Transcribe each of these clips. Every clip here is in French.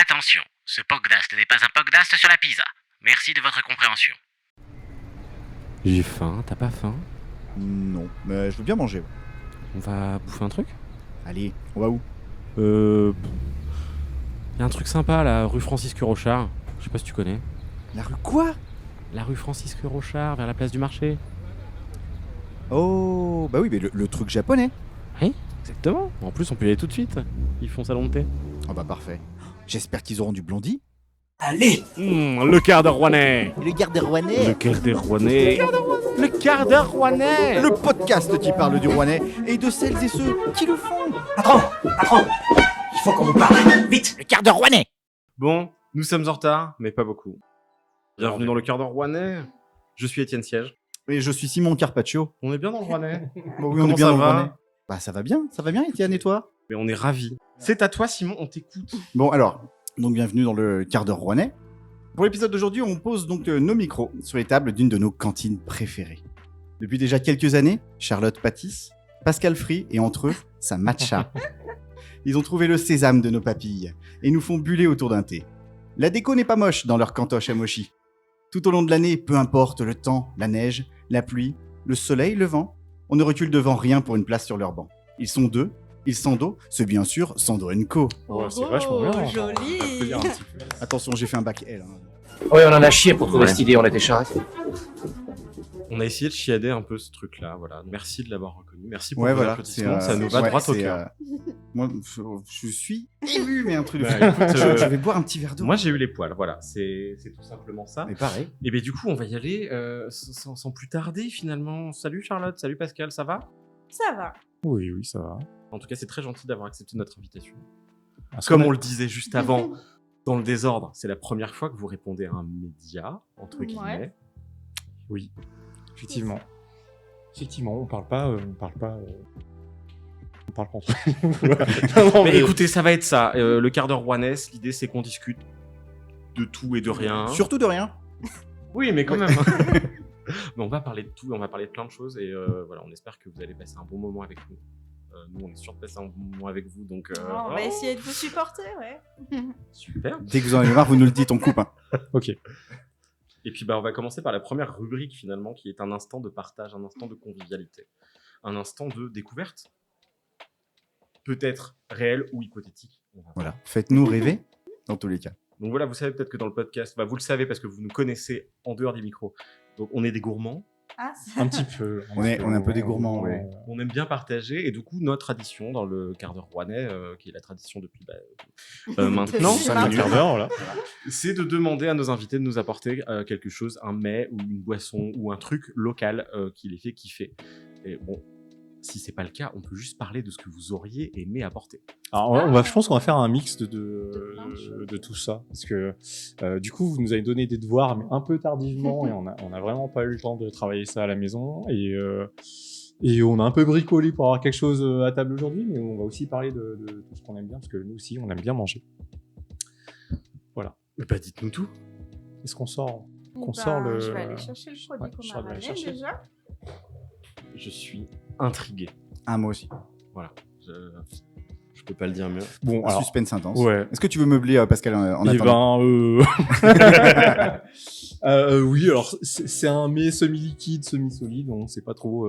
Attention, ce podcast n'est pas un podcast sur la pizza. Merci de votre compréhension. J'ai faim, t'as pas faim? Non, mais je veux bien manger. On va bouffer un truc? Allez, on va où? Y a un truc sympa là, rue Francisque Rochard. Je sais pas si tu connais. La rue quoi? La rue Francisque Rochard, vers la place du marché. Oh, bah oui, mais le truc japonais. Oui, exactement. En plus, on peut y aller tout de suite. Ils font salon de thé. Oh bah parfait. J'espère qu'ils auront du blondie. Allez, Le quart d'heure rouennais. Le garde rouennais. Le quart d'heure rouennais. Le quart d'heure rouennais. Le podcast qui parle du rouennais et de celles et ceux qui le font. patron, il faut qu'on vous parle, vite. Le quart d'heure rouennais. Bon, nous sommes en retard, mais pas beaucoup. Bienvenue dans le quart d'heure rouennais. Je suis Étienne Siège. Et je suis Simon Carpaccio. On est bien dans le rouennais. Bon, oui, Comment on est bien ça dans le va rouennais. Bah ça va bien, Étienne, et toi? Mais on est ravis. C'est à toi, Simon, on t'écoute. Bon alors, donc bienvenue dans le quart d'heure rouennais. Pour l'épisode d'aujourd'hui, on pose donc nos micros sur les tables d'une de nos cantines préférées. Depuis déjà quelques années, Charlotte pâtisse, Pascal frit et entre eux, sa matcha. Ils ont trouvé le sésame de nos papilles et nous font buller autour d'un thé. La déco n'est pas moche dans leur cantoche à mochi. Tout au long de l'année, peu importe le temps, la neige, la pluie, le soleil, le vent, on ne recule devant rien pour une place sur leur banc. Ils sont deux, ils Sando, c'est bien sûr Sando & Co. Oh, c'est vachement bien. Joli. On peut dire un petit peu. Attention, j'ai fait un bac L. Oui, on en a chié pour trouver cette idée, on était charrette. On a essayé de chiader un peu ce truc-là, voilà. Merci de l'avoir reconnu. Merci pour Ouais, vos voilà. applaudissements, ça nous va droit au cœur. Moi, je suis ému, mais un truc de Bah, fou. écoute, Je vais boire un petit verre d'eau. Moi, j'ai eu les poils, voilà. C'est tout simplement ça. Mais pareil. Et bien, du coup, on va y aller sans plus tarder, finalement. Salut Charlotte, salut Pascal, ça va? Ça va. Oui, ça va. En tout cas, c'est très gentil d'avoir accepté notre invitation. Parce Comme qu'on on le disait juste avant, dans le désordre, c'est la première fois que vous répondez à un média, entre guillemets. Oui, effectivement. Effectivement, on parle pas. On parle pas entre nous. Mais écoutez, ça va être ça. Le quart d'heure rouennais, l'idée, c'est qu'on discute de tout et de rien. Surtout de rien. Oui, mais quand même. Mais on va parler de tout, on va parler de plein de choses et voilà, on espère que vous allez passer un bon moment avec nous. Nous, on est sûr de passer un bon moment avec vous, donc. On va essayer de vous supporter, ouais. Super. Dès que vous en avez marre, vous nous le dites, on coupe. Hein. Ok. Et puis, on va commencer par la première rubrique finalement, qui est un instant de partage, un instant de convivialité, un instant de découverte, peut-être réel ou hypothétique. On va voir. Voilà, faites-nous rêver, dans tous les cas. Donc voilà, vous savez peut-être que dans le podcast, vous le savez parce que vous nous connaissez en dehors des micros. Donc on est des gourmands. Ah, Un petit peu. On est un peu des gourmands, ouais. On aime bien partager et du coup notre tradition dans le quart d'heure rouennais, qui est la tradition depuis maintenant, Depuis 5 quart d'heure, voilà. c'est de demander à nos invités de nous apporter quelque chose, un mets ou une boisson ou un truc local qui les fait kiffer. Et bon, si c'est pas le cas, on peut juste parler de ce que vous auriez aimé apporter. Alors, je pense qu'on va faire un mix de plein de choses. tout ça. Parce que du coup, vous nous avez donné des devoirs, mais un peu tardivement, et on a vraiment pas eu le temps de travailler ça à la maison. Et on a un peu bricolé pour avoir quelque chose à table aujourd'hui, mais on va aussi parler de tout ce qu'on aime bien, parce que nous aussi, on aime bien manger. Voilà. Mais bah dites-nous tout. Est-ce qu'on sort Ben, sort le... Je vais aller chercher le produit Ouais, qu'on Charles a va aller ramené chercher. déjà. Je suis intrigué. Ah, moi aussi. Voilà. Je peux pas le dire mieux. Bon, Un alors... suspense intense. Ouais. Est-ce que tu veux meubler, Pascal, en Eh attendant? Oui, alors c'est un mets semi-liquide, semi-solide, on sait pas trop.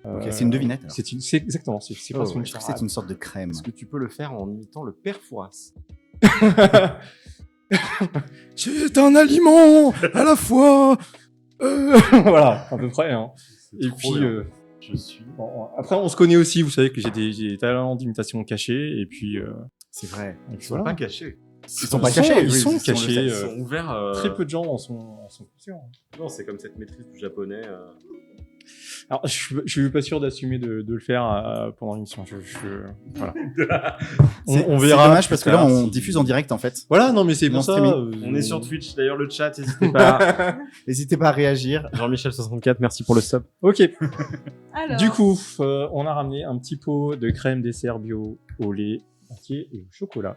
Ok, c'est une devinette, alors. C'est exactement, c'est pas Oh, une Est-ce que c'est une sorte de crème? Est-ce que tu peux le faire en imitant le père Fouras? C'est un aliment à la fois. Voilà, à peu près. Hein. C'est Et trop puis bien. Je suis. bon, après, on se connaît aussi. Vous savez que j'ai des talents d'imitation cachés, et puis C'est vrai. Ils sont voilà. pas cachés. Ils sont pas cachés. Ils oui, sont on le sait. cachés. Ils sont ouverts. Très peu de gens en sont conscients. Non, c'est comme cette maîtrise du japonais. Alors, je suis pas sûr d'assumer de le faire pendant l'émission. Voilà. on C'est verra. dommage parce que là, plus on tard diffuse en direct, en fait. Voilà, non, mais c'est En pour ça. streaming. On est sur Twitch, d'ailleurs, le chat, n'hésitez pas. N'hésitez pas à réagir. Jean-Michel64, merci pour le sub. Ok. Alors, Du coup, on a ramené un petit pot de crème dessert bio au lait entier et au chocolat.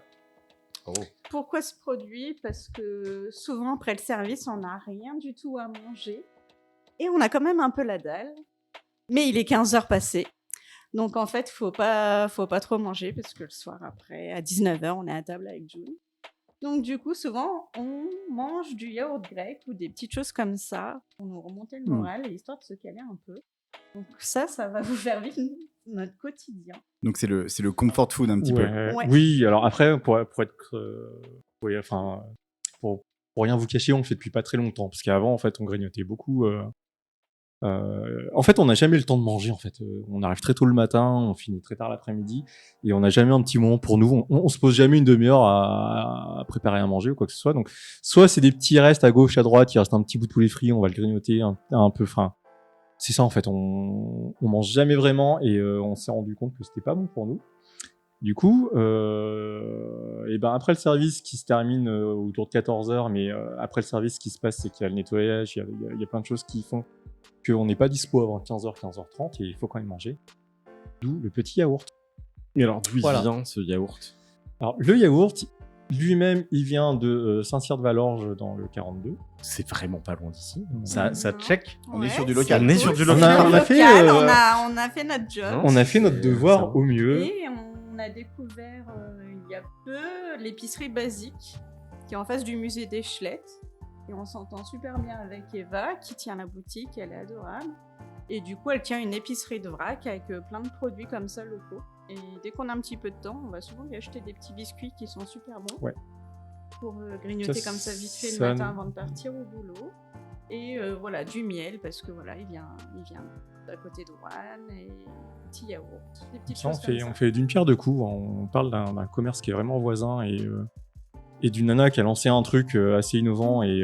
pourquoi ce produit? Parce que souvent, après le service, on n'a rien du tout à manger. Et on a quand même un peu la dalle. Mais il est 15h passé. Donc, en fait, faut pas trop manger parce que le soir après, à 19h, on est à table avec June. Donc du coup, souvent, on mange du yaourt grec ou des petites choses comme ça pour nous remonter le moral, histoire de se caler un peu. Donc ça va vous faire vivre notre quotidien. Donc c'est le comfort food un petit peu. Ouais. Oui, alors après, pour être... oui, enfin, pour rien vous cacher, on le fait depuis pas très longtemps. Parce qu'avant, en fait, on grignotait beaucoup. En fait, on n'a jamais eu le temps de manger. En fait, on arrive très tôt le matin, on finit très tard l'après-midi, et on n'a jamais un petit moment pour nous. On se pose jamais une demi-heure à préparer à manger ou quoi que ce soit. Donc, soit c'est des petits restes à gauche, à droite, il reste un petit bout de poulet frit, on va le grignoter un peu. Enfin, c'est ça en fait. On mange jamais vraiment, et on s'est rendu compte que c'était pas bon pour nous. Du coup, et ben après le service qui se termine autour de 14h, mais après le service, ce qui se passe, c'est qu'il y a le nettoyage, il y a plein de choses qui font qu'on n'est pas dispo avant 15h, 15h30, et il faut quand même manger. D'où le petit yaourt. Et alors, d'où Voilà. il vient ce yaourt? Alors, le yaourt, lui-même, il vient de Saint-Cyr-de-Valorges dans le 42. C'est vraiment pas loin d'ici. Non. Ça check. On est sur du c'est local. On est sur cool, du c'est local. On a fait, local, on a fait notre job. Non, On a fait notre c'est- devoir ça va. au mieux. Et on a découvert il y a peu l'épicerie basique qui est en face du musée d'Eschlette. Et on s'entend super bien avec Eva qui tient la boutique, elle est adorable. Et du coup, elle tient une épicerie de vrac avec plein de produits comme ça locaux. Et dès qu'on a un petit peu de temps, on va souvent y acheter des petits biscuits qui sont super bons. Ouais. Pour grignoter Ça, comme ça vite fait ça- le matin avant de partir au boulot. Et voilà, du miel parce que voilà, il vient d'à côté de Rouen et petit yaourt, des petites Ça, choses comme ça. on fait d'une pierre deux coups. On parle d'un commerce qui est vraiment voisin, et d'une nana qui a lancé un truc assez innovant et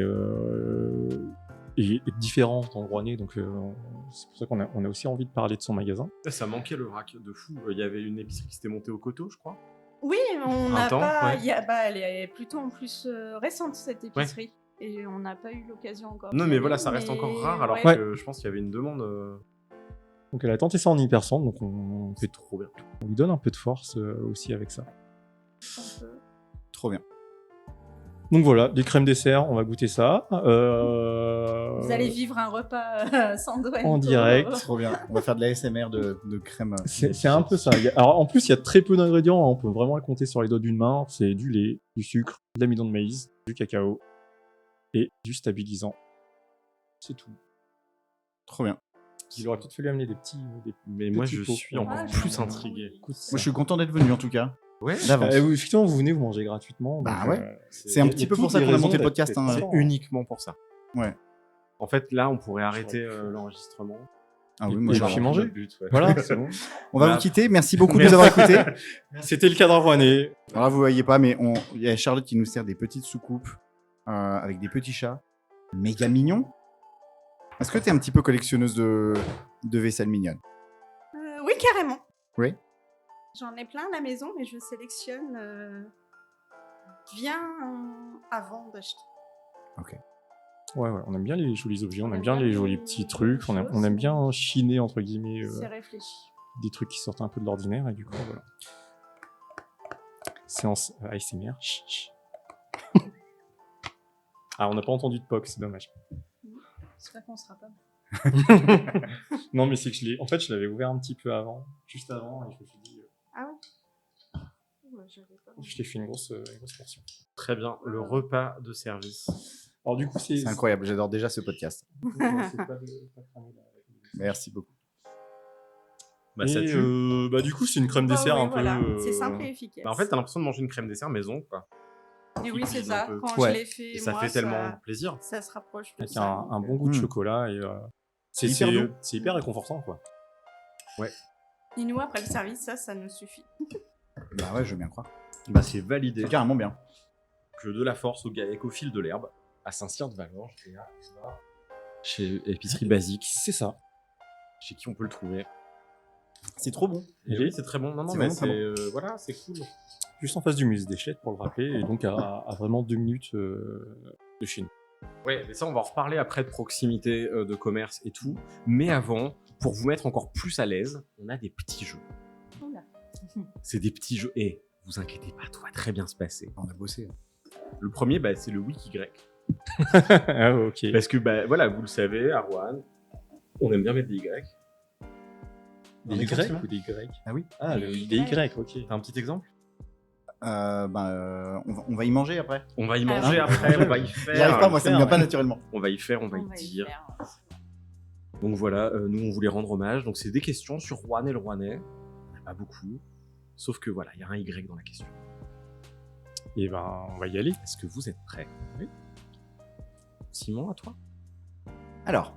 différent dans le Rouennais. Donc, c'est pour ça qu'on a aussi envie de parler de son magasin. Ça manquait le vrac de fou. Il y avait une épicerie qui s'était montée au coteau, je crois. Oui, on Un n'a temps, pas. ouais. Elle est plutôt en plus récente cette épicerie. Et on n'a pas eu l'occasion encore. Non, d'y mais aller, voilà, ça reste mais encore rare, alors ouais. que je pense qu'il y avait une demande. Donc, elle a tenté ça en e-personne. Donc, on C'est trop bien. lui donne un peu de force aussi avec ça. On peut- Trop bien. Donc voilà, des crèmes dessert, on va goûter ça. Vous allez vivre un repas sans doigt. en direct. Trop bien. On va faire de la SMR de crème. C'est un peu ça. Alors en plus, il y a très peu d'ingrédients, hein. On peut vraiment le compter sur les doigts d'une main. C'est du lait, du sucre, de l'amidon de maïs, du cacao et du stabilisant. C'est tout. Trop bien. Il aurait peut-être fallu amener des Mais moi, petits je pots. suis encore Ah, plus j'en ai intrigué. Écoute, Moi, je suis content d'être venu en tout cas. Ouais, D'avance. effectivement, vous venez, vous mangez gratuitement. Bah donc, ouais. C'est un il y a petit peu pour toutes ça les qu'on a raisons monté le d'être- podcast, d'être hein. c'est content. uniquement pour ça. Ouais. En fait, là, on pourrait arrêter l'enregistrement. Ah oui, Et moi, puis j'adore. manger. Notre but, ouais. Voilà, c'est bon. On va Bah, vous quitter. Merci beaucoup de nous avoir écoutés. C'était le cadre rouennais. Alors là, vous voyez pas, mais il y a Charlotte qui nous sert des petites soucoupes avec des petits chats méga mignons. Est-ce que tu es un petit peu collectionneuse de vaisselle mignonne? Oui, carrément. Oui. J'en ai plein à la maison, mais je sélectionne bien avant d'acheter. Ouais, on aime bien les jolis objets, on On aime aime bien bien les les jolis petits jolies trucs, on choses. aime bien chiner, entre guillemets, C'est réfléchi. des trucs qui sortent un peu de l'ordinaire, et du coup, voilà. Séance ASMR. Chut, chut. Ah, on n'a pas entendu de POC, c'est dommage. J'espère qu'on sera pas. Non, mais c'est que en fait, je l'avais ouvert un petit peu avant, juste avant, et je me suis dit, Ah ouais. Ouais, j'avais pas. je t'ai fait une grosse portion. Très bien. Le repas de service. Alors, du coup, C'est incroyable, j'adore déjà ce podcast. C'est pas cramé, là, avec les- Merci beaucoup. Bah, ça Et, tue. du coup, c'est une crème Bah dessert oui, un voilà. peu. C'est simple et efficace. Bah, en fait, t'as l'impression de manger une crème dessert maison, quoi. Et oui, c'est cuisine un ça. peu. Quand Ouais. je l'ai fait, Et ça moi, fait tellement plaisir. ça se rapproche de Avec ça. un bon goût de chocolat, et c'est hyper doux. c'est hyper réconfortant, quoi. Et nous, après le service, ça nous suffit. Bah ouais, je veux bien croire. Bah, c'est validé. C'est carrément bien. Que de la force au GAEC au fil de l'herbe, à Saint-Cyr-de-Valorges, et là, chez Épicerie Basique, C'est ça. chez qui on peut le trouver. C'est trop bon. Et oui, c'est très bon. Non, non, C'est mais vraiment très c'est voilà, c'est cool. Juste en face du musée d'Eschlette, pour le rappeler, et donc à vraiment 2 minutes de chez nous. Ouais, mais ça, on va en reparler après de proximité, de commerce et tout. Mais avant, pour vous mettre encore plus à l'aise, on a des petits jeux. Oula. C'est des petits jeux. Et vous inquiétez pas, tout va très bien se passer. On a bossé. Le premier, bah, c'est le wiki grec. Ah, ok. Parce que, bah, voilà, vous le savez, à Rouen, on aime bien mettre des Y. Des Un exemple, Grecs Simon ou des Grecs? Ah oui. Ah, Des des Y. Y, ok. T'as un petit exemple? On va y manger après. On va y Ah, manger hein. après, on va y faire. J'y arrive pas, moi, ça me vient pas naturellement. On va y faire, on va y dire. Donc voilà, nous on voulait rendre hommage. Donc c'est des questions sur Rouen et le Rouennais. Pas beaucoup. Sauf que voilà, il y a un Y dans la question. Et ben, on va y aller. Est-ce que vous êtes prêts? Oui. Simon, à toi? Alors,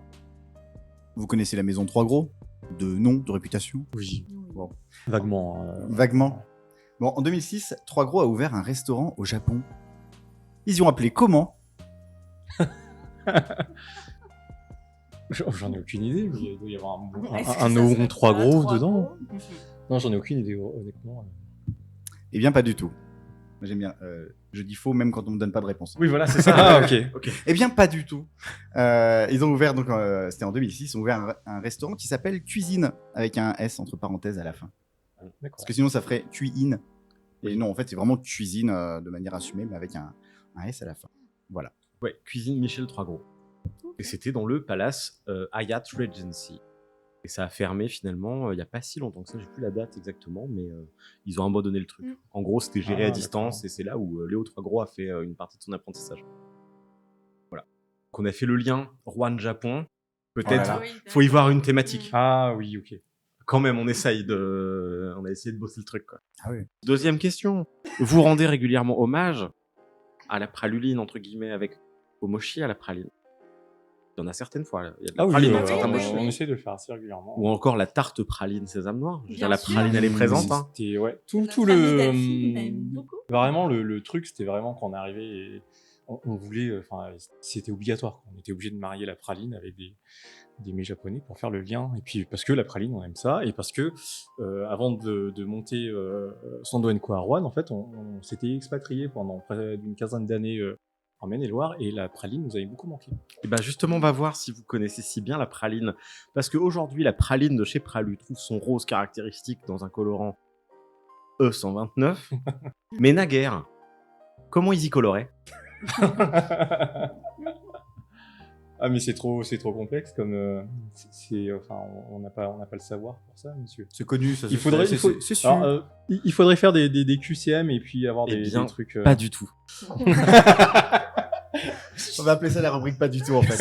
vous connaissez la maison Trois Gros? De nom, de réputation? Oui. Bon. Vaguement. Vaguement. Bon, en 2006, Trois Gros a ouvert un restaurant au Japon. Ils y ont appelé comment? J'en ai aucune idée, mais il doit y avoir Est-ce que un ça nom serait 3 pas gros trois dedans. gros Non, j'en ai aucune idée, honnêtement. Eh bien, pas du tout. Moi, j'aime bien. Je dis faux même quand on me donne pas de réponse. Oui, voilà, c'est ça. Ah, ok. Eh bien, pas du tout. Ils ont ouvert, donc, c'était en 2006, ils ont ouvert un restaurant qui s'appelle Cuisine, avec un S entre parenthèses à la fin. D'accord. Parce que sinon, ça ferait Cuisine. Et non, en fait, c'est vraiment Cuisine de manière assumée, mais avec un S à la fin. Voilà. Ouais, cuisine Michel Troisgros. Et c'était dans le palace Hyatt Regency. Et ça a fermé finalement il n'y a pas si longtemps que ça, j'ai plus la date exactement, mais ils ont abandonné le truc. En gros, c'était géré à distance d'accord. et c'est là où Léo Troisgros a fait une partie de son apprentissage. Voilà. Donc on a fait le lien Rouen-Japon. Peut-être, Voilà. Oui, faut y d'accord. voir une thématique. Ah oui, ok. Quand même, on a essayé de bosser le truc, quoi. Ah oui. Deuxième question. Vous rendez régulièrement hommage à la praluline, entre guillemets, avec au mochi à la praline? Il y en a certaines fois. Il y a de la Ah oui, praline dans oui, certains oui, mochis. on essaie de le faire assez régulièrement. Ou encore la tarte praline sésame noir. Je veux dire, Bien la sûr. praline, elle est présente. Hein. C'était, ouais, tout Notre le... ami Delphine aime beaucoup. Vraiment, le truc, c'était vraiment quand on est arrivé et on voulait... Enfin, c'était obligatoire. On était obligé de marier la praline avec des mets japonais pour faire le lien. Et puis, parce que la praline, on aime ça. Et parce que, avant de monter Sando Co à Rouen, en fait, on s'était expatrié pendant près d'une quinzaine d'années en Maine-et-Loire. Et la praline nous avait beaucoup manqué. Et ben justement, on va voir si vous connaissez si bien la praline. Parce qu'aujourd'hui, la praline de chez Pralu trouve son rose caractéristique dans un colorant E129. Mais naguère, comment ils y coloraient? Ah mais c'est trop complexe comme enfin on n'a pas le savoir pour ça, monsieur. C'est connu, ça. Il faudrait c'est sûr. alors, il faudrait faire des QCM et puis avoir Eh des bien, trucs Pas du tout. On va appeler ça la rubrique pas du tout en fait.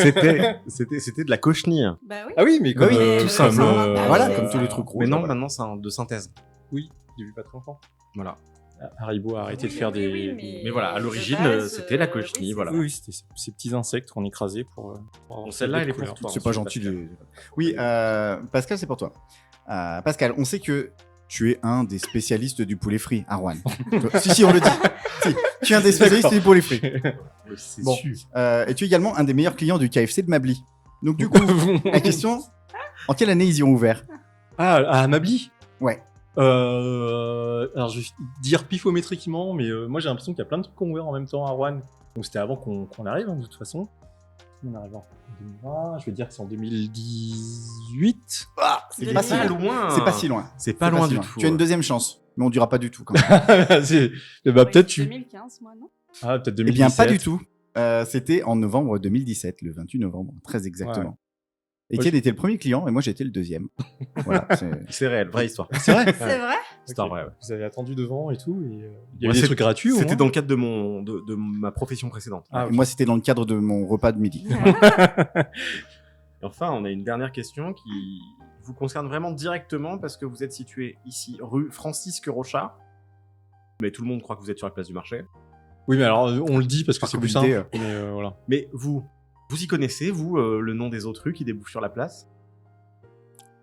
C'était de la cochenille. Bah oui. Ah oui, mais comme oui, tout simplement. Voilà, c'est- comme tous les trucs rouges. Mais non, voilà. maintenant, c'est de synthèse. oui, depuis pas très longtemps. Voilà. Haribo a arrêté de Oui, faire oui, des oui, Mais voilà, à de l'origine, base, c'était la cochenille, oui, voilà. Oui, c'était ces petits insectes qu'on écrasait pour avoir Bon, celle-là, des elle est pour couleurs. toi. C'est pas gentil de. Oui, Pascal, c'est pour toi. Pascal, on sait que tu es un des spécialistes du poulet frit à Rouen. si, on le dit. Si, tu es un des spécialistes du poulet frit. C'est Bon. sûr. Et tu es également un des meilleurs clients du KFC de Mably. Donc du coup, la question, en quelle année ils y ont ouvert? À Mably. Ouais. Alors je vais dire pifométriquement, mais moi j'ai l'impression qu'il y a plein de trucs qu'on ouvert en même temps à Rouen. Donc c'était avant qu'on arrive, hein, de toute façon. On arrive en 2020, je vais dire que c'est en 2018. C'est pas si pas loin. loin. C'est pas si loin. C'est pas C'est loin si du tout. Tu as une deuxième chance, mais on dira pas du tout quand même. Bah, peut-être tu. 2015, moi, non? Ah, peut-être Eh 2017. bien, pas du tout. C'était en novembre 2017, le 28 novembre, très exactement. Ouais. Et Moi, quel était le premier client? Et moi, j'étais le deuxième. Voilà, C'est réel, vraie histoire. C'est vrai. C'est vrai? C'est vrai, ouais. Vous avez attendu devant et tout. Et, il y Moi, avait des trucs gratuits. au C'était moins dans le cadre de ma profession précédente. Ah, Et ok. moi, c'était dans le cadre de mon repas de midi. Et enfin, on a une dernière question qui vous concerne vraiment directement parce que vous êtes situé ici, rue Francisque Rochard. Mais tout le monde croit que vous êtes sur la place du marché. Oui, mais alors on le dit parce que Par c'est plus communauté, simple. Mais voilà. Mais vous y connaissez, vous, le nom des autres rues qui débouchent sur la place?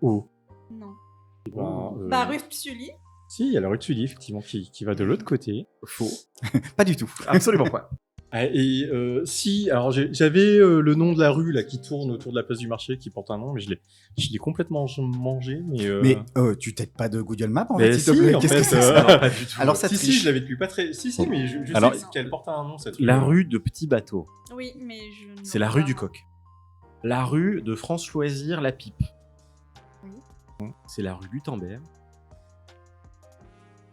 Oh. Non. Bah, Rue Sully. Si, il y a la rue de Sully, effectivement, qui va de l'autre côté. Faux. Pas du tout. Absolument pas. Ah, et si, alors j'avais le nom de la rue là qui tourne autour de la place du marché qui porte un nom, mais je l'ai complètement mangé. Mais, Mais tu t'aides pas de Google Maps en mais fait, s'il te si, plaît. en Qu'est-ce que fait, c'est ça Non, pas du tout. Alors ça si, triche. je l'avais depuis pas très. Si, mais je Alors, sais qu'elle porte un nom cette rue. La rue de Petit Bateau, Oui, mais je. ne c'est la vois rue pas. du Coq. La rue de France Loisir La Pipe, Oui. c'est la rue Gutenberg.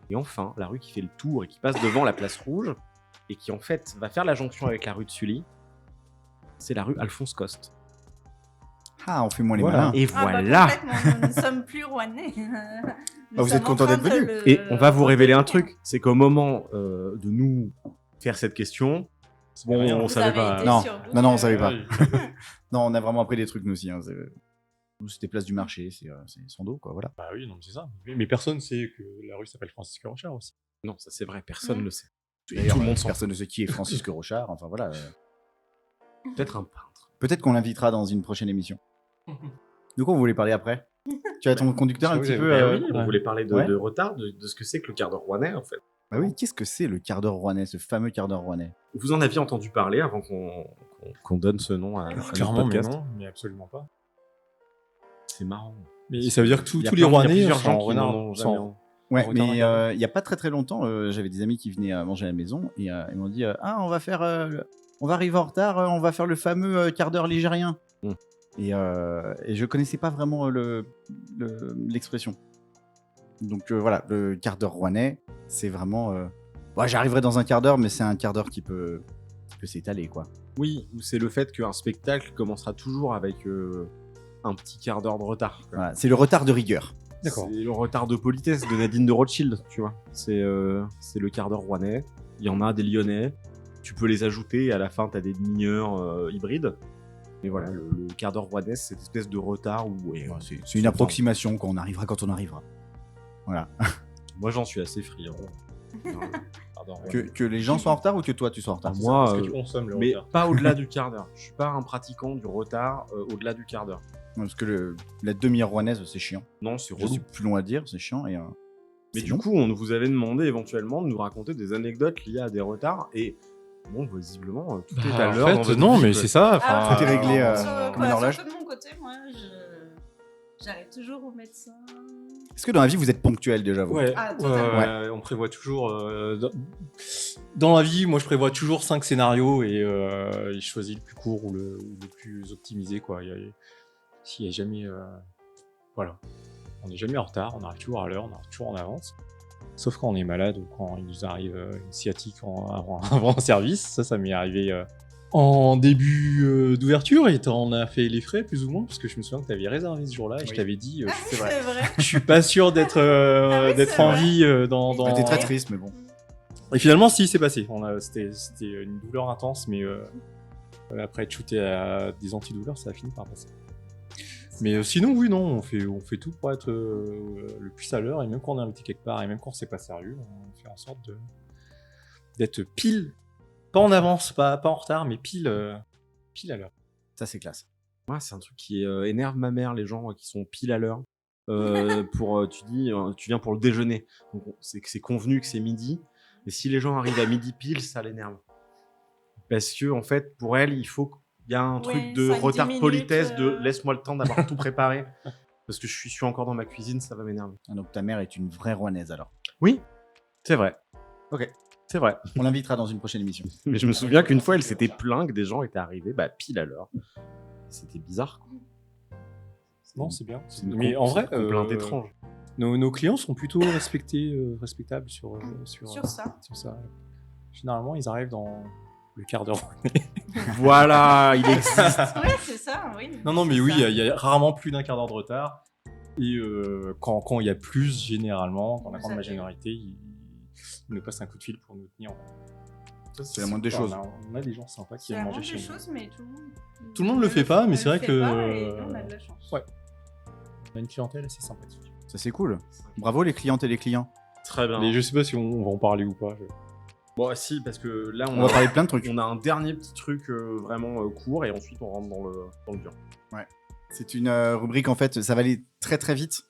Et enfin, la rue qui fait le tour et qui passe devant la place Rouge et qui en fait va faire la jonction avec la rue de Sully, c'est la rue Alphonse Coste. Ah, on fait moins les Voilà. malins. Et Ah, bah, voilà. complètement, nous ne sommes plus rouennais. Ah, vous êtes content d'être venu. Et on va vous révéler un truc, c'est qu'au moment de nous faire cette question, bon, rien. on Vous savait avez pas. été Non, surdoués. non, on savait pas. Ouais. Non, on a vraiment appris des trucs, nous aussi. Hein. Nous, c'était place du marché, c'est sans dos, quoi, voilà. Bah oui, non, mais c'est ça. Mais personne sait que la rue s'appelle Francisque Rochard aussi. Non, ça c'est vrai, personne Mm. ne le sait. Et D'ailleurs, tout le monde s'en personne ne sait qui est Francisque Rochard, enfin voilà. fout. Peut-être un peintre. Peut-être qu'on l'invitera dans une prochaine émission. De quoi vous voulez parler après? Tu as ton conducteur un Oui, petit peu... Ben euh, oui, on ouais. voulait parler Ouais. de retard, de ce que c'est que le quart d'heure rouennais en fait. Bah oui, qu'est-ce que c'est le quart d'heure rouennais, ce fameux quart d'heure rouennais? Vous en aviez entendu parler avant qu'on donne ce nom à notre Clairement, mais podcast. non, mais absolument pas. C'est marrant. Mais ça veut dire que Il y a tous les plein- il y a Rouennais plusieurs sont gens qui renards, n'en ont sont- jamais. Ouais, En retard mais d'un quart il y a pas très très longtemps, j'avais des amis qui venaient manger à la maison et ils m'ont dit ah, on va faire, on va arriver en retard, on va faire le fameux quart d'heure ligérien. Mm. Et je connaissais pas vraiment l'expression. Donc voilà, le quart d'heure rouennais, c'est vraiment. Ouais, j'arriverai dans un quart d'heure, mais c'est un quart d'heure qui peut s'étaler, quoi. Oui, c'est le fait qu'un spectacle commencera toujours avec un petit quart d'heure de retard. quoi. Voilà, c'est le retard de rigueur. D'accord. C'est le retard de politesse de Nadine de Rothschild, tu vois. C'est le quart d'heure rouennais. Il y en a des lyonnais. Tu peux les ajouter. À la fin, tu as des demi-heures hybrides. Mais voilà, le quart d'heure rouennais, c'est cette espèce de retard où. ouais, C'est une approximation, quand on arrivera quand on arrivera. Voilà. Moi, j'en suis assez friand. Pardon, Que les gens soient en retard ou que toi tu sois en retard? Ah, C'est moi, ça, parce que tu consommes le Mais retard. pas au-delà du quart d'heure. Je suis pas un pratiquant du retard au-delà du quart d'heure. Parce que la demi-heure rouennaise, c'est chiant. Non, c'est Je relou. sais plus long à dire, c'est chiant. Et, Mais c'est du long. coup, on vous avait demandé éventuellement de nous raconter des anecdotes liées à des retards. Et bon, visiblement, tout est à Bah, l'heure. en dans fait, votre non, vie, mais quoi. c'est ça. Ah, enfin, Tout est réglé, sur- comme une horloge. surtout de mon côté, moi, j'arrive toujours au médecin. Est-ce que dans la vie, vous êtes ponctuel déjà, vous? Ouais, Ah, ouais, totalement. ouais, on prévoit toujours. Dans la vie, moi, je prévois toujours 5 scénarios et je choisis le plus court ou le plus optimisé, quoi. S'il y a jamais. Voilà. On n'est jamais en retard, on arrive toujours à l'heure, on arrive toujours en avance. Sauf quand on est malade ou quand il nous arrive une sciatique avant un service. Ça m'est arrivé en début d'ouverture et t'en as fait les frais, plus ou moins, parce que je me souviens que t'avais réservé ce jour-là et je Oui. t'avais dit. C'est vrai. Je suis pas sûr d'être Ah oui, d'être c'est en vrai. vie dans. Bah, t'es très triste, mais bon. Et finalement, si, c'est passé. C'était une douleur intense, mais après être shooté à des antidouleurs, ça a fini par passer. Mais sinon, oui, non, on fait tout pour être le plus à l'heure, et même quand on est invité quelque part, et même quand c'est pas sérieux, on fait en sorte d'être pile, pas en avance, pas en retard, mais pile à l'heure. Ça, c'est classe. Moi, c'est un truc qui énerve ma mère, les gens qui sont pile à l'heure. Tu viens pour le déjeuner. Donc, c'est convenu que c'est midi. Et si les gens arrivent à midi pile, ça l'énerve. Parce que, en fait, pour elle, il faut qu'il y a un truc de 5-10 retard minutes, politesse, de laisse-moi le temps d'avoir tout préparé. Parce que je suis encore dans ma cuisine, ça va m'énerver. Ah, donc ta mère est une vraie rouennaise, alors. Oui, c'est vrai. Ok. C'est vrai. On l'invitera dans une prochaine émission. Mais je me souviens qu'une fois, elle s'était plainte que des gens étaient arrivés pile à l'heure. C'était bizarre. quoi. Non, c'est bien. C'est une Mais en vrai, complainte étrange. nos clients sont plutôt respectables sur ça. sur ça. Généralement, ils arrivent dans le quart d'heure. Voilà, il existe. Oui, c'est ça, oui. Non, mais C'est oui, ça. il y a rarement plus d'un quart d'heure de retard. Et quand il y a plus, généralement, dans la Vous grande savez. majorité, ils nous passent un coup de fil pour nous tenir. C'est la moindre des choses. On a des gens sympas qui C'est viennent vraiment manger des chez nous. choses, mais Tout le monde le fait pas, mais c'est vrai le que- fait pas et nous, on a de la chance. Ouais. On a une clientèle assez sympathique. Ça, c'est cool. Bravo, les clientes et les clients. Très bien. Mais je sais pas si on va en parler ou pas. Bon, si, parce que là, On va parler de plein de trucs. on a un dernier petit truc vraiment court et ensuite on rentre dans le dur. C'est une rubrique, en fait, ça va aller très très vite.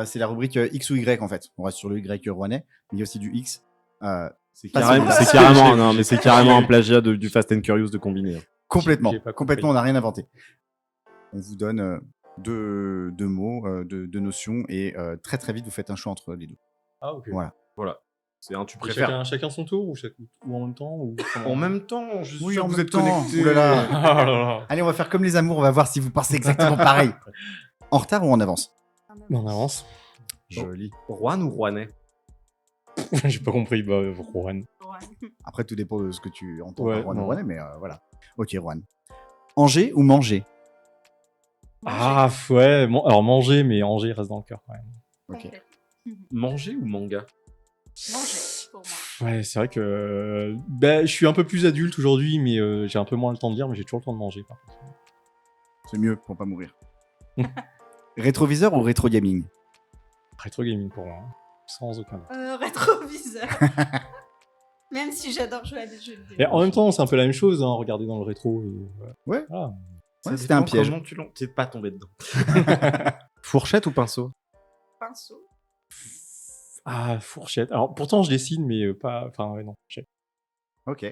C'est la rubrique X ou Y, en fait. On reste sur le Y rouennais, mais il y a aussi du X. C'est Pas carrément, sûr. c'est carrément, non, J'ai- mais c'est carrément un plagiat du Fast and Curious de Combiné. Complètement. J'ai pas compris. Complètement, on n'a rien inventé. On vous donne deux mots, deux notions, et très très vite, vous faites un choix entre les deux. Ah, ok. Voilà. Voilà. C'est un tu Et préfères. chacun son tour ou en même temps ou En même temps, je suis Oui, sûr en que vous même êtes temps. connectés. Ouh là là. Ah là là. Allez, on va faire comme les amours, on va voir si vous pensez exactement pareil. En retard ou en avance? On avance. Joli. Rouen ou Rouennais? J'ai pas compris, bah, Rouen. Ouais. Après, tout dépend de ce que tu entends Ouais, par Rouen ou non. Rouennais, mais voilà. Ok, Rouen. Angers ou manger? Ah, ouais, alors manger, mais Angers reste dans le cœur quand même. Ok. Complet. Manger ou manga? Manger, pour moi. Ouais, c'est vrai que je suis un peu plus adulte aujourd'hui, mais j'ai un peu moins le temps de lire, mais j'ai toujours le temps de manger. Par contre. C'est mieux pour pas mourir. Rétroviseur ou rétro gaming? Rétro gaming pour moi, hein. Sans aucun doute. Rétroviseur. Même si j'adore jouer à des jeux vidéo. Et en même temps, c'est un peu la même chose, hein, regarder dans le rétro. Ouais. Voilà. Ouais, Ça c'était un dépend piège. comment tu l'as. T'es pas tombé dedans. Fourchette ou pinceau? Pinceau. Ah, fourchette. Alors pourtant, je dessine, mais pas. Enfin, ouais, non, fourchette. Ok.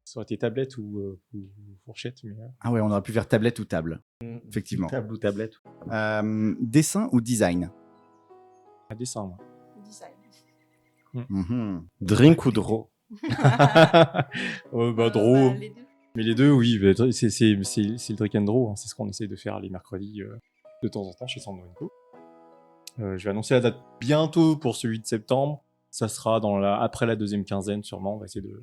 Ça aurait été tablette ou fourchette, mais. Ah ouais, on aurait pu faire tablette ou table. Effectivement. Table ou tablette? Dessin ou design? À dessin, moi. Design. Mhm. Drink ou draw? Draw. Les deux. Mais les deux, oui, c'est le drink and draw, hein, c'est ce qu'on essaie de faire les mercredis de temps en temps chez Sandro & Co. Je vais annoncer la date bientôt pour celui de septembre. Ça sera après la deuxième quinzaine sûrement. On va essayer de.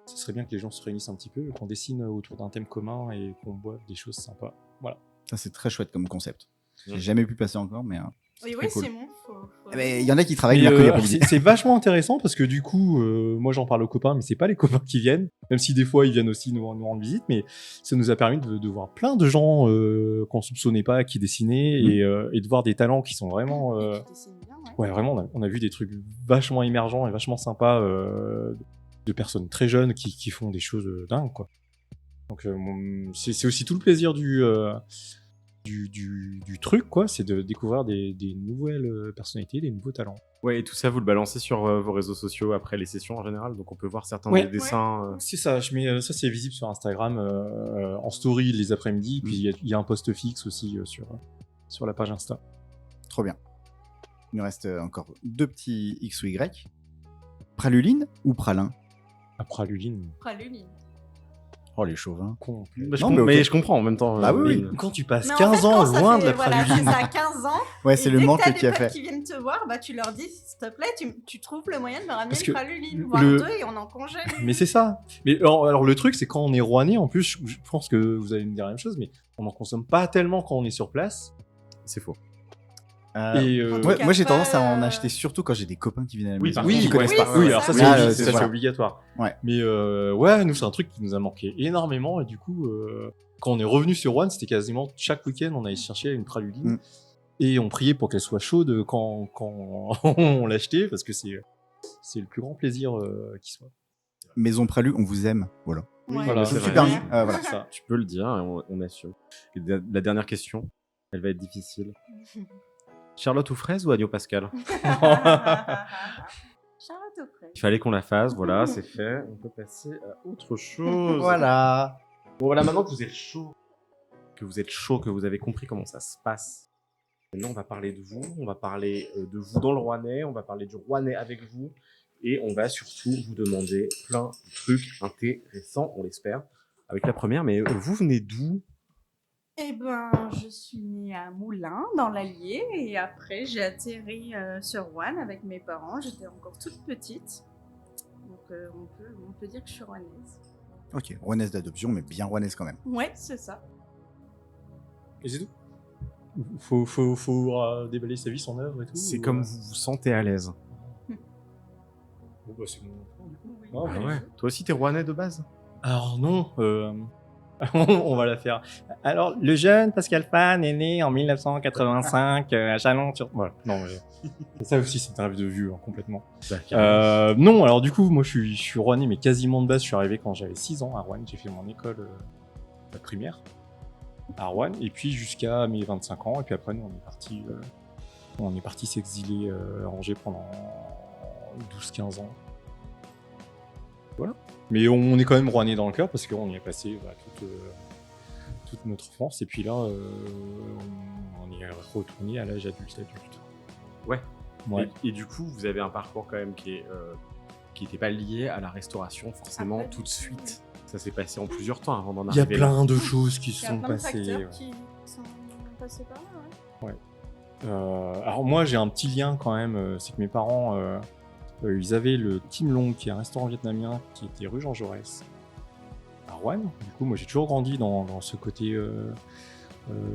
Ce serait bien que les gens se réunissent un petit peu, qu'on dessine autour d'un thème commun et qu'on boive des choses sympas. Voilà. Ça, c'est très chouette comme concept. J'ai jamais pu passer encore, mais... Oui, très cool. Simon. Il y en a qui travaillent Mais, mercredi après-midi. c'est vachement intéressant parce que du coup, moi j'en parle aux copains, mais c'est pas les copains qui viennent, même si des fois ils viennent aussi nous rendre visite, mais ça nous a permis de voir plein de gens qu'on soupçonnait pas qui dessinaient et de voir des talents qui sont vraiment. Et tu dessines bien, ouais. Ouais, vraiment, on a vu des trucs vachement émergents et vachement sympas de personnes très jeunes qui font des choses dingues, quoi. Donc c'est aussi tout le plaisir du truc, quoi, c'est de découvrir des nouvelles personnalités, des nouveaux talents. Ouais, et tout ça, vous le balancez sur vos réseaux sociaux après les sessions en général, donc on peut voir certains Ouais. des dessins. C'est ça, je mets ça, c'est visible sur Instagram en story les après-midi, puis il y a un post fixe aussi sur la page Insta. Trop bien. Il nous reste encore 2 petits X ou Y. Praluline ou pralin? À Praluline. Praluline. Oh, les chauvins. Con. Bah, Non, mais ok. mais je comprends en même temps. Bah oui, Lynn. Quand tu passes Mais en 15 fait, ans quand ça loin fait- de la voilà, Praluline. c'est ça, 15 ans. Ouais, c'est Et le dès manque que t'as qui des a potes fait. qui viennent te voir, bah tu leur dis, s'il te plaît, tu trouves le moyen de me ramener Parce une que praluline, voire le- 2 et on en congèle. Mais c'est ça. Mais alors, le truc, c'est quand on est rouennais, en plus, je pense que vous allez me dire la même chose, mais on n'en consomme pas tellement quand on est sur place. C'est faux. Et En tout Ouais, cas, moi, j'ai pas, tendance à en acheter surtout quand j'ai des copains qui viennent à la Oui, maison. par oui, contre, qui connaissent oui, pas. c'est oui, alors ça, ça. c'est Là, c'est voilà. obligatoire. Ouais. Mais ouais, nous, c'est un truc qui nous a manqué énormément. Et du coup, quand on est revenu sur Rouen, c'était quasiment chaque week-end, on allait chercher une praluline. Mm. Et on priait pour qu'elle soit chaude quand on l'achetait, parce que c'est le plus grand plaisir qui soit. Maison Pralu, on vous aime. Voilà. Ouais. Voilà, c'est Super. vrai. Voilà. C'est ça. Tu peux le dire, et on assume. Et la dernière question, elle va être difficile. Charlotte ou fraise ou agneau Pascal? Charlotte au frais. Il fallait qu'on la fasse, voilà, c'est fait. On peut passer à autre chose. Voilà. Bon, voilà, maintenant que vous êtes chaud, que vous avez compris comment ça se passe, maintenant on va parler de vous, on va parler de vous dans le Rouennais, on va parler du Rouennais avec vous, et on va surtout vous demander plein de trucs intéressants, on l'espère. Avec la première, mais vous venez d'où? Eh ben, je suis née à Moulins, dans l'Allier, et après j'ai atterri sur Rouen avec mes parents. J'étais encore toute petite, donc on peut dire que je suis rouennaise. Ok, rouennaise d'adoption, mais bien rouennaise quand même. Ouais, c'est ça. Et c'est tout. Faut déballer sa vie, son œuvre et tout. C'est ou, comme vous vous sentez à l'aise. Bon, bah, c'est mon du coup. Oui. Ah, Ah ouais. Toi aussi, t'es Rouennais de base? Alors non, on va la faire. Alors, le jeune Pascal Fan est né en 1985 à Chalon. Voilà. Non, mais ça aussi, c'est un rêve de vieux, hein, complètement. Non, alors du coup, moi, je suis rouennais, mais quasiment de base. Je suis arrivé quand j'avais 6 ans à Rouen. J'ai fait mon école primaire à Rouen, et puis jusqu'à mes 25 ans. Et puis après, nous, on est parti s'exiler à Angers pendant 12-15 ans. Voilà. Mais on est quand même rouennais dans le cœur parce qu'on y a passé toute notre enfance. Et puis là, on y est retourné à l'âge adulte. Ouais. Ouais. Et du coup, vous avez un parcours quand même qui n'était pas lié à la restauration forcément Ah, pas tout de du tout, suite. Ça s'est passé en plusieurs temps avant d'en Il y a arriver là. plein de choses qui Il se y a sont plein de passées. facteurs qui sont passés par là, ouais. Alors moi, j'ai un petit lien quand même. C'est que mes parents, ils avaient le Kim Long, qui est un restaurant vietnamien qui était rue Jean Jaurès à Rouen. Du coup, moi, j'ai toujours grandi dans ce côté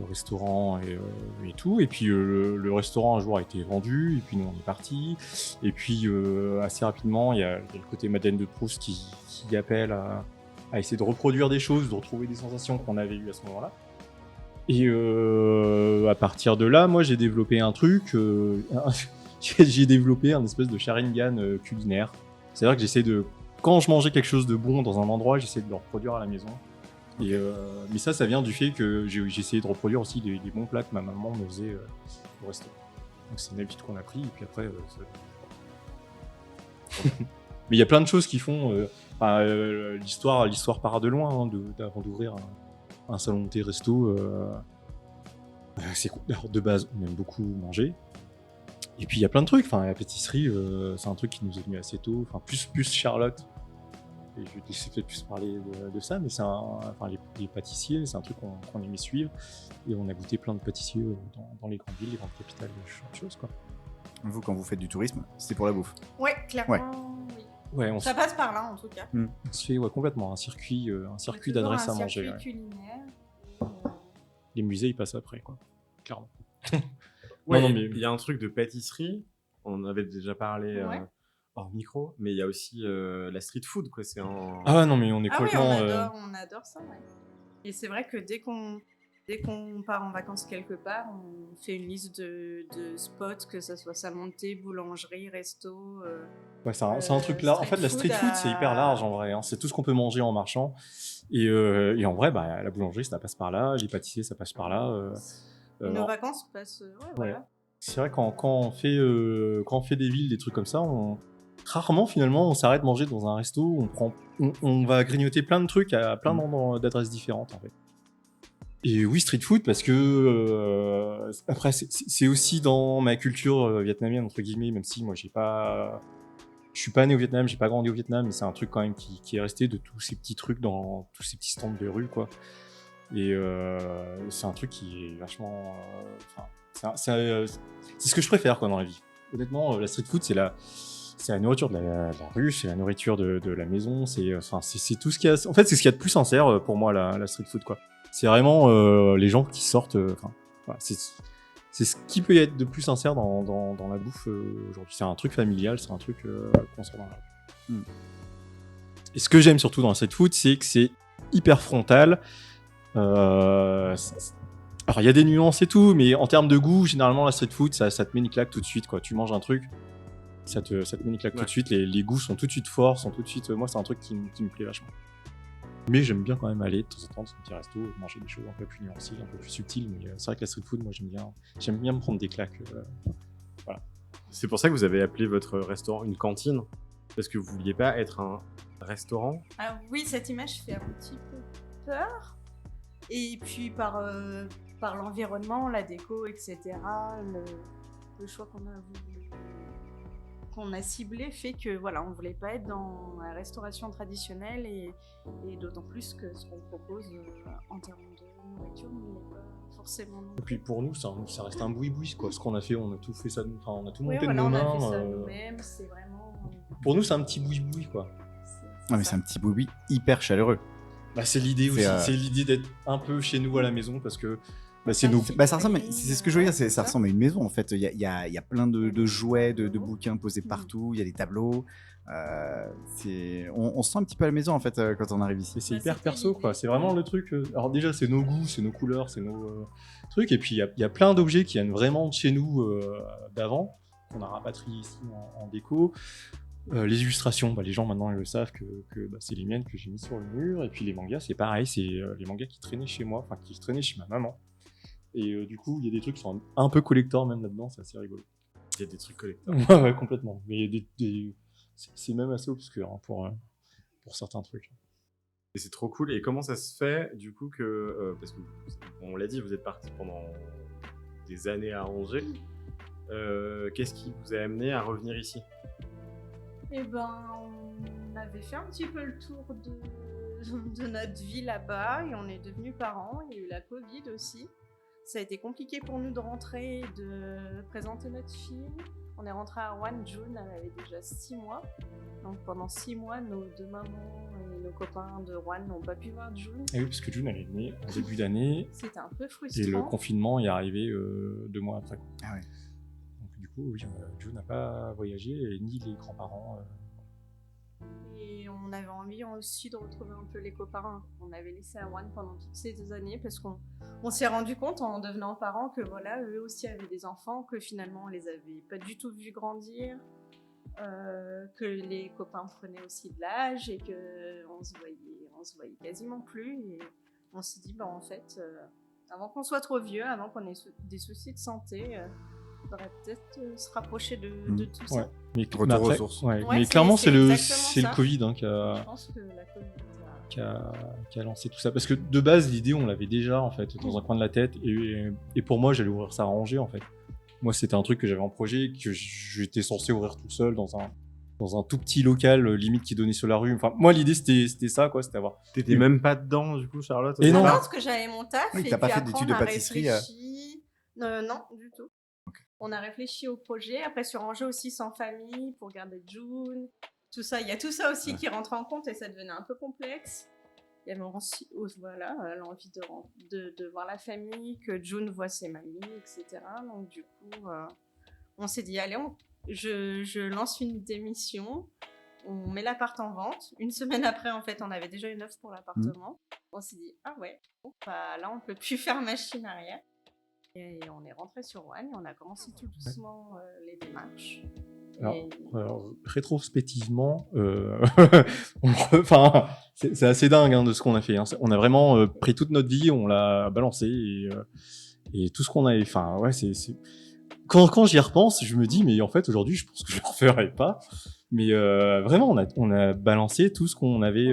restaurant et tout. Et puis le restaurant un jour a été vendu, et puis nous on est partis. Et puis assez rapidement, il y a le côté Madeleine de Proust qui appelle à essayer de reproduire des choses, de retrouver des sensations qu'on avait eues à ce moment-là. Et à partir de là, moi j'ai développé un truc, j'ai développé un espèce de Sharingan culinaire. C'est-à-dire que j'essaie de, quand je mangeais quelque chose de bon dans un endroit, j'essaie de le reproduire à la maison. Et, mais ça vient du fait que j'ai essayé de reproduire aussi des bons plats que ma maman me faisait au resto. Donc c'est une habitude qu'on a pris, et puis après... mais il y a plein de choses qui font... l'histoire part de loin, hein, avant d'ouvrir un salon de thé resto. C'est cool. Alors, de base, on aime beaucoup manger. Et puis il y a plein de trucs. Enfin, la pâtisserie, c'est un truc qui nous est venu assez tôt. Enfin, plus Charlotte. Et je vais laisser peut-être plus parler de ça, mais les pâtissiers, c'est un truc qu'on aimait suivre. Et on a goûté plein de pâtissiers dans les grandes villes, les grandes capitales, de choses, quoi. Vous, quand vous faites du tourisme, c'est pour la bouffe. Ouais, clairement, oui. Ouais, Ça passe par là, en tout cas. on se fait complètement un circuit d'adresses à manger. Un Ouais. circuit culinaire. Les musées, ils passent après, quoi. Clairement. Ouais, Non, il mais- y a un truc de pâtisserie. On en avait déjà parlé Ouais. hors micro, mais il y a aussi la street food, quoi. C'est un... Ah non, mais on est Ah oui, complètement... on adore ça, ouais. Et c'est vrai que dès qu'on part en vacances quelque part, on fait une liste de spots, que ce soit salon de thé, boulangerie, resto. Ouais, c'est un truc là. En fait, la street food, c'est hyper large en vrai. Hein. C'est tout ce qu'on peut manger en marchant. Et en vrai, bah, la boulangerie, ça passe par là. Les pâtissiers, ça passe par là. Nos vacances passent. Voilà. C'est vrai, quand on fait des villes, des trucs comme ça, rarement finalement on s'arrête manger dans un resto. On va grignoter plein de trucs à plein d'adresses différentes en fait. Et oui, street food, parce que après, c'est aussi dans ma culture vietnamienne, entre guillemets, même si moi, je suis pas né au Vietnam, j'ai pas grandi au Vietnam, mais c'est un truc quand même qui est resté de tous ces petits trucs dans tous ces petits stands de rue, quoi. Et c'est un truc qui est vachement... c'est ce que je préfère, quoi, dans la vie. Honnêtement, la street food, c'est la nourriture de la rue, c'est la nourriture de la maison, c'est tout ce qu'il y a... En fait, c'est ce qu'il y a de plus sincère pour moi, la street food, quoi. C'est vraiment les gens qui sortent... voilà, c'est ce qui peut y être de plus sincère dans la bouffe aujourd'hui. C'est un truc familial, c'est un truc qu'on sort dans la rue. Et ce que j'aime surtout dans la street food, c'est que c'est hyper frontal. Alors, il y a des nuances et tout, mais en termes de goût, généralement, la street food, ça te met une claque tout de suite, quoi. Tu manges un truc, ça te met une claque tout de suite. Les goûts sont tout de suite forts, sont tout de suite... Moi, c'est un truc qui me plaît vachement. Mais j'aime bien quand même aller de temps en temps dans un petit resto, manger des choses un peu plus nuancées, un peu plus subtiles. Mais c'est vrai que la street food, moi, j'aime bien me prendre des claques. Voilà. C'est pour ça que vous avez appelé votre restaurant une cantine, parce que vous vouliez pas être un restaurant. Ah oui, cette image fait un petit peu peur. Et puis par l'environnement, la déco, etc., le choix qu'on a ciblé fait que voilà, on voulait pas être dans la restauration traditionnelle et d'autant plus que ce qu'on propose en termes de nourriture n'est pas forcément. Et puis pour nous, ça reste un boui-boui, quoi. Ce qu'on a fait, on a tout fait ça, on a tout Oui, monté voilà, de nos on mains. a fait ça nous-mêmes, c'est vraiment. Pour nous, c'est un petit boui-boui, quoi. Ouais, mais c'est un petit boui hyper chaleureux. Bah, c'est l'idée aussi, C'est, c'est l'idée d'être un peu chez nous à la maison, parce que c'est nos... Bah, ça ressemble, c'est ce que je veux dire, ça ressemble à une maison en fait. Il y a plein de jouets, de bouquins posés partout, il y a des tableaux. On se sent un petit peu à la maison en fait quand on arrive ici. Et c'est Bah, hyper c'était perso, l'idée. quoi. C'est vraiment le truc. Alors, déjà, c'est nos goûts, c'est nos couleurs, c'est nos trucs. Et puis, il y a plein d'objets qui viennent vraiment de chez nous d'avant, qu'on a rapatriés ici en déco. Les illustrations, les gens maintenant ils le savent que c'est les miennes que j'ai mis sur le mur. Et puis, les mangas, c'est pareil, c'est les mangas qui traînaient chez moi, enfin, qui traînaient chez ma maman. Et du coup, il y a des trucs qui sont un peu collector même là-dedans, c'est assez rigolo. Il y a des trucs collecteurs. Ouais, complètement. Mais il y a c'est même assez obscur hein, pour certains trucs. Et c'est trop cool. Et comment ça se fait, du coup, que... parce que, on l'a dit, vous êtes parti pendant des années à Angers. Qu'est-ce qui vous a amené à revenir ici? Eh ben, on avait fait un petit peu le tour de notre vie là-bas et on est devenus parents. Il y a eu la Covid aussi. Ça a été compliqué pour nous de rentrer, de présenter notre fille. On est rentré à Rouen, June, elle avait déjà 6 mois. Donc pendant 6 mois, nos 2 mamans et nos copains de Rouen n'ont pas pu voir June. Et oui, parce que June, elle est née en début d'année, C'était un peu et frustrant. le confinement est arrivé 2 mois après. Ah ouais. Donc du coup, oui, June n'a pas voyagé, et ni les grands-parents. Et on avait envie aussi de retrouver un peu les copains qu'on avait laissés à Rouen pendant toutes ces 2 années, parce qu'on s'est rendu compte en devenant parents que voilà, eux aussi avaient des enfants, que finalement on les avait pas du tout vus grandir, que les copains prenaient aussi de l'âge et que on se voyait quasiment plus. Et on s'est dit, en fait, avant qu'on soit trop vieux, avant qu'on ait des soucis de santé, il faudrait peut-être se rapprocher de tout ça. Ouais. Mais, Retour mais aux après- sources. ouais, Ouais, mais c'est- clairement, c'est c'est le exactement ça. Covid hein, Je pense que la Covid qui a lancé tout ça. Parce que de base, l'idée, on l'avait déjà en fait dans un coin de la tête. Et pour moi, j'allais ouvrir ça à Angers en fait. Moi, c'était un truc que j'avais en projet, que j'étais censé ouvrir tout seul dans un tout petit local, limite qui donnait sur la rue. Enfin, moi, l'idée, c'était ça, quoi. C'était avoir. T'étais même pas dedans, du coup, Charlotte. Et au non. départ parce que j'avais mon taf. Oui, et t'as pas puis fait après, d'études on de a pâtisserie, réfléchi. Non, du tout. On a réfléchi au projet. Après, sur Angers aussi, sans famille, pour garder June. Tout ça, il y a tout ça aussi qui rentre en compte et ça devenait un peu complexe. Il y avait aussi, l'envie de voir la famille, que June voit ses mamies, etc. Donc, du coup, on s'est dit, allez, je lance une démission. On met l'appart en vente. Une semaine après, en fait, on avait déjà une offre pour l'appartement. On s'est dit, ah ouais, là, on peut plus faire machine arrière. Et on est rentré sur Rouen et on a commencé tout doucement les démarches. Alors, rétrospectivement, enfin, c'est assez dingue hein, de ce qu'on a fait. Hein. On a vraiment pris toute notre vie, on l'a balancé et tout ce qu'on avait. Enfin, ouais, Quand j'y repense, je me dis, mais en fait, aujourd'hui, je pense que je le referai pas. Mais vraiment, on a balancé tout ce qu'on avait,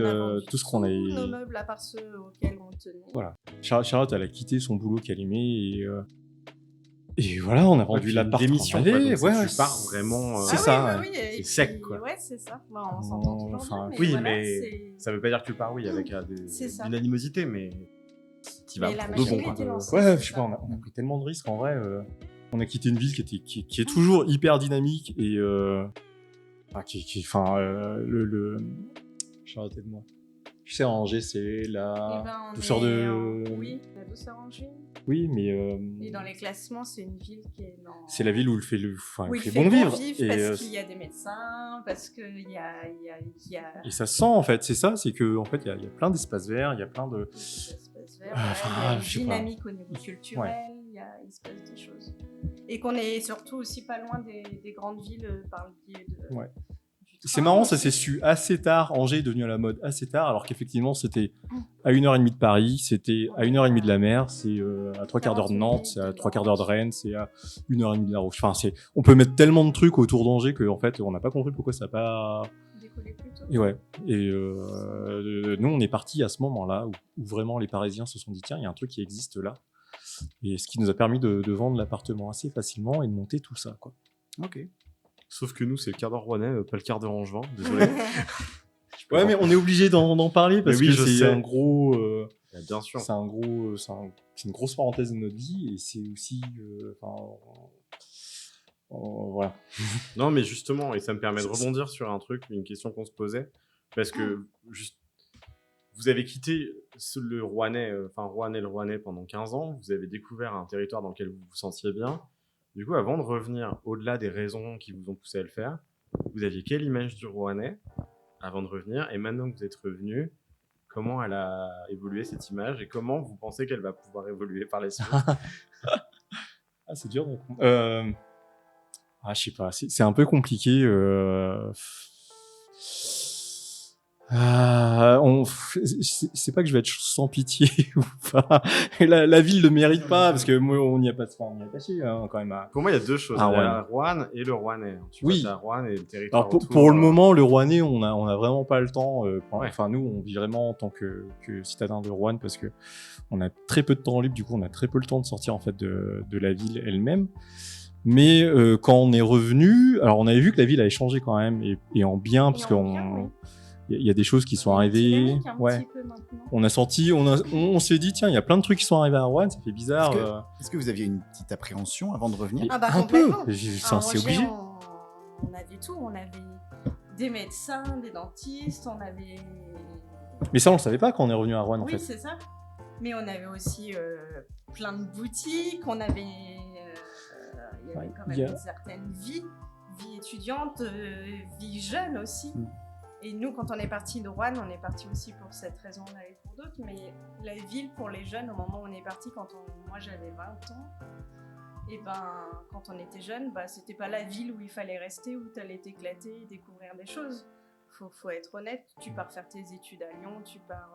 tout ce qu'on avait. Tous nos meubles à part ceux auxquels on tenait. Voilà. Charlotte, elle a quitté son boulot qu'elle aimait et voilà, on a vendu l'appart. Démission, qu'on quoi. avait. Donc, Ouais, tu pars vraiment. c'est ça. Oui, C'est sec, quoi. Ouais, c'est ça. On s'entend toujours Enfin, bien, mais Oui, voilà, mais ça veut pas dire que tu pars, avec C'est ça. une animosité, mais tu vas Mais la pour de machine bon, quoi. était lancée. Ouais, c'est je sais ça. pas, on a pris tellement de risques en vrai. On a quitté une ville qui est toujours hyper dynamique et Charlotte, aide-moi. Tu sais, Angers, c'est la On douceur est de. Oui, la douceur Angers. Oui, mais Et dans les classements, c'est une ville qui est dans. c'est la ville où il fait Où il il fait fait bon vivre. parce qu'il y a des médecins, parce qu'il y a Et ça se sent en fait, c'est ça, c'est que en fait il y a plein d'espaces verts, il y a plein de. des espaces verts, Enfin, il y a une je sais pas. dynamique au niveau culturel, il se passe des choses. Et qu'on est surtout aussi pas loin des grandes villes par le biais de. Ouais. du C'est train marrant, ça aussi. s'est su assez tard. Angers est devenu à la mode assez tard, alors qu'effectivement c'était à 1h30 de Paris, c'était à 1h30 de la mer, c'est à 3/4 d'heure de Nantes, c'est à 3/4 d'heure de Rennes, c'est à 1h30 de La Roche. Enfin, on peut mettre tellement de trucs autour d'Angers qu'en fait on n'a pas compris pourquoi ça n'a pas. Décoller plus tôt. Et ouais. Et nous on est partis à ce moment-là où vraiment les Parisiens se sont dit tiens, il y a un truc qui existe là. Et ce qui nous a permis de vendre l'appartement assez facilement et de monter tout ça, quoi. Ok. Sauf que nous, c'est le quart d'heure rouennais, pas le quart d'heure angevin. Désolé. Ouais, mais on est obligé d'en parler parce Mais oui, que je c'est sais. un gros. Bien sûr. C'est une grosse parenthèse de notre vie et c'est aussi. Voilà. Non, mais justement, et ça me permet de rebondir sur un truc, une question qu'on se posait, parce que vous avez quitté le Rouennais, le Rouennais pendant 15 ans, vous avez découvert un territoire dans lequel vous vous sentiez bien. Du coup, avant de revenir au-delà des raisons qui vous ont poussé à le faire, vous aviez quelle image du Rouennais avant de revenir? Et maintenant que vous êtes revenu, comment elle a évolué cette image et comment vous pensez qu'elle va pouvoir évoluer par la suite? Ah, c'est dur. Donc. Je sais pas. C'est un peu compliqué. C'est pas que je vais être sans pitié ou pas. La ville ne mérite pas parce que moi on n'y a pas attaché quand même. Pour moi, il y a deux choses. Ah, Il y a Rouen et le Rouennais. Tu Oui. vois, t'as Rouen et le territoire Alors autour, pour le moment, le Rouennais, on a vraiment pas le temps. Ouais. Enfin nous, on vit vraiment en tant que citadin de Rouen parce que on a très peu de temps libre. Du coup, on a très peu le temps de sortir en fait de la ville elle-même. Mais quand on est revenu, alors on avait vu que la ville avait changé quand même et en bien parce Et en qu'on bien, oui. il y a des choses qui sont C'est arrivées. dynamique un Ouais. petit peu maintenant. On a sorti, on s'est dit tiens, il y a plein de trucs qui sont arrivés à Rouen, ça fait bizarre. Est-ce que vous aviez une petite appréhension avant de revenir? Ah bah un peu. complètement. C'est obligé. On avait tout. On avait des médecins, des dentistes, on avait... Mais ça, on le savait pas quand on est revenu à Rouen en Oui, fait. c'est ça. Mais on avait aussi plein de boutiques, on avait... il y avait quand même il y a- une certaine vie étudiante, vie jeune aussi. Mm. Et nous, quand on est parti de Rouen, on est parti aussi pour cette raison-là et pour d'autres. Mais la ville, pour les jeunes, au moment où on est parti, moi j'avais 20 ans, et ben quand on était jeune, bah, c'était pas la ville où il fallait rester, où tu allais t'éclater et découvrir des choses. Faut être honnête, tu pars faire tes études à Lyon, tu pars...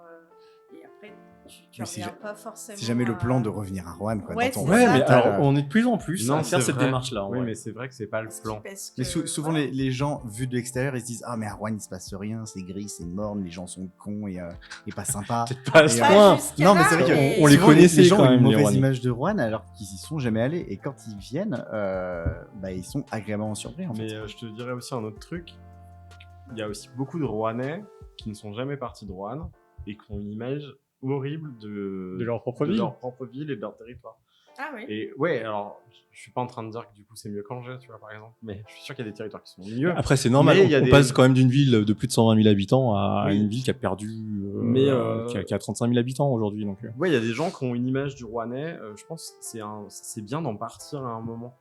et après, tu Mais c'est reviens pas forcément... C'est jamais le plan à- de revenir à Rouen, quoi. Ouais, dans ton c'est Ouais, ça. mais mental, alors on est de plus en plus à faire c'est cette vrai. démarche-là. Oui, ouais. mais c'est vrai que c'est pas le plan. Parce Mais que, souvent, voilà. les gens, vus de l'extérieur, ils se disent « Ah, mais à Rouen, il se passe rien, c'est gris, c'est morne, les gens sont cons et pas sympas. » Peut-être pas à ce Et, Pas point. jusqu'à Non, mais là, c'est vrai que on les souvent, connaissait les gens quand ont une même, les mauvaise Rouennais. image de Rouen alors qu'ils y sont jamais allés. Et quand ils viennent, bah, ils sont agréablement surpris, en fait. Mais je te dirais aussi un autre truc. Il y a aussi beaucoup de Rouennais qui ne sont jamais partis de Rouen et qui ont une image horrible De leur propre de ville. leur propre ville et de leur territoire. Ah oui. Et ouais, alors, je suis pas en train de dire que du coup c'est mieux qu'Angers, tu vois, par exemple, mais je suis sûr qu'il y a des territoires qui sont mieux. Après, c'est normal. Mais il y a On des- passe quand même d'une ville de plus de 120 000 habitants à Oui. une ville qui a perdu, Mais, qui a 35 000 habitants aujourd'hui. Donc, Ouais, il y a des gens qui ont une image du Rouennais. Je pense que c'est bien d'en partir à un moment.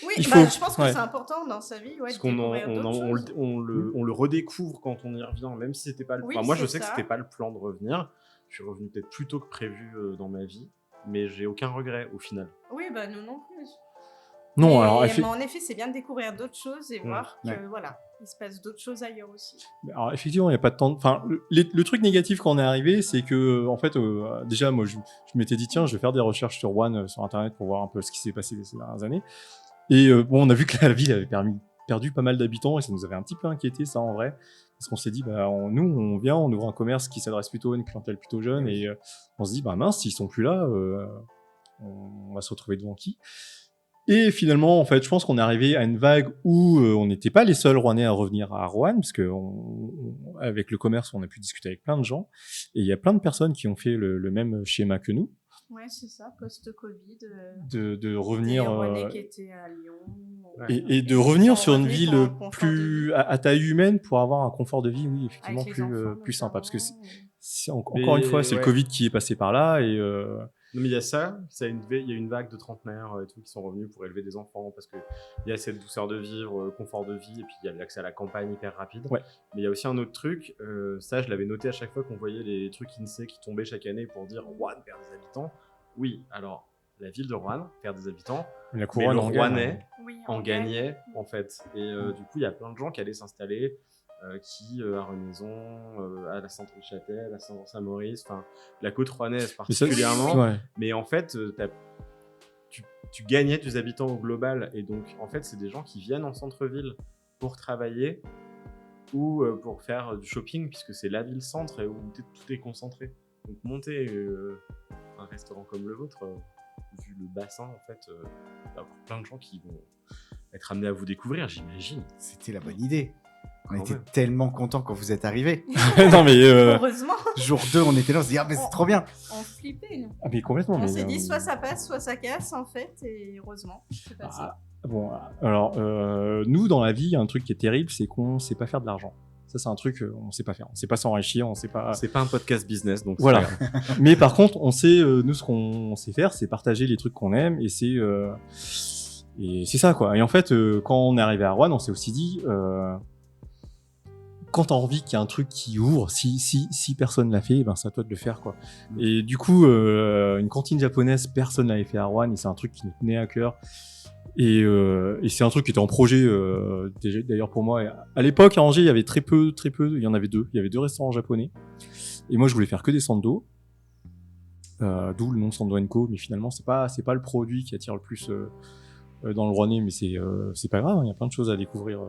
Oui, il bah, faut- je pense que ouais. c'est important dans sa vie, ouais, Parce de qu'on découvrir d'autres choses. on le redécouvre quand on y revient, même si c'était pas le Oui, enfin, moi, je c'est sais que ça. c'était pas le plan de revenir. Je suis revenu peut-être plus tôt que prévu dans ma vie, mais j'ai aucun regret au final. Oui, bah nous non plus. non, Mais alors, en effet, c'est bien de découvrir d'autres choses et voir que ouais. voilà, il se passe d'autres choses ailleurs aussi. alors, effectivement, il n'y a pas de temps. Enfin, le truc négatif quand on est arrivé, c'est que, en fait, déjà, moi, je m'étais dit, tiens, je vais faire des recherches sur Rouen sur Internet pour voir un peu ce qui s'est passé ces dernières années. Et bon, on a vu que la ville avait perdu pas mal d'habitants et ça nous avait un petit peu inquiété, ça, en vrai. Parce qu'on s'est dit, bah, nous, on vient, on ouvre un commerce qui s'adresse plutôt à une clientèle plutôt jeune et on se dit, bah mince, s'ils sont plus là, on va se retrouver devant qui? Et finalement, en fait, je pense qu'on est arrivé à une vague où on n'était pas les seuls Rouennais à revenir à Rouen, parce que avec le commerce, on a pu discuter avec plein de gens, et il y a plein de personnes qui ont fait le même schéma que nous, Ouais, c'est ça, post-Covid. de revenir Des Rouennais qui étaient à Lyon. et de qui revenir sont sur une revenus ville pour un confort de plus vie. à taille humaine pour avoir un confort de vie, oui, effectivement, Avec les enfants, plus sympa, parce que notamment. encore une fois, c'est le ouais. Covid qui est passé par là, et Non, mais il y a ça, il y a une vague de trentenaires et tout qui sont revenus pour élever des enfants parce qu'il y a cette douceur de vivre, confort de vie, et puis il y a l'accès à la campagne hyper rapide. Ouais. Mais il y a aussi un autre truc, ça je l'avais noté à chaque fois qu'on voyait les trucs INSEE qui tombaient chaque année pour dire Rouen perd des habitants. Oui, alors la ville de Rouen perd des habitants, la mais couronne le en gagne. Rouennais Oui, en gagnait en fait. Et du coup, il y a plein de gens qui allaient s'installer, qui à Renaison, à la Sainte-Châtel, à Saint-Saint-Maurice, enfin la côte rouennaise Mais ça, particulièrement. ouais. Mais en fait, tu gagnais des habitants au global. Et donc, en fait, c'est des gens qui viennent en centre-ville pour travailler ou pour faire du shopping, puisque c'est la ville-centre et où tout est concentré. Donc, monter un restaurant comme le vôtre, vu le bassin, en fait, il va y avoir plein de gens qui vont être amenés à vous découvrir, j'imagine. C'était la bonne idée. On Quand était même. tellement contents quand vous êtes arrivés. non mais Heureusement, Jour 2, on était là, on se dit « Ah, mais c'est trop bien !» on flippait, nous. ah, mais complètement. On mais, s'est dit soit ça passe, soit ça casse, en fait, et heureusement, c'est passé. Ah, bon, alors, nous, dans la vie, il y a un truc qui est terrible, c'est qu'on sait pas faire de l'argent. Ça, c'est un truc, on sait pas faire. On sait pas s'enrichir, on sait pas. C'est pas un podcast business, donc c'est Voilà. pas grave. Mais par contre, on sait, nous, ce qu'on sait faire, c'est partager les trucs qu'on aime, et c'est ça, quoi. Et en fait, quand on est arrivé à Rouen, on s'est aussi dit, quand t'as envie qu'il y ait un truc qui ouvre, si personne l'a fait, ben c'est à toi de le faire, quoi. Et du coup, une cantine japonaise, personne l'avait fait à Rouen, et c'est un truc qui nous tenait à cœur. Et c'est un truc qui était en projet déjà, d'ailleurs pour moi. Et à l'époque, à Angers, il y avait très peu. Il y en avait deux. Il y avait 2 restaurants japonais. Et moi, je voulais faire que des sando. D'où le nom Sando & Co. Mais finalement, c'est pas le produit qui attire le plus dans le Rouennais. Mais c'est pas grave. Il y a plein de choses à découvrir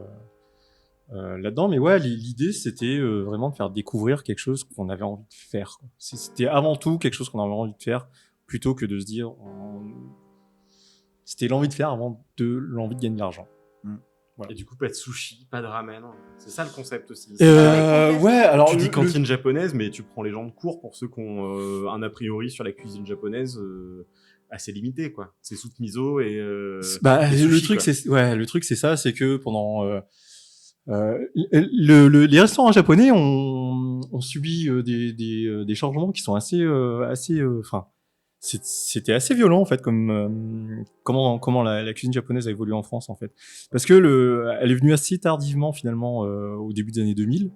là-dedans. Mais ouais, l'idée, c'était vraiment de faire découvrir quelque chose qu'on avait envie de faire, quoi. C'était avant tout quelque chose qu'on avait envie de faire, plutôt que de se dire... C'était l'envie de faire avant de l'envie de gagner de l'argent. Mm. Et du coup, pas de sushi, pas de ramen. C'est ça le concept aussi. Ouais, alors Tu dis cantine japonaise, mais tu prends les gens de cours pour ceux qui ont un a priori sur la cuisine japonaise assez limité, quoi. C'est soupe miso et et sushi, le truc quoi. le truc c'est ça, c'est que pendant les restaurants japonais ont subi des changements qui sont assez enfin c'était assez violent en fait comme comment la cuisine japonaise a évolué en France en fait, parce que elle est venue assez tardivement finalement au début des années 2000.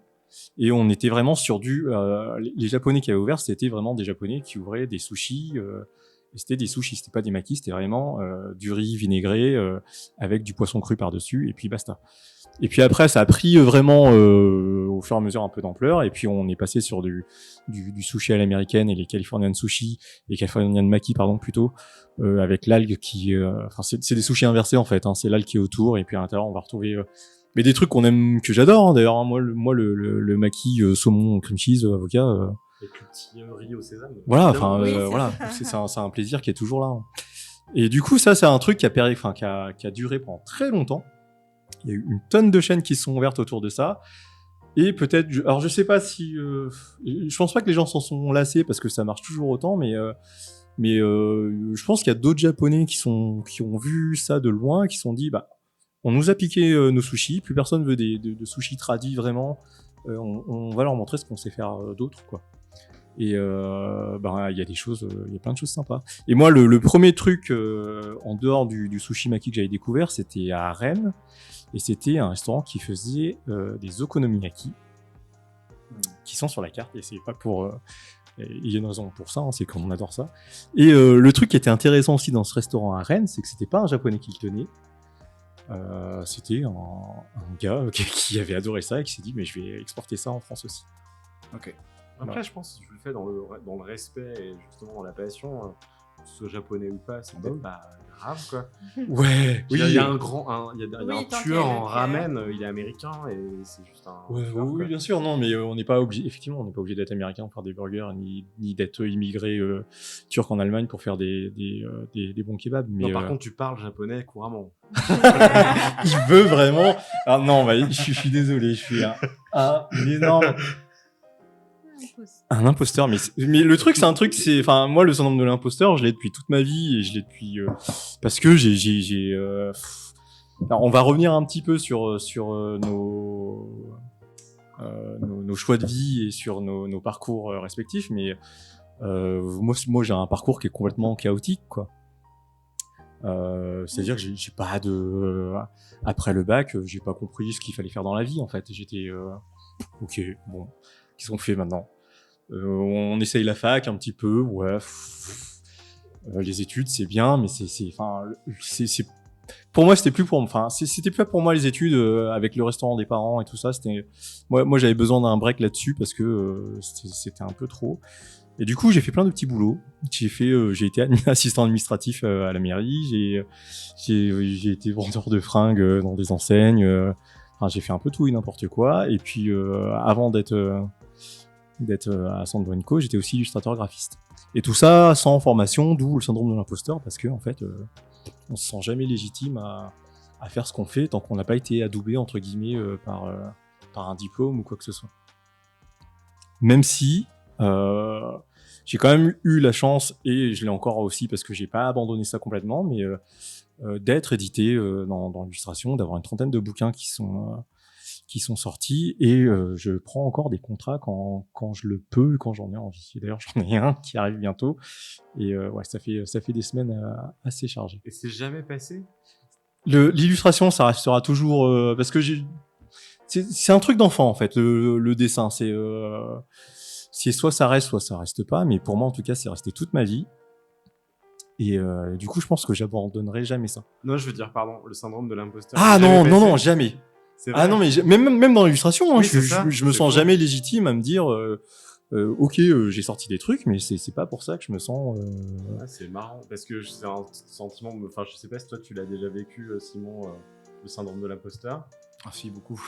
Et on était vraiment sur les Japonais qui avaient ouvert, c'était vraiment des Japonais qui ouvraient des sushis. Et c'était des sushis, c'était pas des makis, c'était vraiment du riz vinaigré avec du poisson cru par-dessus, et puis basta. Et puis après, ça a pris vraiment au fur et à mesure un peu d'ampleur, et puis on est passé sur du sushi à l'américaine et les Californian sushi, les Californian maki, pardon, plutôt, avec l'algue qui... Enfin, c'est des sushis inversés en fait, hein, c'est l'algue qui est autour, et puis à l'intérieur, on va retrouver... mais des trucs qu'on aime, que j'adore, hein, d'ailleurs, hein, moi le maki saumon, cream cheese, avocat... Avec le petit riz au sésame. Voilà, Évidemment. enfin, Oui, c'est voilà, ça. c'est un plaisir qui est toujours là. Hein. Et du coup, ça, c'est un truc qui a duré pendant très longtemps. Il y a eu une tonne de chaînes qui se sont ouvertes autour de ça. Et peut-être, alors je sais pas si, je pense pas que les gens s'en sont lassés parce que ça marche toujours autant, mais je pense qu'il y a d'autres Japonais qui ont vu ça de loin, qui se sont dit, bah, on nous a piqué nos sushis, plus personne veut de sushis tradis vraiment. On va leur montrer ce qu'on sait faire d'autre, quoi. Et il y a des choses, il y a plein de choses sympas. Et moi, le premier truc en dehors du sushi maki que j'avais découvert, c'était à Rennes, et c'était un restaurant qui faisait des okonomiyaki, qui sont sur la carte, et c'est pas pour... il y a une raison pour ça, hein, c'est qu'on adore ça. Et le truc qui était intéressant aussi dans ce restaurant à Rennes, c'est que c'était pas un japonais qui le tenait, c'était un gars qui avait adoré ça et qui s'est dit mais je vais exporter ça en France aussi. Ok. Après, je pense que si tu le fais dans le respect et justement dans la passion, que ce soit japonais ou pas, c'est peut-être pas grave, quoi. Ouais, Il y a un Oui, tant qu'il y tueur a le en cœur. ramen, il est américain et c'est juste un Ouais, tueur, oui, quoi. bien sûr, non, mais on n'est pas obligé, effectivement, on n'est pas obligé d'être américain pour faire des burgers, ni d'être immigré turc en Allemagne pour faire des bons kebabs. Mais Non, par contre, tu parles japonais couramment. il veut vraiment. Ah non, bah, je suis désolé, je suis un énorme. Un imposteur, mais le truc, c'est un truc, enfin, moi, le syndrome de l'imposteur, je l'ai depuis toute ma vie, et je l'ai depuis, parce que alors, on va revenir un petit peu sur nos choix de vie et sur nos parcours respectifs, mais moi, j'ai un parcours qui est complètement chaotique, quoi. C'est-à-dire que j'ai pas après le bac, j'ai pas compris ce qu'il fallait faire dans la vie, en fait. J'étais, ok, bon, qu'est-ce qu'on fait maintenant? On essaye la fac un petit peu, ouais. Les études, c'est bien, mais pour moi, c'était plus c'était plus pour moi les études avec le restaurant des parents et tout ça. Moi, j'avais besoin d'un break là-dessus parce que c'était un peu trop. Et du coup, j'ai fait plein de petits boulots. J'ai été assistant administratif à la mairie. J'ai été vendeur de fringues dans des enseignes. J'ai fait un peu tout et n'importe quoi. Et puis, avant d'être à Sandro & Co, j'étais aussi illustrateur graphiste. Et tout ça sans formation, d'où le syndrome de l'imposteur, parce que en fait, on se sent jamais légitime à faire ce qu'on fait tant qu'on n'a pas été adoubé entre guillemets par un diplôme ou quoi que ce soit. Même si j'ai quand même eu la chance, et je l'ai encore aussi parce que j'ai pas abandonné ça complètement, mais d'être édité dans l'illustration, d'avoir une trentaine de bouquins qui sont sortis, et je prends encore des contrats quand je le peux, quand j'en ai envie. Et d'ailleurs, j'en ai un qui arrive bientôt, et ouais, ça fait des semaines assez chargées. Et c'est jamais passé? L'illustration, ça restera toujours parce que c'est un truc d'enfant en fait. Le dessin, c'est soit ça reste pas. Mais pour moi, en tout cas, c'est resté toute ma vie. Et du coup, je pense que j'abandonnerai jamais ça. Non, je veux dire, pardon, le syndrome de l'imposteur. Ah c'est jamais passé. non, jamais. C'est vrai. Ah non, mais même dans l'illustration, hein, Oui, c'est ça, je me c'est sens faux. jamais légitime à me dire, ok, j'ai sorti des trucs, mais c'est pas pour ça que je me sens. Ouais, c'est marrant parce que c'est un sentiment. Enfin, je sais pas si toi tu l'as déjà vécu, Simon, le syndrome de l'imposteur. Ah si, beaucoup.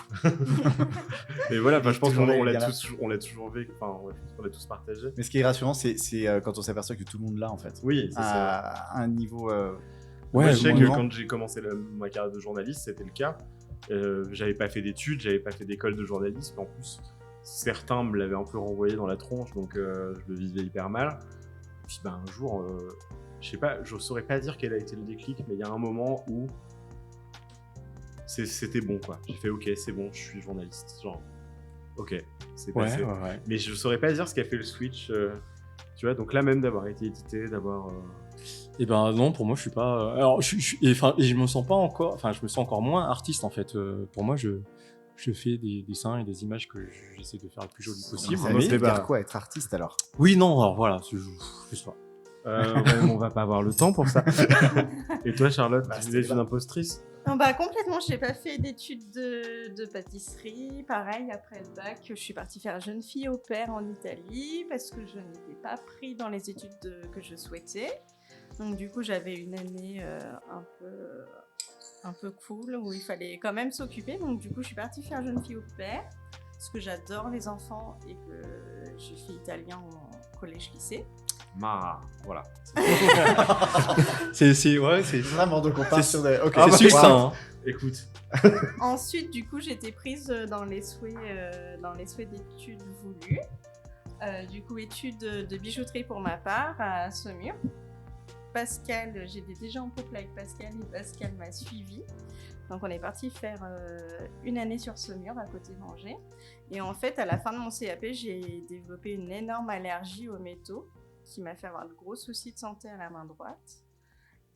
Et voilà, je pense Toujours qu'on là, l'a il y en a. tous, on l'a toujours vécu. Enfin, ouais, je pense qu'on l'a tous partagé. Mais ce qui est rassurant, c'est quand on s'aperçoit que tout le monde l'a en fait. Oui, c'est ça. À un niveau. Moi, je sais que moindre. quand j'ai commencé ma carrière de journaliste, c'était le cas. J'avais pas fait d'études, j'avais pas fait d'école de journalisme. En plus, certains me l'avaient un peu renvoyé dans la tronche, donc je le vivais hyper mal. Puis un jour, je sais pas, je saurais pas dire quel a été le déclic, mais il y a un moment où c'était bon, quoi. J'ai fait ok, c'est bon, je suis journaliste. Genre, ok, c'est passé. Ouais. Mais je saurais pas dire ce qui a fait le switch. Tu vois, donc là même d'avoir été édité, d'avoir. Et ben non, pour moi, je suis pas. Alors, et je me sens pas encore. Enfin, je me sens encore moins artiste en fait. Pour moi, je fais des dessins et des images que j'essaie de faire le plus joli possible. Ça mais- veut dire quoi être artiste alors? Oui, non, alors voilà, je sais pas. Ouais, mais on va pas avoir le temps pour ça. Et toi, Charlotte, Bah, tu c'était es une là. impostrice? Non, bah, complètement, j'ai pas fait d'études de pâtisserie. Pareil, après le bac, je suis partie faire jeune fille au père en Italie parce que je n'étais pas pris dans les études que je souhaitais. Donc du coup, j'avais une année un peu cool où il fallait quand même s'occuper. Donc du coup, je suis partie faire jeune fille au père parce que j'adore les enfants et que j'ai fait italien en collège-lycée. Voilà. C'est Vraiment, donc on part c'est- sur des. Ok. Ah, bah, succinct. Hein. Écoute, Ensuite, du coup, j'ai été prise dans les souhaits d'études voulues. Du coup, études de bijouterie pour ma part à Saumur. Pascal, j'étais déjà en couple avec Pascal et Pascal m'a suivi. Donc, on est parti faire une année sur Saumur à côté d'Angers. Et en fait, à la fin de mon CAP, j'ai développé une énorme allergie aux métaux qui m'a fait avoir de gros soucis de santé à la main droite.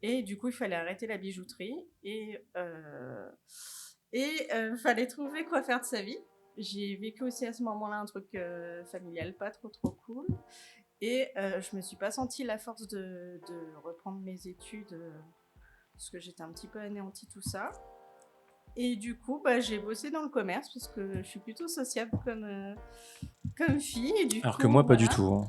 Et du coup, il fallait arrêter la bijouterie et fallait trouver quoi faire de sa vie. J'ai vécu aussi à ce moment-là un truc familial pas trop cool. Et je me suis pas sentie la force de reprendre mes études parce que j'étais un petit peu anéantie tout ça. Et du coup, j'ai bossé dans le commerce parce que je suis plutôt sociable comme fille. Et du Alors coup, que moi, pas voilà. du tout. Hein.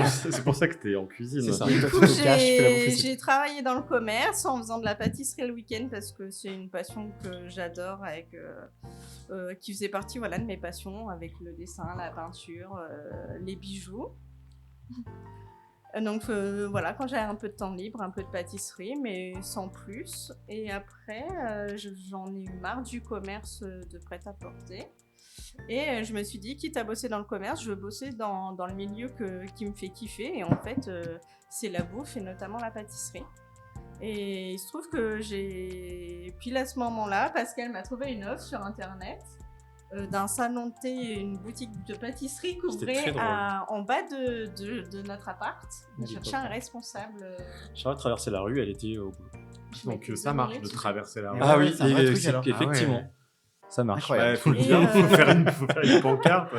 c'est pour ça que t'es en cuisine. C'est ça. Du Toi, coup, tu te caches, tu fais la bouffe, j'ai travaillé dans le commerce en faisant de la pâtisserie le week-end parce que c'est une passion que j'adore, qui faisait partie de mes passions avec le dessin, la peinture, les bijoux. Donc voilà, quand j'avais un peu de temps libre, un peu de pâtisserie, mais sans plus. Et après, j'en ai eu marre du commerce de prêt-à-porter. Et je me suis dit, quitte à bosser dans le commerce, je veux bosser dans le milieu qui me fait kiffer. Et en fait, c'est la bouffe et notamment la pâtisserie. Et il se trouve que Puis à ce moment-là, Pascal m'a trouvé une offre sur Internet d'un salon de thé et une boutique de pâtisserie C'était qu'ouvrait très drôle. en bas de notre appart. Je D'accord. cherchais un responsable. Charlotte traversait la rue, elle était au bout. Je Donc m'étais ça deux marche minutes. de traverser la rue. Ah oui, c'est un vrai truc, c'est- alors. effectivement, Ah ouais. ça marche. Incroyable. Ouais, faut le Et, dire, faut faire une pancarte.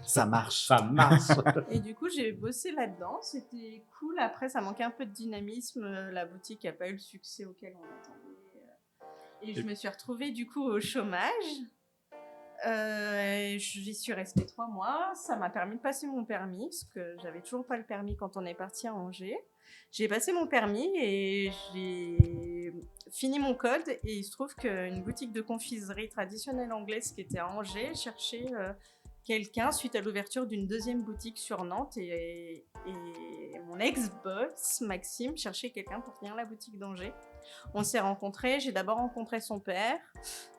Ça marche. Ça marche. Et du coup, j'ai bossé là-dedans. C'était cool. Après, ça manquait un peu de dynamisme. La boutique n'a pas eu le succès auquel on attendait. Et je me suis retrouvée du coup au chômage. J'y suis restée 3 mois. Ça m'a permis de passer mon permis, parce que j'avais toujours pas le permis quand on est parti à Angers. J'ai passé mon permis et j'ai fini mon code. Et il se trouve qu'une boutique de confiserie traditionnelle anglaise qui était à Angers cherchait quelqu'un suite à l'ouverture d'une deuxième boutique sur Nantes. Et mon ex-boss, Maxime, cherchait quelqu'un pour tenir la boutique d'Angers. On s'est rencontrés, j'ai d'abord rencontré son père,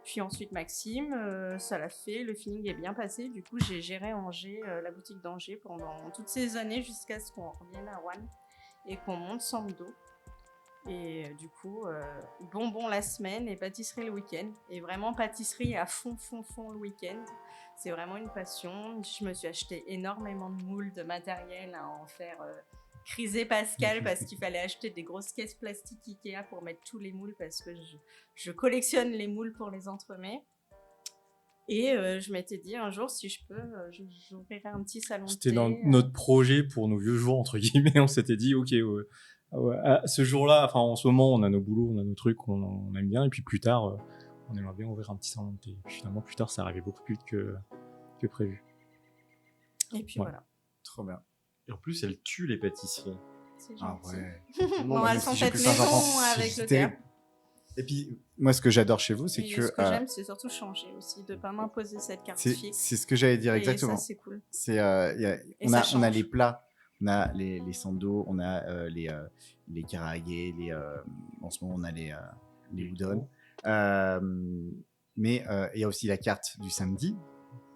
puis ensuite Maxime, ça l'a fait, le feeling est bien passé. Du coup, j'ai géré Angers, la boutique d'Angers pendant toutes ces années jusqu'à ce qu'on revienne à Rouen et qu'on monte Sando. Et du coup, bonbons la semaine et pâtisserie le week-end. Et vraiment pâtisserie à fond le week-end. C'est vraiment une passion. Je me suis acheté énormément de moules, de matériel à en faire criser Pascal parce qu'il fallait acheter des grosses caisses plastiques Ikea pour mettre tous les moules parce que je collectionne les moules pour les entremets. Et je m'étais dit un jour, si je peux, j'ouvrirai un petit salon de C'était thé. dans notre projet pour nos vieux jours, entre guillemets. On s'était dit, ok, à ce jour-là, enfin en ce moment, on a nos boulots, on a nos trucs, on aime bien. Et puis plus tard, on aimerait bien ouvrir un petit salon de thé. Et puis finalement, plus tard, ça arrivait beaucoup plus vite que prévu. Et puis Ouais. voilà. Trop bien. Et en plus, elle tue les pâtisseries. C'est Ah gentil. ouais. Bon, elles sont faites maison avec le terrible. terre. Et puis, moi, ce que j'adore chez vous, c'est Et que. ce que j'aime, c'est surtout changer aussi, de ne pas m'imposer cette carte c'est fixe. c'est ce que j'allais dire Et exactement. ça, c'est cool. C'est, Et on a ça change. les plats, on a les sando, on a les karaage, en ce moment on a les udon. Mais il y a aussi la carte du samedi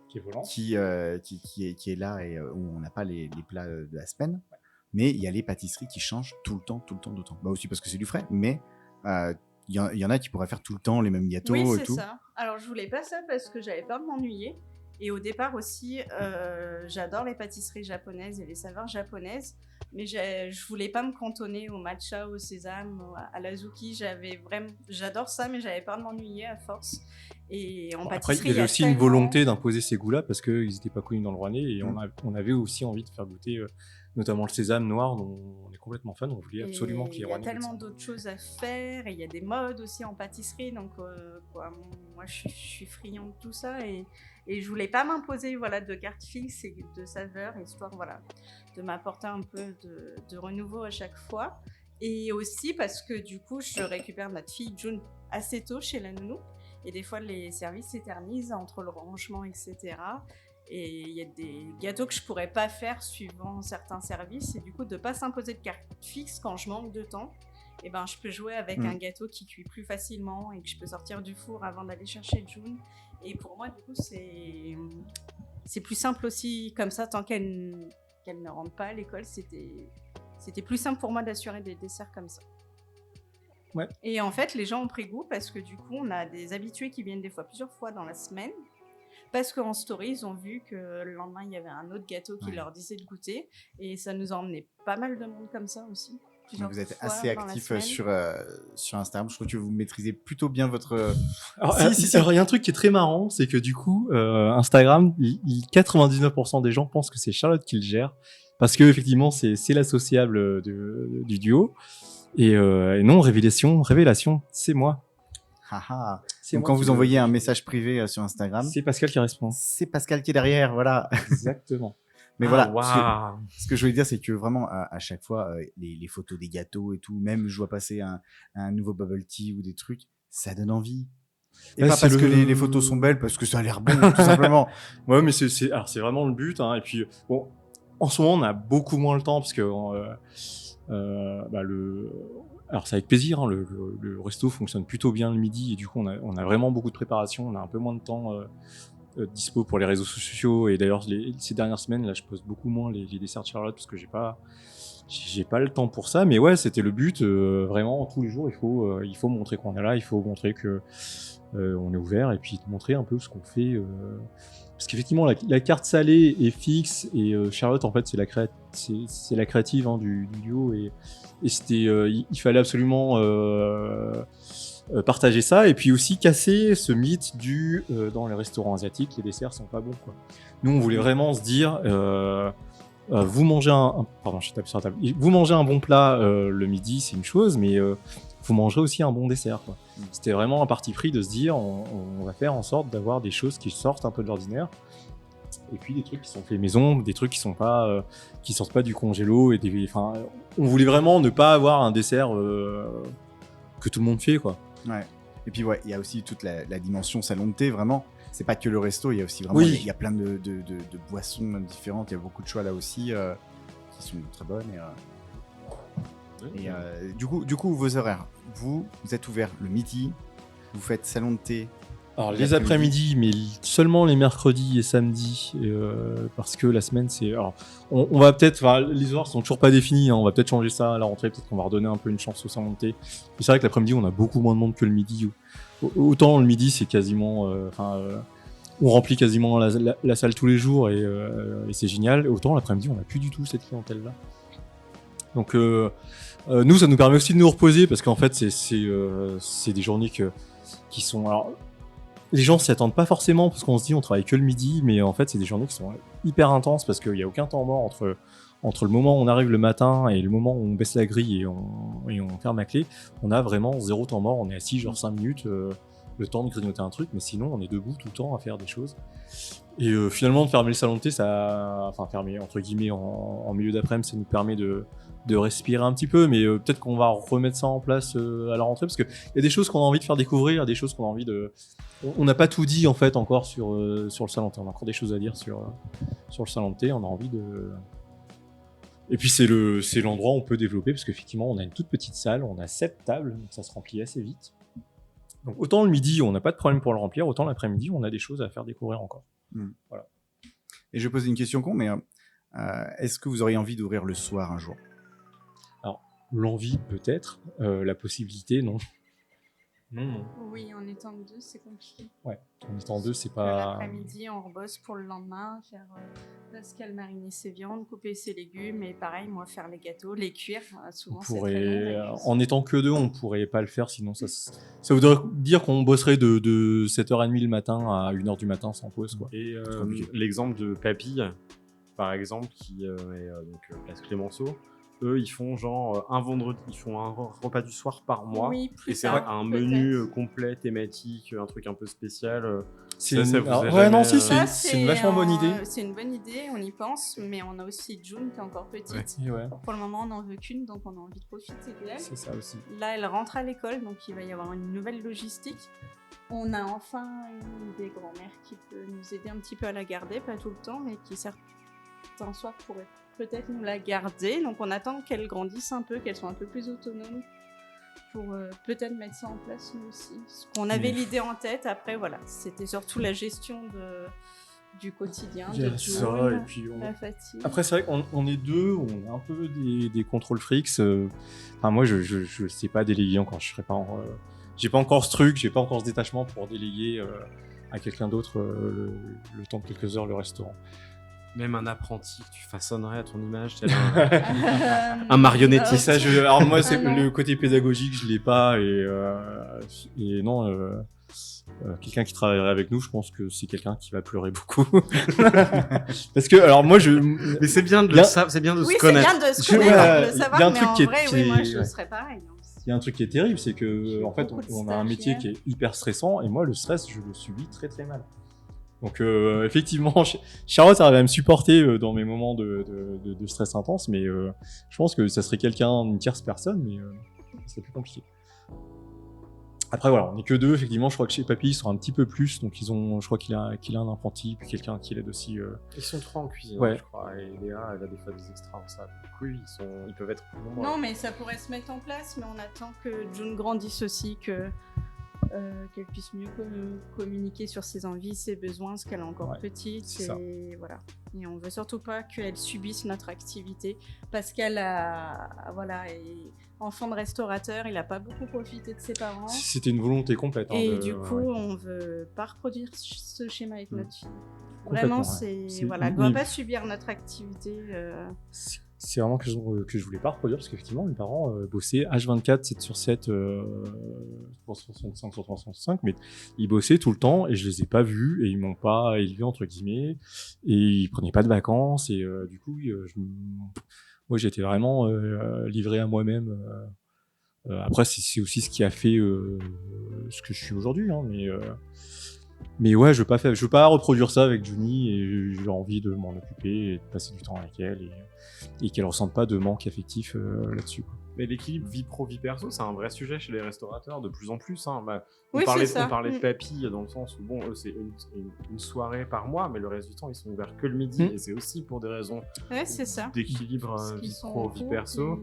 Qui est volant. qui est là et où on n'a pas les plats de la semaine. Mais il y a les pâtisseries qui changent tout le temps. Bah aussi parce que c'est du frais, mais il y en a qui pourraient faire tout le temps les mêmes gâteaux Oui, et c'est tout. ça. Alors, je voulais pas ça parce que j'avais peur de m'ennuyer. Et au départ aussi, j'adore les pâtisseries japonaises et les saveurs japonaises. Mais je voulais pas me cantonner au matcha, au sésame, à l'azuki. J'adore ça, mais j'avais peur de m'ennuyer à force. Et en Après, pâtisserie, il y avait aussi une tellement- volonté d'imposer ces goûts-là parce qu'ils n'étaient pas connus dans le Rouennais et Mm. on avait aussi envie de faire goûter notamment le sésame noir dont on est complètement fan. On voulait absolument Et qu'il y ait il y a Rouennais goûtent tellement ça. d'autres choses à faire, et il y a des modes aussi en pâtisserie, donc moi je suis friand de tout ça, et je voulais pas m'imposer de carte fixe et de saveurs, histoire de m'apporter un peu de renouveau à chaque fois. Et aussi parce que du coup je récupère notre fille June assez tôt chez la nounou, et des fois les services s'éternisent entre le rangement, etc. Et il y a des gâteaux que je pourrais pas faire suivant certains services, et du coup de pas s'imposer de carte fixe quand je manque de temps, et ben je peux jouer avec un gâteau qui cuit plus facilement et que je peux sortir du four avant d'aller chercher June. Et pour moi du coup c'est plus simple aussi comme ça, tant qu'elle ne rentre pas à l'école, c'était plus simple pour moi d'assurer des desserts comme ça. Ouais. Et en fait les gens ont pris goût parce que du coup on a des habitués qui viennent des fois plusieurs fois dans la semaine. Parce qu'en story, ils ont vu que le lendemain, il y avait un autre gâteau qui leur disait de goûter. Et ça nous a emmené pas mal de monde comme ça aussi. Vous êtes fois assez dans la actif semaine. sur Instagram. Je trouve que vous maîtrisez plutôt bien votre... Alors, Si. alors, il y a un truc qui est très marrant, c'est que du coup, Instagram, 99% des gens pensent que c'est Charlotte qui le gère, parce que effectivement, c'est l'associable du duo. Et non, révélation, c'est moi. Haha. C'est Donc moi quand qui vous le- envoyez un message privé sur Instagram, C'est Pascal qui répond. c'est Pascal qui est derrière, voilà. Exactement. Mais Ah, voilà, waouh. ce que je voulais dire, c'est que vraiment, à chaque fois, les photos des gâteaux et tout, même je vois passer un nouveau bubble tea ou des trucs, ça donne envie. Et Ouais, pas c'est parce que le- les photos sont belles, parce que ça a l'air bon, tout simplement. Ouais, mais alors c'est vraiment le but. Hein. Et puis, bon, en ce moment, on a beaucoup moins le temps parce que alors c'est avec plaisir. Hein, le resto fonctionne plutôt bien le midi et du coup, on a vraiment beaucoup de préparation. On a un peu moins de temps dispo pour les réseaux sociaux. Et d'ailleurs, ces dernières semaines, là, je poste beaucoup moins les desserts de Charlotte parce que j'ai pas le temps pour ça. Mais ouais, c'était le but. Vraiment, tous les jours, il faut montrer qu'on est là. Il faut montrer que on est ouvert et puis montrer un peu ce qu'on fait. Parce qu'effectivement, la carte salée est fixe et Charlotte, en fait, c'est la créative hein, du duo et c'était, il fallait absolument partager ça et puis aussi casser ce mythe dans les restaurants asiatiques, les desserts sont pas bons, quoi. Nous, on voulait vraiment se dire, vous mangez pardon, je tape sur la table. Vous mangez un bon plat le midi, c'est une chose, mais vous mangerez aussi un bon dessert, quoi. C'était vraiment un parti pris de se dire on va faire en sorte d'avoir des choses qui sortent un peu de l'ordinaire et puis des trucs qui sont faits maison, des trucs qui sortent pas du congélo enfin on voulait vraiment ne pas avoir un dessert que tout le monde fait, quoi. Ouais. Et puis, ouais, il y a aussi toute la dimension salon de thé, vraiment. C'est pas que le resto, il y a aussi vraiment... Oui. Il y a plein de boissons différentes, il y a beaucoup de choix là aussi qui sont très bonnes. Du coup, vos horaires, vous êtes ouvert le midi, vous faites salon de thé. Alors les après-midi, mais seulement les mercredis et samedis, parce que la semaine c'est. Alors on va peut-être, les horaires sont toujours pas définis, hein, on va peut-être changer ça à la rentrée, peut-être qu'on va redonner un peu une chance au salon de thé. Mais c'est vrai que l'après-midi on a beaucoup moins de monde que le midi. Autant le midi c'est quasiment, on remplit quasiment la salle tous les jours et c'est génial. Autant l'après-midi on n'a plus du tout cette clientèle là. Donc nous ça nous permet aussi de nous reposer parce qu'en fait c'est des journées qui sont. Alors, les gens s'y attendent pas forcément parce qu'on se dit on travaille que le midi, mais en fait c'est des journées qui sont hyper intenses parce qu'il n'y a aucun temps mort entre le moment où on arrive le matin et le moment où on baisse la grille et on ferme la clé. On a vraiment 0 temps mort, on est assis genre 5 minutes, le temps de grignoter un truc, mais sinon on est debout tout le temps à faire des choses. Et finalement de fermer le salon de thé, fermer entre guillemets en milieu d'après-midi, ça nous permet de respirer un petit peu, mais peut-être qu'on va remettre ça en place à la rentrée parce qu'il y a des choses qu'on a envie de faire découvrir, des choses qu'on a envie de... On n'a pas tout dit en fait encore sur le salon de thé, on a encore des choses à dire sur le salon de thé, on a envie de... Et puis c'est l'endroit où on peut développer parce qu'effectivement on a une toute petite salle, on a 7 tables, donc ça se remplit assez vite. Donc autant le midi, on n'a pas de problème pour le remplir, autant l'après-midi, on a des choses à faire découvrir encore. Et je pose une question con, mais est-ce que vous auriez envie d'ouvrir le soir un jour? L'envie, peut-être. La possibilité, non. Non. Oui, en étant deux, c'est compliqué. Ouais, en étant deux, c'est pas... L'après-midi, on rebosse pour le lendemain, faire Pascal mariner ses viandes, couper ses légumes, et pareil, moi, faire les gâteaux, les cuire. Souvent, On c'est très pourrait... long. En étant que deux, on pourrait pas le faire, sinon ça voudrait dire qu'on bosserait de 7h30 le matin à 1h du matin sans pause, quoi. Et compliqué. l'exemple de Papy, par exemple, qui est place Clémenceau, eux, ils font genre un vendredi, ils font un repas du soir par mois. Oui, plus et c'est tard, vrai, un peut-être. menu complet, thématique, un truc un peu spécial. C'est Ça une... vous alors, a ouais, jamais, non, si, Ça, c'est une vachement bonne idée. C'est une bonne idée, on y pense, mais on a aussi June qui est encore petite. Ouais. Et ouais, Pour le moment, on n'en veut qu'une, donc on a envie de profiter d'elle. c'est ça aussi. Là, elle rentre à l'école, donc il va y avoir une nouvelle logistique. On a enfin une des grand-mères qui peut nous aider un petit peu à la garder, pas tout le temps, mais qui certains soirs pourrait peut-être nous la garder. Donc on attend qu'elle grandisse un peu, qu'elle soit un peu plus autonome pour peut-être mettre ça en place nous aussi. Parce qu'on avait l'idée en tête, après voilà, c'était surtout la gestion du quotidien, Il y a de ça, June, et puis la fatigue. Après, c'est vrai qu'on est deux, on est un peu des contrôle freaks. Enfin, moi, je sais pas déléguer encore. Je serais pas j'ai pas encore ce truc, j'ai pas encore ce détachement pour déléguer à quelqu'un d'autre le temps de quelques heures le restaurant. Même un apprenti que tu façonnerais à ton image, tel un marionnettiste. Ça, alors moi, c'est non. le côté pédagogique, je l'ai pas, et non. Quelqu'un qui travaillerait avec nous, je pense que c'est quelqu'un qui va pleurer beaucoup. Parce que, alors moi, Mais c'est bien de, Bien- c'est bien de Oui, se c'est connaître. bien de se Je- connaître, ouais, de le il y a savoir, un mais truc en qui est- vrai, qui oui, est- moi, je ouais. serais pareil. hein. Il y a un truc qui est terrible, c'est que J'ai en fait, beaucoup de on a un métier qui stagiaires. est hyper stressant, et moi, le stress, je le subis très très mal. Donc effectivement, Charlotte arrive à me supporter dans mes moments de stress intense, mais je pense que ça serait quelqu'un, une tierce personne, mais ça serait plus compliqué. Après voilà, on n'est que deux, effectivement. Je crois que chez Papy, ils sont un petit peu plus, donc je crois qu'il a un apprenti, puis quelqu'un qui l'aide aussi. Ils sont trois en cuisine, Ouais. je crois. Et Léa, elle a des fois des extras en salle. Donc oui, ils peuvent être plus nombreux. Non, mais ça pourrait se mettre en place, mais on attend que June grandisse aussi, qu'elle puisse mieux communiquer sur ses envies, ses besoins, parce qu'elle est encore Ouais, petite. c'est ça. Et voilà. Et on veut surtout pas qu'elle subisse notre activité, parce qu'elle est enfant de restaurateur, il a pas beaucoup profité de ses parents. C'était une volonté complète. hein, Et de- du coup, ouais. on veut pas reproduire ce schéma avec notre fille. Complètement, Vraiment, ouais. elle Mais- doit pas subir notre activité. C'est vraiment que je voulais pas reproduire, parce qu'effectivement, mes parents bossaient H24, 7 sur 7, 365 sur 365, mais ils bossaient tout le temps, et je les ai pas vus, et ils m'ont pas élevé, entre guillemets, et ils prenaient pas de vacances, et du coup, moi, j'étais vraiment livré à moi-même. Après, c'est aussi ce qui a fait ce que je suis aujourd'hui, hein, mais ouais, je veux pas reproduire ça avec Juni, et j'ai envie de m'en occuper et de passer du temps avec elle, et qu'elle ressente pas de manque affectif là-dessus, quoi. Mais l'équilibre vie pro, vie perso, c'est un vrai sujet chez les restaurateurs de plus en plus. Hein. Oui, c'est ça. On parlait de Mm. Papy dans le sens où, bon, eux, c'est une soirée par mois, mais le reste du temps, ils sont ouverts que le midi. Mm. Et c'est aussi pour des raisons Ouais, c'est ça. d'équilibre Parce qu'ils vie sont pro, en vie couple, perso.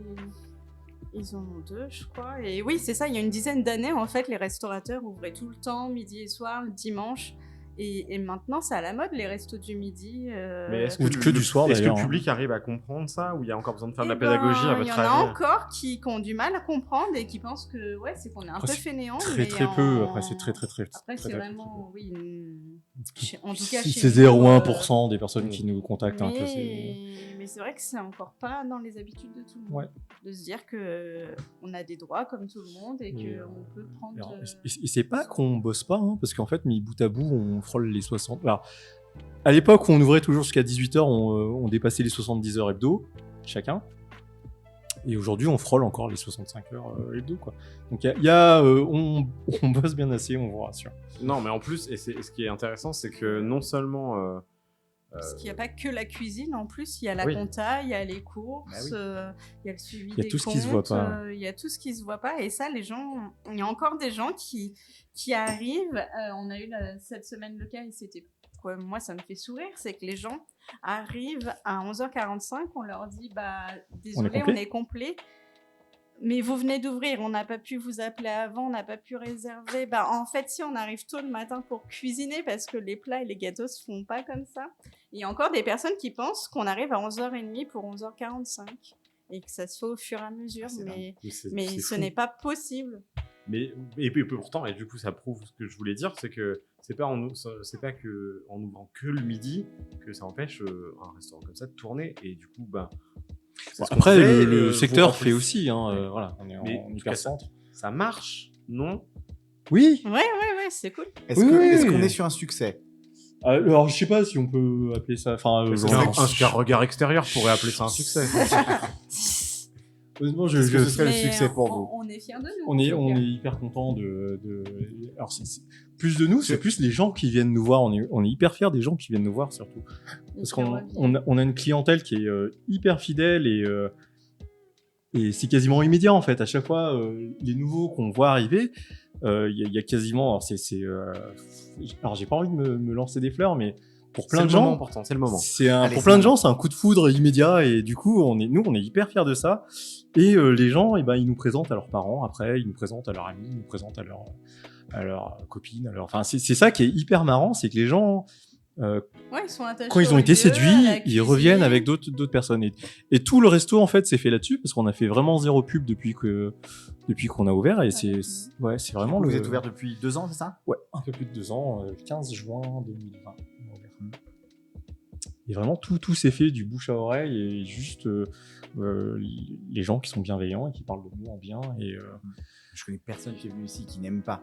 Ils en ont 2, je crois. Et oui, c'est ça. Il y a une dizaine d'années, en fait, les restaurateurs ouvraient tout le temps, midi et soir, le dimanche. Et maintenant, c'est à la mode, les restos du midi. Mais est-ce Ou que du soir, est-ce que le d'ailleurs, public arrive à comprendre ça, ou il y a encore besoin de faire de la Eh pédagogie à ben, votre il y en a avis? encore qui ont du mal à comprendre et qui pensent que ouais, c'est qu'on est un Après, peu c'est fainéant. Très mais très peu, en- après c'est très Après, très c'est peu. vraiment, oui, en tout cas, chez C'est nous, 0,1% des personnes qui nous contactent. hein, que c'est- mais c'est vrai que c'est encore pas dans les habitudes de tout le monde. Ouais. De se dire que on a des droits comme tout le monde et Mais, qu'on peut prendre. Alors, et c'est pas qu'on bosse pas, hein, parce qu'en fait, mis bout à bout, on frôle les 60. Alors, à l'époque où on ouvrait toujours jusqu'à 18h, on dépassait les 70 heures hebdo, chacun. Et aujourd'hui, on frôle encore les 65 heures hebdo, quoi. Donc, on bosse bien assez, on vous rassure. Non, mais en plus, et ce qui est intéressant, c'est que non seulement... Parce qu'il n'y a pas que la cuisine, en plus, il y a la Oui. compta, il y a les courses, Bah oui. il y a le suivi Il y a des tout ce comptes, qui se voit pas. il y a tout ce qui se voit pas. Et ça, les gens, il y a encore des gens qui arrivent. On a eu cette semaine le cas et c'était quoi, moi, ça me fait sourire, c'est que les gens arrivent à 11h45, on leur dit, bah, désolé, on complet. est complet. mais vous venez d'ouvrir, on n'a pas pu vous appeler avant, on n'a pas pu réserver. Bah, en fait, si on arrive tôt le matin pour cuisiner, parce que les plats et les gâteaux se font pas comme ça. Il y a encore des personnes qui pensent qu'on arrive à 11h30 pour 11h45 et que ça se fait au fur et à mesure, Ah, c'est mais C'est ce fou. n'est pas possible. Mais et puis pourtant, et du coup, ça prouve ce que je voulais dire, c'est que c'est pas que en ouvrant que le midi que ça empêche un restaurant comme ça de tourner. Et du coup, ben. c'est ce qu'on Après, fait, le vous secteur remplissez- fait aussi, hein, Ouais. voilà, on est Mais en en tout hyper cas, centre. Ça marche, non? Oui. Ouais, c'est cool. Est-ce Oui, que- oui, est-ce oui. qu'on est sur un succès? Alors, je sais pas si on peut appeler ça. Enfin, Parce genre, qu'un regard extérieur pourrait appeler ça un succès. honnêtement, Est-ce que ce serait le Mais succès pour vous? on est fiers de nous. on en est, tout on cas. est hyper content de. Alors, plus de nous, c'est plus les gens qui viennent nous voir. On est hyper fiers des gens qui viennent nous voir surtout. Parce Hyper qu'on ravis. on a une clientèle qui est hyper fidèle et c'est quasiment immédiat en fait. À chaque fois, les nouveaux qu'on voit arriver, il y a quasiment. Alors, j'ai pas envie de me lancer des fleurs, mais pour plein de C'est le moment gens, important, c'est le moment. Allez, pour c'est plein de le gens, c'est un coup de foudre immédiat et du coup, on est hyper fiers de ça. Et les gens, eh ben, ils nous présentent à leurs parents. Après, ils nous présentent à leurs amis, ils nous présentent à leurs copines. Enfin, c'est ça qui est hyper marrant, c'est que les gens, Ouais, ils sont attachés quand ils ont au été lieu, séduits, à la ils cuisine. reviennent avec d'autres personnes. Et tout le resto, en fait, s'est fait là-dessus parce qu'on a fait vraiment zéro pub depuis qu'on a ouvert. Et c'est vraiment Vous êtes ouvert depuis 2 ans, c'est ça? Ouais, un peu plus de 2 ans, 15 juin 2020. on a ouvert. Et vraiment, tout s'est fait du bouche à oreille et juste les gens qui sont bienveillants et qui parlent de nous en bien. Je connais personne qui est venu ici qui n'aime pas.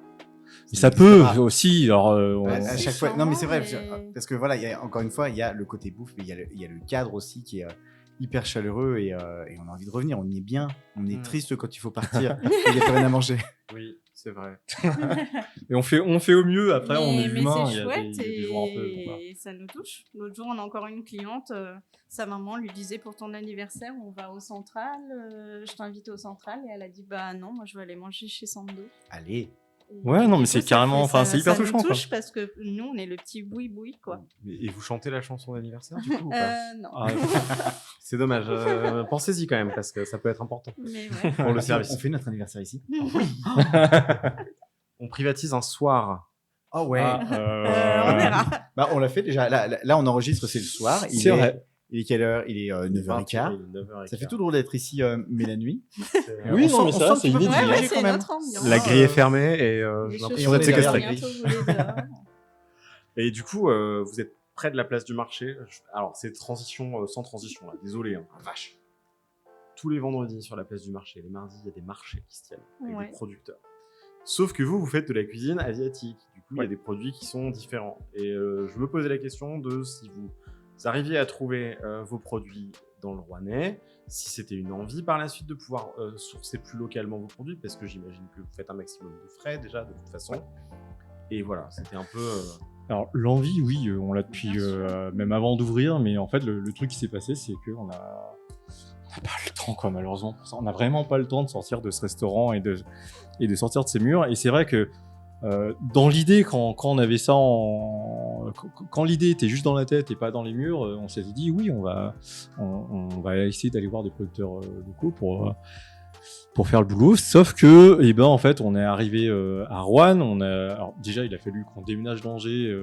Et ça n'existe peut pas. aussi. Alors, À C'est chaque fois. Non, mais c'est vrai, charmant, parce que voilà, encore une fois, il y a le côté bouffe, mais il y a le cadre aussi qui est hyper chaleureux et on a envie de revenir. On y est bien, on est triste quand il faut partir, il n'y a plus rien à manger. Oui, c'est vrai. et on fait au mieux. Après, on est mais humain. c'est Il y a chouette des jours un peu. Voilà. et ça nous touche. L'autre jour, on a encore une cliente, sa maman lui disait pour ton anniversaire, on va au Central, je t'invite au Central. Et elle a dit, bah non, moi je vais aller manger chez Sando. Allez. Et Ouais, du non, mais coup, c'est ça carrément- fait- enfin, c'est hyper ça nous touchant, quoi. touche parce que nous, on est le petit boui-boui, quoi. Et vous chantez la chanson d'anniversaire du coup ou pas? Non. Ah, C'est dommage. Pensez-y quand même parce que ça peut être important Mais ouais. pour le On service. fait notre anniversaire ici. On privatise un soir. Oh ouais. On verra. Bah, on l'a fait déjà. Là, on enregistre, c'est le soir. C'est vrai. Il est quelle heure? Il est 9h15. Il est 9h15. Ça fait tout drôle d'être ici, mais la nuit. Oui, non, mais ça, sent c'est qu'il va inédit. pas Ouais, manger ouais, quand c'est même. notre ambiance. La grille est fermée et Les j'ai chaussures l'impression d'être on est derrière séquestré. la grille. bientôt volées dehors. Et du coup, vous êtes près de la place du marché. Alors, c'est transition sans transition, là. Désolé, hein. Vache. Tous les vendredis sur la place du marché, les mardis, il y a des marchés qui se tiennent avec Ouais. des producteurs. Sauf que vous faites de la cuisine asiatique. Du coup, il y a des produits qui sont différents. Et je me posais la question de si vous arriviez à trouver vos produits dans le Rouennais, si c'était une envie par la suite de pouvoir sourcer plus localement vos produits, parce que j'imagine que vous faites un maximum de frais déjà, de toute façon. Et voilà, c'était un peu... Alors l'envie, oui, on l'a depuis Bien sûr. même avant d'ouvrir, mais en fait le truc qui s'est passé, c'est qu'on a pas le temps, quoi, malheureusement. Pour ça. On n'a vraiment pas le temps de sortir de ce restaurant et de sortir de ces murs. Et c'est vrai que dans l'idée, quand on avait ça quand l'idée était juste dans la tête et pas dans les murs, on s'était dit oui, on va essayer d'aller voir des producteurs locaux pour faire le boulot. Sauf que, eh ben, en fait, on est arrivé à Roanne. Alors, déjà, il a fallu qu'on déménage d'Angers.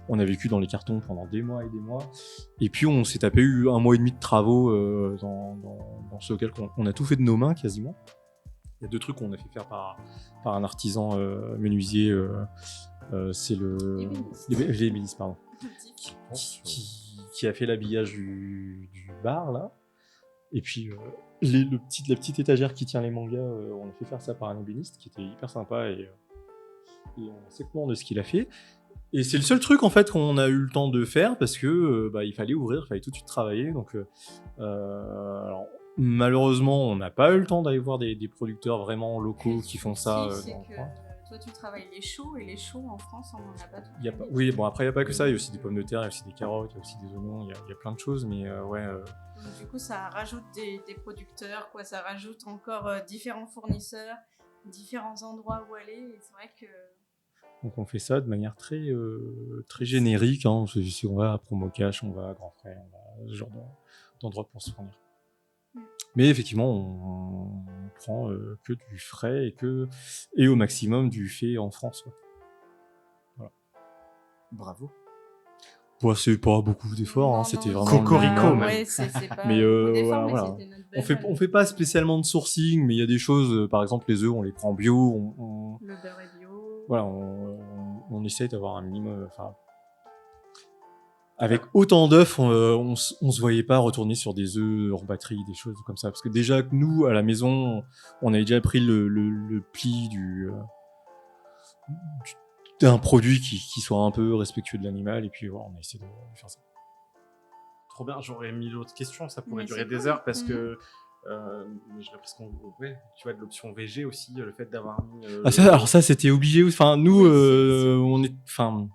On a vécu dans les cartons pendant des mois et des mois. Et puis, on s'est tapé 1 mois et demi de travaux dans ce local. On a tout fait de nos mains, quasiment. Il y a 2 trucs qu'on a fait faire par un artisan menuisier. C'est l'ébéniste, pardon. Qui a fait l'habillage du bar, là. Et puis, la petite étagère qui tient les mangas, on a fait faire ça par un ébéniste qui était hyper sympa et on est assez content de ce qu'il a fait. Et c'est le seul truc, en fait, qu'on a eu le temps de faire parce que il fallait ouvrir, il fallait tout de suite travailler. Donc, alors, malheureusement, on n'a pas eu le temps d'aller voir des producteurs vraiment locaux qui font ça Si, dans le c'est coin. que toi, tu travailles les choux, et les choux, en France, on n'en a pas tout. Oui, bon, après, il n'y a pas que ça. Il y a aussi des pommes de terre, il y a aussi des carottes, il y a aussi des oignons, il y a plein de choses. Mais ouais, Donc, du coup, ça rajoute des producteurs, quoi. Ça rajoute encore différents fournisseurs, différents endroits où aller. Et c'est vrai que... donc on fait ça de manière très générique. Hein. Si on va à Promo Cash, on va à Grand Frais, on va à ce genre d'endroit pour se fournir. Mais effectivement, on prends que du frais et au maximum du fait en France. Quoi. Bravo. Bon, c'est pas beaucoup d'efforts, Non, hein, c'était non, vraiment Cocorico, c'est pas- même. Ouais, c'est pas Mais, beaucoup d'efforts, mais voilà. c'était notre On fait pas spécialement de sourcing, mais il y a des choses, par exemple les œufs, on les prend bio, Le beurre est bio. voilà, on essaie d'avoir un minimum. Enfin, avec autant d'œufs, on se voyait pas retourner sur des œufs en batterie, des choses comme ça, parce que déjà que nous à la maison, on avait déjà pris le pli d'un produit qui soit un peu respectueux de l'animal, et puis voilà, on a essayé de faire ça. Trop bien, j'aurais mis l'autre question, ça pourrait Mais durer c'est des cool. heures parce que j'ai l'impression ouais, tu vois, de l'option VG aussi, le fait d'avoir mis. Alors ça, c'était obligé. Enfin, nous, Oui, c'est- on est, enfin,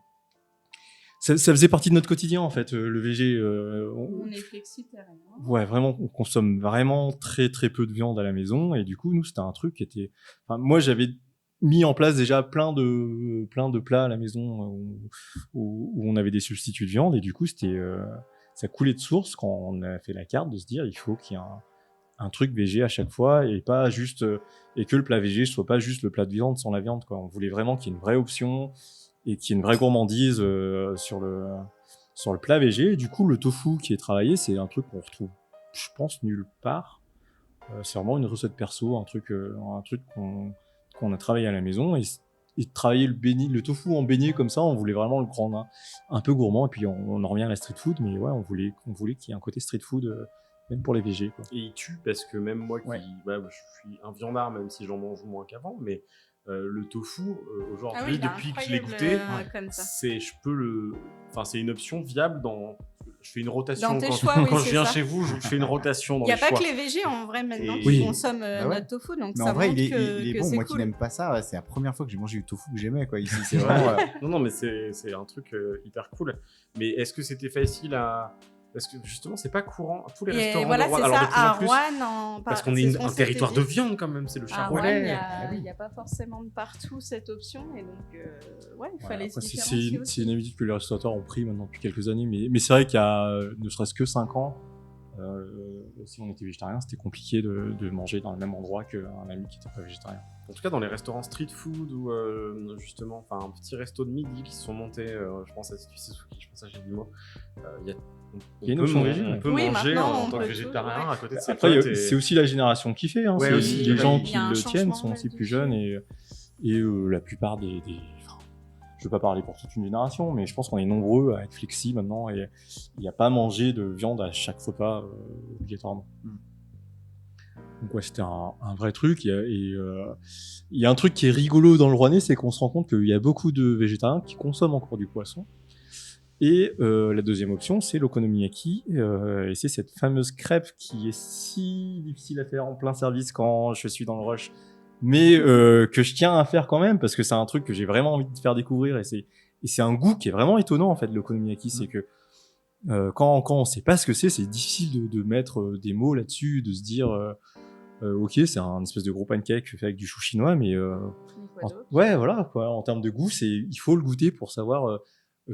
ça faisait partie de notre quotidien en fait. Le VG, On est flexitarien. ouais, vraiment, on consomme vraiment très très peu de viande à la maison, et du coup, nous, c'était un truc qui était. Enfin, moi, j'avais mis en place déjà plein de plats à la maison où on avait des substituts de viande, et du coup, c'était ça coulait de source quand on a fait la carte de se dire il faut qu'il y ait un truc VG à chaque fois, et pas juste et que le plat VG soit pas juste le plat de viande sans la viande, quoi. On voulait vraiment qu'il y ait une vraie option et qu'il y ait une vraie gourmandise sur le plat VG. Et du coup, le tofu qui est travaillé, c'est un truc qu'on retrouve, je pense, nulle part. C'est vraiment une recette perso, un truc qu'on a travaillé à la maison, et travailler le tofu en beignet comme ça, on voulait vraiment le rendre un peu gourmand, et puis on en revient à la street food, mais ouais, on voulait qu'il y ait un côté street food même pour les VG, quoi. Et il tue parce que même moi qui. Ouais. Ouais, je suis un viandard, même si j'en mange moins qu'avant, mais le tofu, aujourd'hui, Ah oui, il est depuis que je l'ai goûté, incroyable, comme ça. c'est une option viable dans. Je fais une rotation Dans tes quand, choix, oui, quand je c'est viens ça. chez vous, je fais une rotation dans Il n'y a les pas choix. que les VG en vrai maintenant Et- qui Oui. consomment Bah ouais. notre tofu, donc Mais ça en vrai, montre il que, est que bon. c'est Moi qui cool. n'aime pas ça, c'est la première fois que j'ai mangé du tofu que j'aimais, quoi. Ici, c'est Ouais. vraiment. Non, mais c'est un truc hyper cool. Mais est-ce que c'était facile à. Parce que justement, c'est pas courant. Tous les Et restaurants voilà, de Rouen, c'est alors ça, de plus en à plus, Rouen, parce qu'on est c'est ce qu'on un s'était territoire dit. de viande quand même, c'est le À Rouen, charolais. il Ah oui. n'y a pas forcément de partout cette option, et donc, ouais, il Voilà, fallait après, se c'est différencier c'est aussi. une habitude que les restaurateurs ont pris maintenant depuis quelques années, mais c'est vrai qu'il y a ne serait-ce que 5 ans, si on était végétarien, c'était compliqué de manger dans le même endroit qu'un ami qui n'était pas végétarien. En tout cas, dans les restaurants street food ou justement, enfin un petit resto de midi qui se sont montés, je pense à Titi Suzuki, je pense à Gilimo, il y a, Il y a une option végé, on peut Oui, manger maintenant, en on tant que peut végétarien tout, ouais. à côté de ses Après, potes. c'est aussi la génération qui fait. Hein. Ouais, C'est aussi, les gens il qui y a un le tiennent changement sont aussi plus d'habitude. jeunes, et la plupart des enfin, je veux pas parler pour toute une génération, mais je pense qu'on est nombreux à être flexi maintenant, et il n'y a pas à manger de viande à chaque repas obligatoirement. Donc ouais, c'était un vrai truc. Il y a un truc qui est rigolo dans le Rouennais, c'est qu'on se rend compte qu'il y a beaucoup de végétariens qui consomment encore du poisson. Et la deuxième option, c'est l'okonomiyaki, et c'est cette fameuse crêpe qui est si difficile à faire en plein service quand je suis dans le rush, mais que je tiens à faire quand même, parce que c'est un truc que j'ai vraiment envie de faire découvrir, et c'est un goût qui est vraiment étonnant en fait, l'okonomiyaki. C'est que quand on sait pas ce que c'est difficile de mettre des mots là-dessus, de se dire ok, c'est un espèce de gros pancake fait avec du chou chinois, mais Quoi d'autre ouais, voilà, quoi. En termes de goût, il faut le goûter pour savoir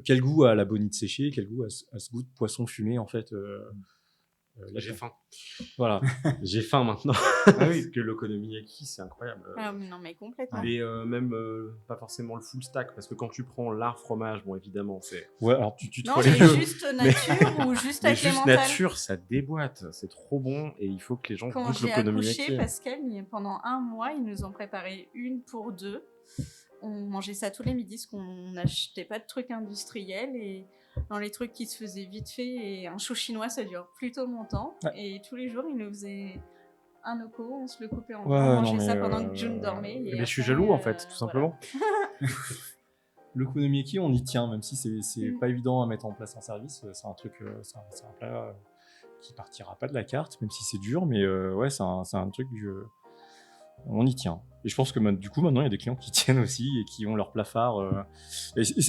quel goût a la bonite séchée, quel goût a ce goût de poisson fumé, en fait. J'ai faim. Voilà. J'ai faim maintenant. Ah oui. Parce que l'okonomiyaki, c'est incroyable. Ah, non, mais complètement. Et même pas forcément le full stack, parce que quand tu prends l'art fromage, bon évidemment, c'est. Ouais, alors tu te Non, vois les mais deux. juste nature ou juste Mais avec les juste mentales. nature, ça déboîte, c'est trop bon, et il faut que les gens Quand goûtent j'ai accouché, l'okonomiyaki. Pascal, pendant un mois, ils nous ont préparé une pour deux. On mangeait ça tous les midis, parce qu'on n'achetait pas de trucs industriels, et dans les trucs qui se faisaient vite fait, et un chou chinois, ça dure plutôt longtemps. Ouais. Et tous les jours, ils nous faisaient un oko, on se le coupait en deux, Ouais, on non, mangeait mais, ça pendant que June dormait. Et Mais je suis après, jaloux en fait, tout voilà. simplement. L'okonomiyaki, on y tient, même si c'est Mm. pas évident à mettre en place en service. C'est un truc, c'est un plat qui partira pas de la carte, même si c'est dur, mais ouais, c'est un truc on y tient. Et je pense que du coup, maintenant, il y a des clients qui tiennent aussi et qui ont leur plat phare.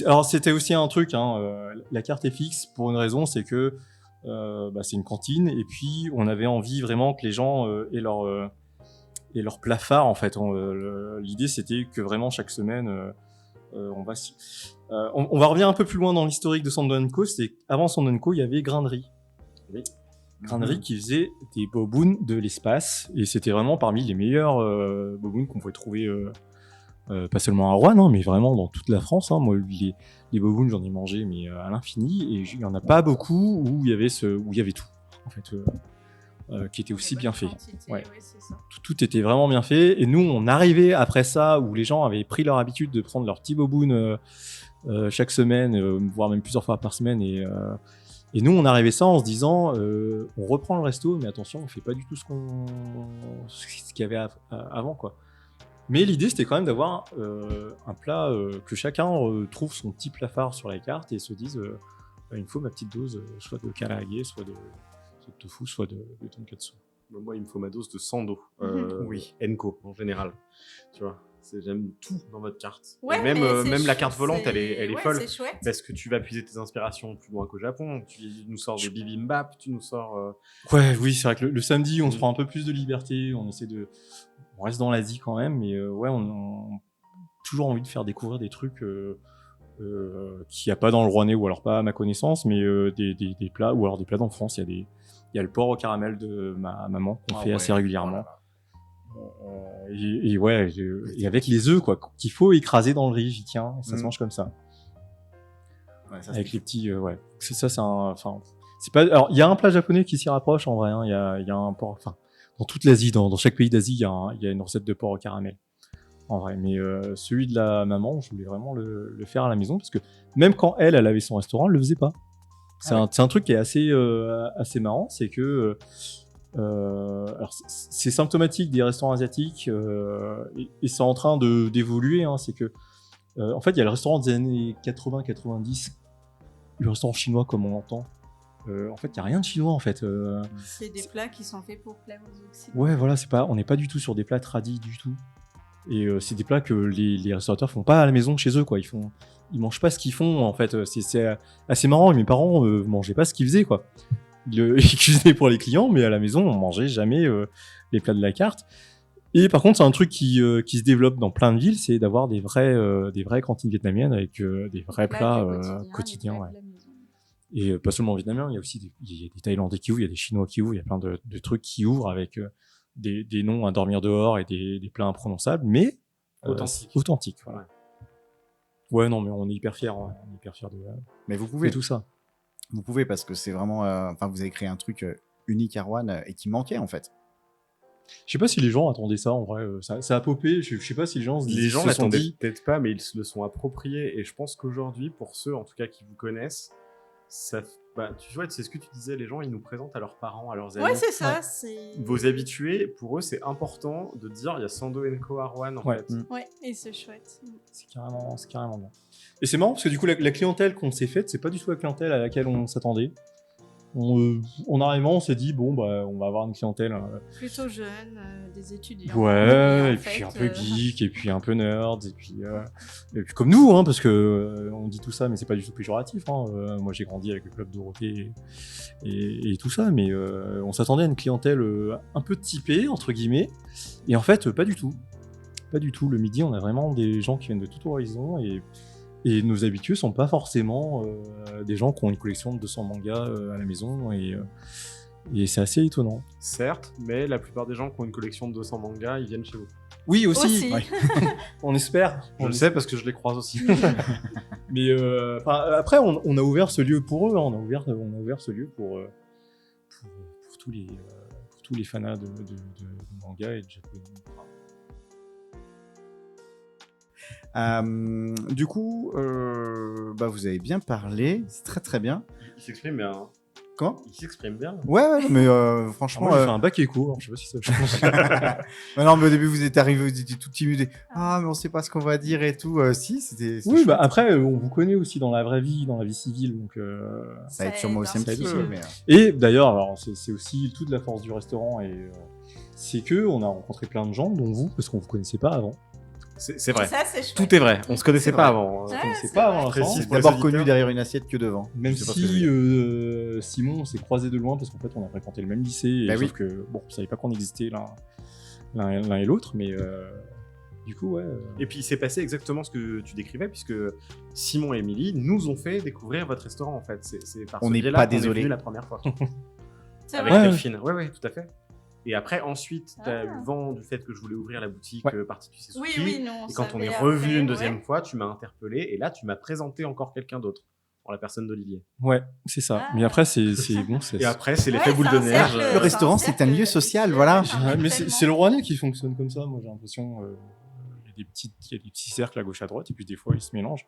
Alors, c'était aussi un truc, hein, la carte est fixe pour une raison, c'est que c'est une cantine, et puis on avait envie vraiment que les gens aient leur plat phare, en fait. L'idée, c'était que vraiment, chaque semaine, on va revenir un peu plus loin dans l'historique de Sando & Co. C'est qu'avant Sando & Co, il y avait Grain de Riz. Oui. Grainerie qui faisait des bobounes de l'espace. Et c'était vraiment parmi les meilleurs bobounes qu'on pouvait trouver, pas seulement à Rouen, hein, mais vraiment dans toute la France. Hein. Moi, les bobounes, j'en ai mangé mais à l'infini. Et il n'y en a pas beaucoup où il y avait tout, en fait, qui était aussi bien fait. Ouais. C'est ça. Tout était vraiment bien fait. Et nous, on arrivait après ça, où les gens avaient pris leur habitude de prendre leur petit boboon chaque semaine, voire même plusieurs fois par semaine. Et nous, on arrivait ça en se disant, on reprend le resto, mais attention, on fait pas du tout ce qu'il y avait avant, quoi. Mais l'idée, c'était quand même d'avoir un plat que chacun trouve son petit plat phare sur la carte et se dise, il me faut ma petite dose, soit de karaage, soit de tofu, soit de tonkatsu. Moi, il me faut ma dose de sando. Oui. Enko, en général. Tu vois, j'aime tout dans votre carte. Ouais, Et même, mais c'est même la chou- carte volante, elle est ouais, folle. C'est chouette. Parce que tu vas puiser tes inspirations plus loin qu'au Japon. Tu nous sors des bibimbap, tu nous sors... Ouais, oui, c'est vrai que le samedi, on se prend un peu plus de liberté, on reste dans l'Asie quand même, mais ouais, on a toujours envie de faire découvrir des trucs qu'il n'y a pas dans le Rouennais, ou alors pas à ma connaissance, mais des plats, ou alors des plats d'enfance. Il y a le porc au caramel de ma maman qu'on fait assez régulièrement. Et ouais, et avec les œufs, quoi, qu'il faut écraser dans le riz, j'y tiens, et ça se mange comme ça. Ouais, ça, Avec les petits, ouais. C'est ça, c'est pas. Alors, il y a un plat japonais qui s'y rapproche en vrai. Hein. Il y a un porc. Enfin, dans toute l'Asie, dans chaque pays d'Asie, il y a une recette de porc au caramel. En vrai, mais celui de la maman, je voulais vraiment le faire à la maison parce que même quand elle avait son restaurant, elle le faisait pas. C'est un truc qui est assez marrant, c'est que alors c'est symptomatique des restaurants asiatiques et c'est en train d'évoluer. Hein, c'est que en fait, il y a le restaurant des années 80-90, le restaurant chinois comme on l'entend. En fait, il y a rien de chinois en fait. C'est des plats qui sont faits pour plaire aux Occidentaux. Ouais, voilà, on n'est pas du tout sur des plats tradis du tout. Et c'est des plats que les restaurateurs font pas à la maison chez eux, quoi. Ils mangent pas ce qu'ils font, en fait. C'est assez marrant. Mes parents mangeaient pas ce qu'ils faisaient, quoi. Ils cuisinaient pour les clients, mais à la maison, on mangeait jamais les plats de la carte. Et par contre, c'est un truc qui se développe dans plein de villes, c'est d'avoir des vraies cantines vietnamiennes avec des vrais plats quotidiens. Ouais. Et pas seulement vietnamiens, il y a aussi des Thaïlandais qui ouvrent, il y a des Chinois qui ouvrent, il y a plein de trucs qui ouvrent avec des noms à dormir dehors et des plats imprononçables, mais authentiques. Voilà. Ouais, non, mais on est hyper fiers. Ouais. On est hyper fiers de Mais vous pouvez tout ça. Vous pouvez parce que c'est vraiment... Enfin, vous avez créé un truc unique à Rouen et qui manquait, en fait. Je sais pas si les gens attendaient ça, en vrai. Ça a popé. Je sais pas si les gens l'attendaient dit... peut-être pas, mais ils se le sont appropriés. Et je pense qu'aujourd'hui, pour ceux, en tout cas, qui vous connaissent, tu vois, c'est ce que tu disais, les gens, ils nous présentent à leurs parents, à leurs amis. Ouais, c'est ça. C'est... Vos habitués, pour eux, c'est important de dire, il y a Sando & Co à Rouen, en fait. Ouais, et c'est chouette. C'est carrément bien. Et c'est marrant parce que du coup, la clientèle qu'on s'est faite, c'est pas du tout la clientèle à laquelle on s'attendait. En arrivant, on s'est dit, bon, bah, on va avoir une clientèle. Plutôt jeune, des étudiants. Ouais, et puis un peu geek, et puis un peu nerd, et puis comme nous, hein, parce que on dit tout ça, mais c'est pas du tout péjoratif. Hein. Moi, j'ai grandi avec le Club Dorothée et tout ça, mais on s'attendait à une clientèle un peu typée, entre guillemets, et en fait, pas du tout. Pas du tout. Le midi, on a vraiment des gens qui viennent de tout horizon, et nos habitués sont pas forcément des gens qui ont une collection de 200 mangas à la maison, et c'est assez étonnant. Certes, mais la plupart des gens qui ont une collection de 200 mangas, ils viennent chez vous. Oui, aussi. Ouais. On espère. Je le sais parce que je les croise aussi. Mais après, on a ouvert ce lieu pour eux. Hein. On a ouvert ce lieu pour tous les fanas de manga et de japonais. Du coup, vous avez bien parlé, c'est très très bien. Il s'exprime bien. Hein. Comment ? Il s'exprime bien. Ouais, mais franchement... Moi, j'ai fait un bac éco, alors je sais pas si ça change. Mais non, mais au début, vous êtes arrivé, vous étiez tout timide. Ah, mais on sait pas ce qu'on va dire et tout. Si, c'était... Oui, chouette. après, on vous connaît aussi dans la vraie vie, dans la vie civile, donc... Ça aide sûrement aussi un petit peu. Mais... Et d'ailleurs, alors, c'est aussi toute la force du restaurant, et c'est que on a rencontré plein de gens, dont vous, parce qu'on vous connaissait pas avant. C'est vrai. Ça, c'est chouette. Tout est vrai. On se connaissait C'est pas vrai. avant. Ouais, On connaissait c'est pas vrai. avant Précis. l'instant. Pour les D'abord auditeurs. connu derrière une assiette que devant. Même Je sais pas ce que je veux si Simon, on s'est croisés de loin, parce qu'en fait, on a fréquenté le même lycée, et Bah sauf oui. que, bon, on savait pas qu'on existait l'un et l'autre, mais du coup, ouais... Et puis il s'est passé exactement ce que tu décrivais, puisque Simon et Émilie nous ont fait découvrir votre restaurant en fait. C'est par On ce n'est biais-là pas qu'on est désolé. venu la première fois. C'est avec vrai Delphine. Ouais, tout à fait. Et après, ensuite, tu as Ah. eu vent du fait que je voulais ouvrir la boutique Ouais. Partie tu sais Oui, Suki. oui, non. Et quand on est savait revenu après, une deuxième ouais. fois, tu m'as interpellé et là, tu m'as présenté encore quelqu'un d'autre, en la personne d'Olivier. Ouais, c'est ça. Ah. Mais après, c'est bon. Et après, c'est Ouais, l'effet boule c'est de un neige. cercle, Le c'est un restaurant, c'est un cercle lieu social, vicieux, voilà. ouais, enfin, Mais tellement. c'est le Rouennais qui fonctionne comme ça, moi j'ai l'impression. Il y a des petits cercles à gauche à droite, et puis des fois ils se mélangent.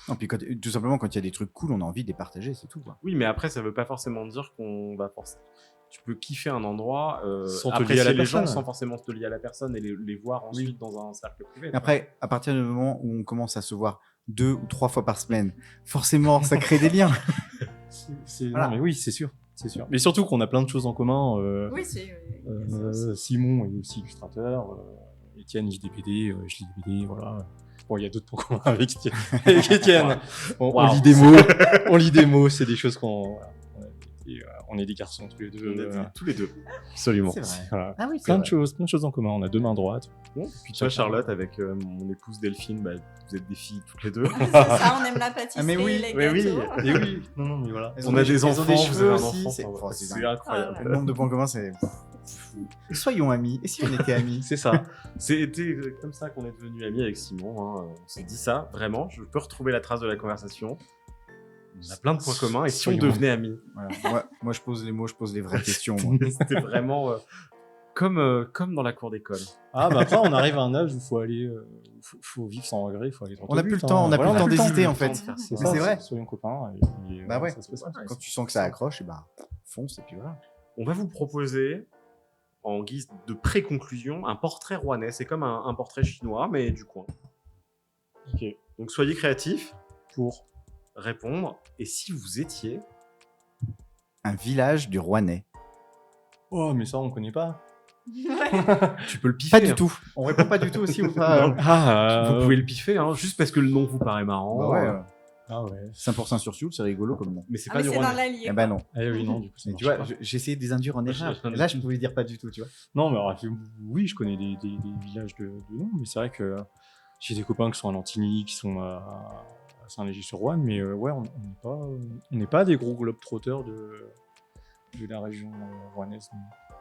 Non, puis tout simplement, quand il y a des trucs cool, on a envie de les partager, c'est tout. Quoi. Oui, mais après, ça veut pas forcément dire qu'on va forcer. Tu peux kiffer un endroit, Sans te lier apprécier à la les gens personne. sans forcément te lier à la personne et les voir ensuite dans un cercle privé. Et après, à partir du moment où on commence à se voir 2 ou 3 fois par semaine, forcément, ça crée des liens. Voilà. Non, mais oui, c'est sûr. Mais surtout qu'on a plein de choses en commun. Oui, c'est. Simon est aussi illustrateur. Étienne, il lit des BD, je lis des BD, voilà. Bon, il y a d'autres points communs avec Étienne. On Wow. lit des mots, c'est des choses qu'on. Voilà. On est des garçons tous les deux. Tous les deux. Absolument. C'est vrai. Voilà. Ah oui, c'est Plein de vrai. choses en commun. On a 2 mains droites. Bon, puis toi, Charlotte, avec mon épouse Delphine, bah, vous êtes des filles toutes les deux. C'est ça, on aime la pâtisserie, Ah, mais oui, les oui, oui. gâteaux. Et oui, non, mais voilà. Elles On a des elles ont enfants, des vous cheveux avez un aussi. enfant. C'est Enfin, c'est c'est dingue. incroyable. Ah, Le nombre de points communs, c'est fou. Soyons amis. Et si on était amis C'est ça. C'était comme ça qu'on est devenus amis avec Simon. Hein. On s'est dit ça, vraiment. Je peux retrouver la trace de la conversation. On a plein de points communs. Et si on Soyons- devenait amis? Voilà. Moi, je pose les mots, je pose les vraies questions. Moi. C'était vraiment comme dans la cour d'école. Ah, bah après, on arrive à un âge où il faut aller. Faut vivre sans regret, il faut aller droit On au n'a but, plus le hein. temps, on n'a Voilà, plus le temps plus d'hésiter en le fait. temps de faire C'est Mais ça, c'est vrai. Soyons copains. Et Bah ouais. ça se passe comme ça. Quand tu sens que ça accroche, et bah, fonce et puis voilà. On va vous proposer, en guise de pré-conclusion, un portrait rouennais. C'est comme un portrait chinois, mais du coin. Ok. Donc soyez créatifs Pour. répondre. Et si vous étiez... Un village du Rouennais. Oh, mais ça, on connaît pas. Tu peux le piffer. Pas du hein. tout. On répond pas du tout aussi ou pas Ah, Vous pouvez le piffer, hein, juste parce que le nom vous paraît marrant. Bah ouais, Ah ouais. 5% sur Sioule, c'est rigolo comme nom. Mais c'est Ah, pas mais du c'est dans Rouennais. l'Allier. Eh bah non. Ah oui, non, du coup, ça Mais tu marche vois, pas. j'ai essayé de les induire en erreur. je- Et là, je ne pouvais dire pas du tout, tu vois. Non, mais alors, oui, je connais des villages de nom, mais c'est vrai que j'ai des copains qui sont à Lantigny, qui sont à Saint-Léger-sur-Roanne, mais ouais, on n'est pas des gros globetrotters de la région rouennaise.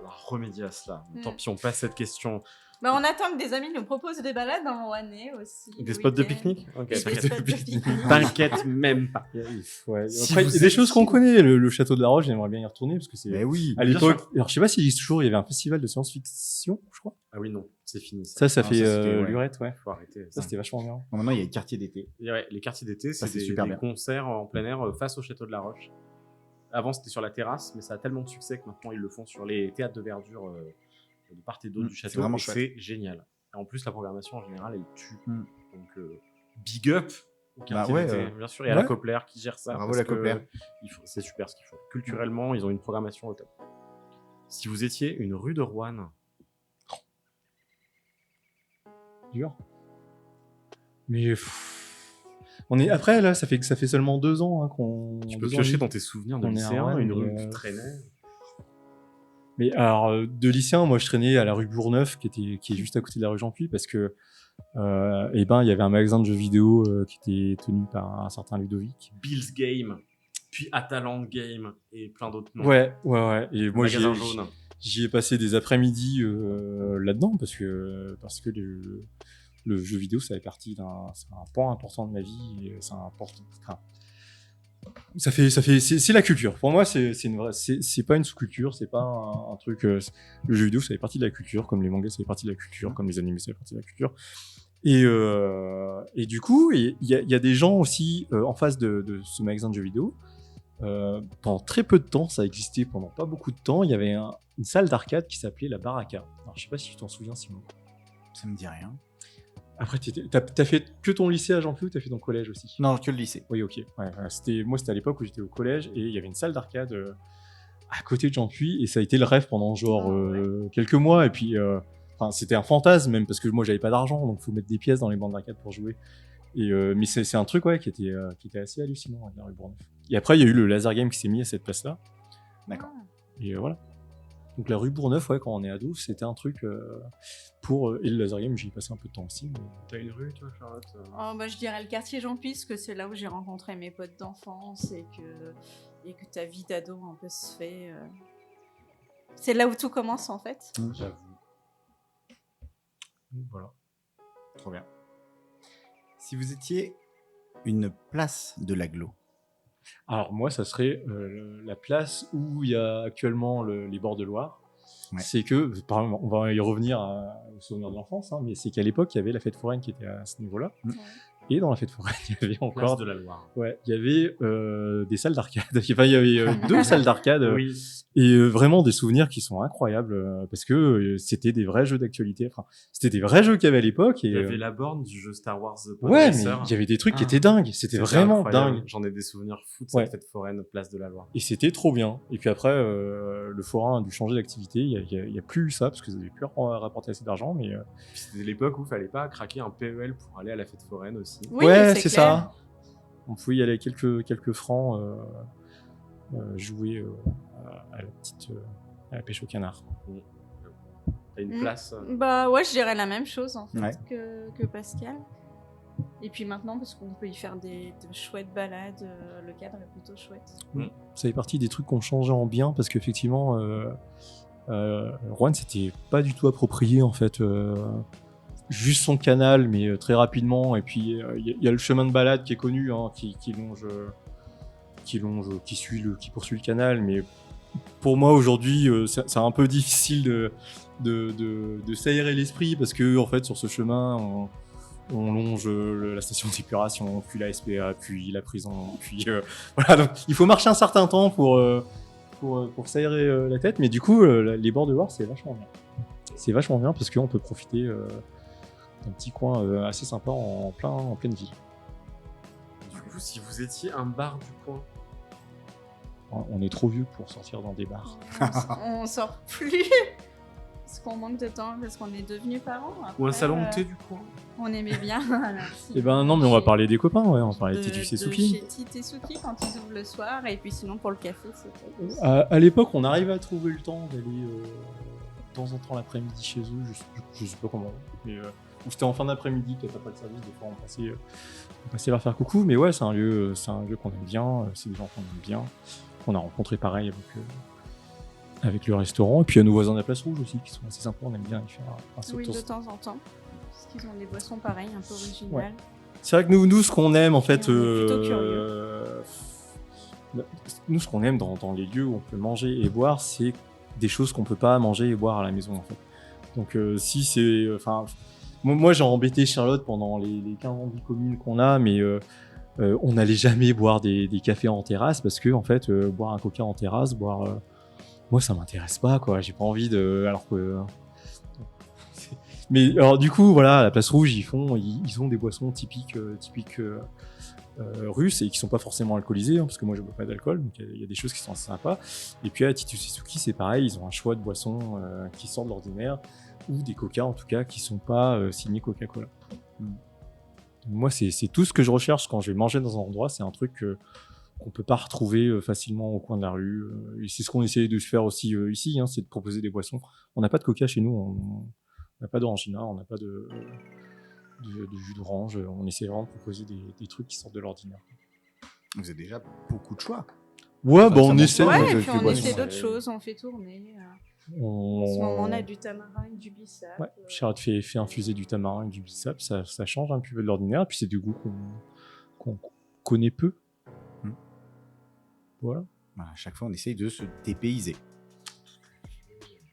On va remédier à cela. Mm. Tant pis, on passe cette question. Bah, on attend que des amis nous proposent des balades dans le Rouennais aussi. Des le spots de week-end. pique-nique Ok, Des t'inquiète. spots de pique-nique. T'inquiète même pas. Ouais. Si Après, vous il y a des êtes- choses qu'on connaît. Le château de la Roche, j'aimerais bien y retourner parce que c'est. Mais oui. À bien l'époque, sûr. alors je sais pas s'il existe toujours, il y avait un festival de science-fiction, je crois. Ah oui, non, c'est fini. Ça Ah, fait ça, c'était, ouais. lurette, ouais. Faut arrêter. Ça, c'était vachement bien. Bon, maintenant, il y a les quartiers d'été. Et ouais, les quartiers d'été, Ça, c'est c'est des, super des bien. concerts en plein air face au château de la Roche. Avant, c'était sur la terrasse, mais ça a tellement de succès que maintenant, ils le font sur les théâtres de verdure de part et d'autre du c'est château. vraiment et chouette. c'est génial. Et en plus, la programmation, en général, elle tue. Mm. Donc, big up au quartier ouais, d'été, bien sûr. Et à la ouais. Copler qui gère ça. Bravo, parce la que Copler. c'est super ce qu'ils font. Culturellement, ils ont une programmation au top. Si vous étiez une rue de Roanne, Dur. Mais on est après là, ça fait seulement 2 ans hein, qu'on. tu peux 2 ans et piocher demi. dans tes souvenirs de On est à lycéen, Roanne, une rue mais, que tu traînais. Mais alors de lycéen, moi je traînais à la rue Bourgneuf, qui est juste à côté de la rue Jean-Puy, parce que il y avait un magasin de jeux vidéo qui était tenu par un certain Ludovic. Bill's Game, puis Atalant Game et plein d'autres noms. Ouais. Et moi Magasin jaune. j'y ai passé des après-midi là-dedans parce que le jeu vidéo c'est un point important de ma vie et c'est important. Enfin, c'est la culture. Pour moi, c'est pas une sous-culture, c'est pas un truc. Le jeu vidéo, ça fait partie de la culture, comme les mangas, ça fait partie de la culture, comme les animés, ça fait partie de la culture. Et du coup, il y a des gens aussi en face de ce magasin de jeux vidéo. Pendant très peu de temps, ça existait pendant pas beaucoup de temps. Il y avait une salle d'arcade qui s'appelait la Baraka. Alors, je sais pas si tu t'en souviens, Simon. Ça me dit rien. Après, t'as fait que ton lycée à Jean-Puy ou t'as fait ton collège aussi? Non, que le lycée. Oui, ok. Ouais, c'était à l'époque où j'étais au collège et il y avait une salle d'arcade à côté de Jean-Puy et ça a été le rêve pendant genre quelques mois. Et puis, c'était un fantasme même parce que moi j'avais pas d'argent donc faut mettre des pièces dans les bandes d'arcade pour jouer. Mais c'est un truc qui était assez hallucinant à la rue Bourgneuf. Et après, il y a eu le laser game qui s'est mis à cette place-là. D'accord. Et voilà. Donc la rue Bourgneuf, quand on est ado, c'était un truc pour... et le laser game, j'y ai passé un peu de temps aussi. Mais... T'as une rue, toi, Charlotte Oh, bah, je dirais le quartier Jean-Puy, parce que c'est là où j'ai rencontré mes potes d'enfance et que ta vie d'ado un peu se fait. C'est là où tout commence en fait. J'avoue. Voilà. Trop bien. Si vous étiez une place de l'agglo, Alors moi, ça serait la place où il y a actuellement les bords de Loire. Ouais. C'est que, par exemple, on va y revenir au souvenir de l'enfance, hein, mais c'est qu'à l'époque, il y avait la fête foraine qui était à ce niveau-là. Mm. Et dans la fête foraine, il y avait Place encore de la Loire. ouais, il y avait des salles d'arcade. Enfin, il y avait 2 salles d'arcade. Oui. Et vraiment des souvenirs qui sont incroyables parce que c'était des vrais jeux d'actualité. Enfin, c'était des vrais jeux qu'il y avait à l'époque. Et, Il y avait la borne du jeu Star Wars Pod ouais, mais Racer. il y avait des trucs qui Ah. étaient dingues. C'était vraiment incroyable. dingue. J'en ai des souvenirs fous de Ouais. cette fête foraine, place de la Loire. Et c'était trop bien. Et puis après, le forain a dû changer d'activité. Il y a plus eu ça parce que ça n'avait plus rapporté assez d'argent. Mais Puis c'était l'époque où il fallait pas craquer un PEL pour aller à la fête foraine aussi. Oui, ouais, c'est clair. ça. On pouvait y aller quelques francs jouer à la petite à la pêche au canard. T'as une Mm. place. Bah ouais, je dirais la même chose en fait Ouais. que Pascal. Et puis maintenant, parce qu'on peut y faire de chouettes balades, le cadre est plutôt chouette. Ça fait partie des trucs qu'on changeait en bien parce qu'effectivement, Rouen, c'était pas du tout approprié en fait. Juste son canal, mais très rapidement. Et puis il y a le chemin de balade qui est connu, hein, qui poursuit le canal. Mais pour moi aujourd'hui, c'est un peu difficile de s'aérer l'esprit parce que en fait sur ce chemin, on longe la station d'épuration, puis la SPA, puis la prison, puis voilà. Donc il faut marcher un certain temps pour s'aérer la tête. Mais du coup, les bords de Loire, c'est vachement bien. C'est vachement bien parce qu'on peut profiter d'un petit coin assez sympa en pleine ville. Du coup, si vous étiez un bar du coin, On est trop vieux pour sortir dans des bars. On sort plus parce qu'on manque de temps, parce qu'on est devenus parents. ou un Après, salon de thé du coin. On aimait bien. Merci. Eh ben non, mais on va Chez- parler des copains, ouais. On va parler de, de Titus et de Suki. chez Tite et Suki quand ils ouvrent le soir, et puis sinon pour le café, c'était. À l'époque, on arrivait à trouver le temps d'aller de temps en temps l'après-midi chez eux. Je sais pas comment, mais c'était en fin d'après-midi, peut-être après le service. Des fois, on passait leur faire coucou. Mais ouais, c'est un lieu qu'on aime bien. C'est des gens qu'on aime bien. On a rencontré pareil avec le restaurant. Et puis il y a nos voisins de la Place Rouge aussi qui sont assez sympas. On aime bien y faire un saut Oui, de de toast. temps en temps. Parce qu'ils ont des boissons pareilles, un peu originales. C'est vrai que nous, ce qu'on aime en fait, Et on est plutôt nous, ce qu'on aime dans les lieux où on peut manger et boire, c'est des choses qu'on peut pas manger et boire à la maison en fait. Donc si c'est, enfin, moi j'ai embêté Charlotte pendant les 15 ans de vie commune qu'on a, mais on n'allait jamais boire des cafés en terrasse parce que en fait, boire un coca en terrasse, moi ça m'intéresse pas quoi. J'ai pas envie de, alors que. Mais alors du coup voilà, à la Place Rouge ils ont des boissons typiques russes et qui sont pas forcément alcoolisées parce que moi je bois pas d'alcool, donc il y a des choses qui sont assez sympas. Et puis à Titus et Suki c'est pareil, ils ont un choix de boissons qui sortent de l'ordinaire ou des coca en tout cas qui sont pas signés Coca-Cola. Moi c'est tout ce que je recherche quand je vais manger dans un endroit, c'est un truc qu'on peut pas retrouver facilement au coin de la rue. Et c'est ce qu'on essaie de se faire aussi ici, hein, c'est de proposer des boissons. On n'a pas de coca chez nous, on n'a pas d'orangina, on n'a pas de jus d'orange. On essaie vraiment de proposer des trucs qui sortent de l'ordinaire. Vous avez déjà beaucoup de choix. Ouais, Ça bah on monte essaie. pas, Ouais, moi, et je puis fais on boisson. essaie d'autres choses, on fait tourner. En ce moment, on a du tamarin, du bissap. Ouais, Charlotte fait infuser du tamarin et du bissap, ça change un peu de l'ordinaire, puis c'est du goût qu'on connaît peu. Voilà, Voilà, à chaque fois, on essaye de se dépayser.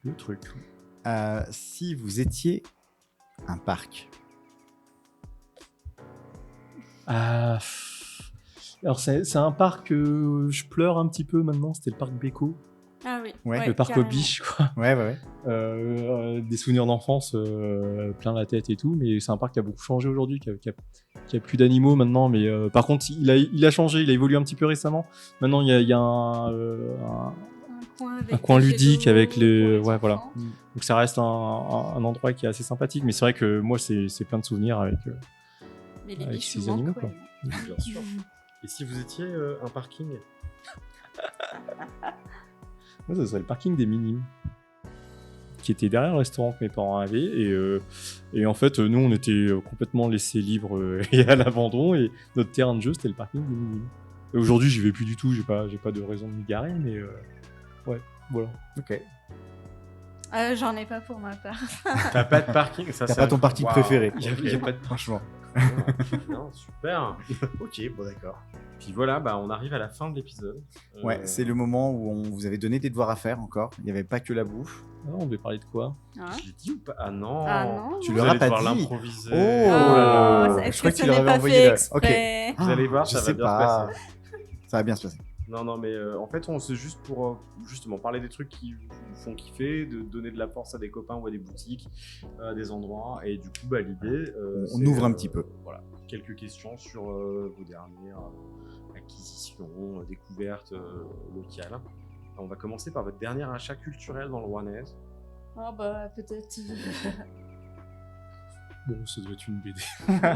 le truc. Si vous étiez un parc, Alors c'est un parc que je pleure un petit peu maintenant, c'était le parc Beko, Ah oui. Ouais, le parc aux carrément. biches, quoi. ouais. Des souvenirs d'enfance plein la tête et tout, mais c'est un parc qui a beaucoup changé aujourd'hui, qui a plus d'animaux maintenant, mais par contre il a changé, il a évolué un petit peu récemment. Maintenant il y a un coin des ludique jeux avec d'eau les- pour ouais, voilà. enfants. donc ça reste un endroit qui est assez sympathique, mais c'est vrai que moi c'est plein de souvenirs avec Mais les avec biches ces nous manquent animaux, quoi. cruellement. Bien sûr. Et si vous étiez un parking, moi ça serait le parking des Minimes qui était derrière le restaurant que mes parents avaient et en fait nous on était complètement laissés libres et à l'abandon, et notre terrain de jeu c'était le parking des Minimes. Et aujourd'hui j'y vais plus du tout, j'ai pas de raison de m'y garer, mais ouais, voilà. Ok. J'en ai pas pour ma part. T'as pas de parking, ça T'as c'est pas ton parking Waouh. préféré. Ok. pas de Franchement. Non, super. Ok, bon d'accord. Puis voilà, on arrive à la fin de l'épisode. Ouais, c'est le moment où on vous avait donné des devoirs à faire encore. Il n'y avait pas que la bouffe. Ah, on devait parler de quoi? Hein Je l'ai dit ou pas? Ah non. Ah non. Tu Vous leur as allez pas devoir dit. l'improviser. Oh là là. Est-ce Je crois que qu'il ce leur n'est avait pas envoyé fait le- exprès Vous allez voir, Je ça va sais bien pas. se passer. Ça va bien se passer. Non, mais en fait, on c'est juste pour justement parler des trucs qui vous font kiffer, de donner de la force à des copains ou à des boutiques, à des endroits. Et du coup, l'idée. On c'est, ouvre un petit peu. Voilà, quelques questions sur vos dernières acquisitions, découvertes locales. On va commencer par votre dernier achat culturel dans le Rouennais. Oh bah peut-être. Bon, ça doit être une BD.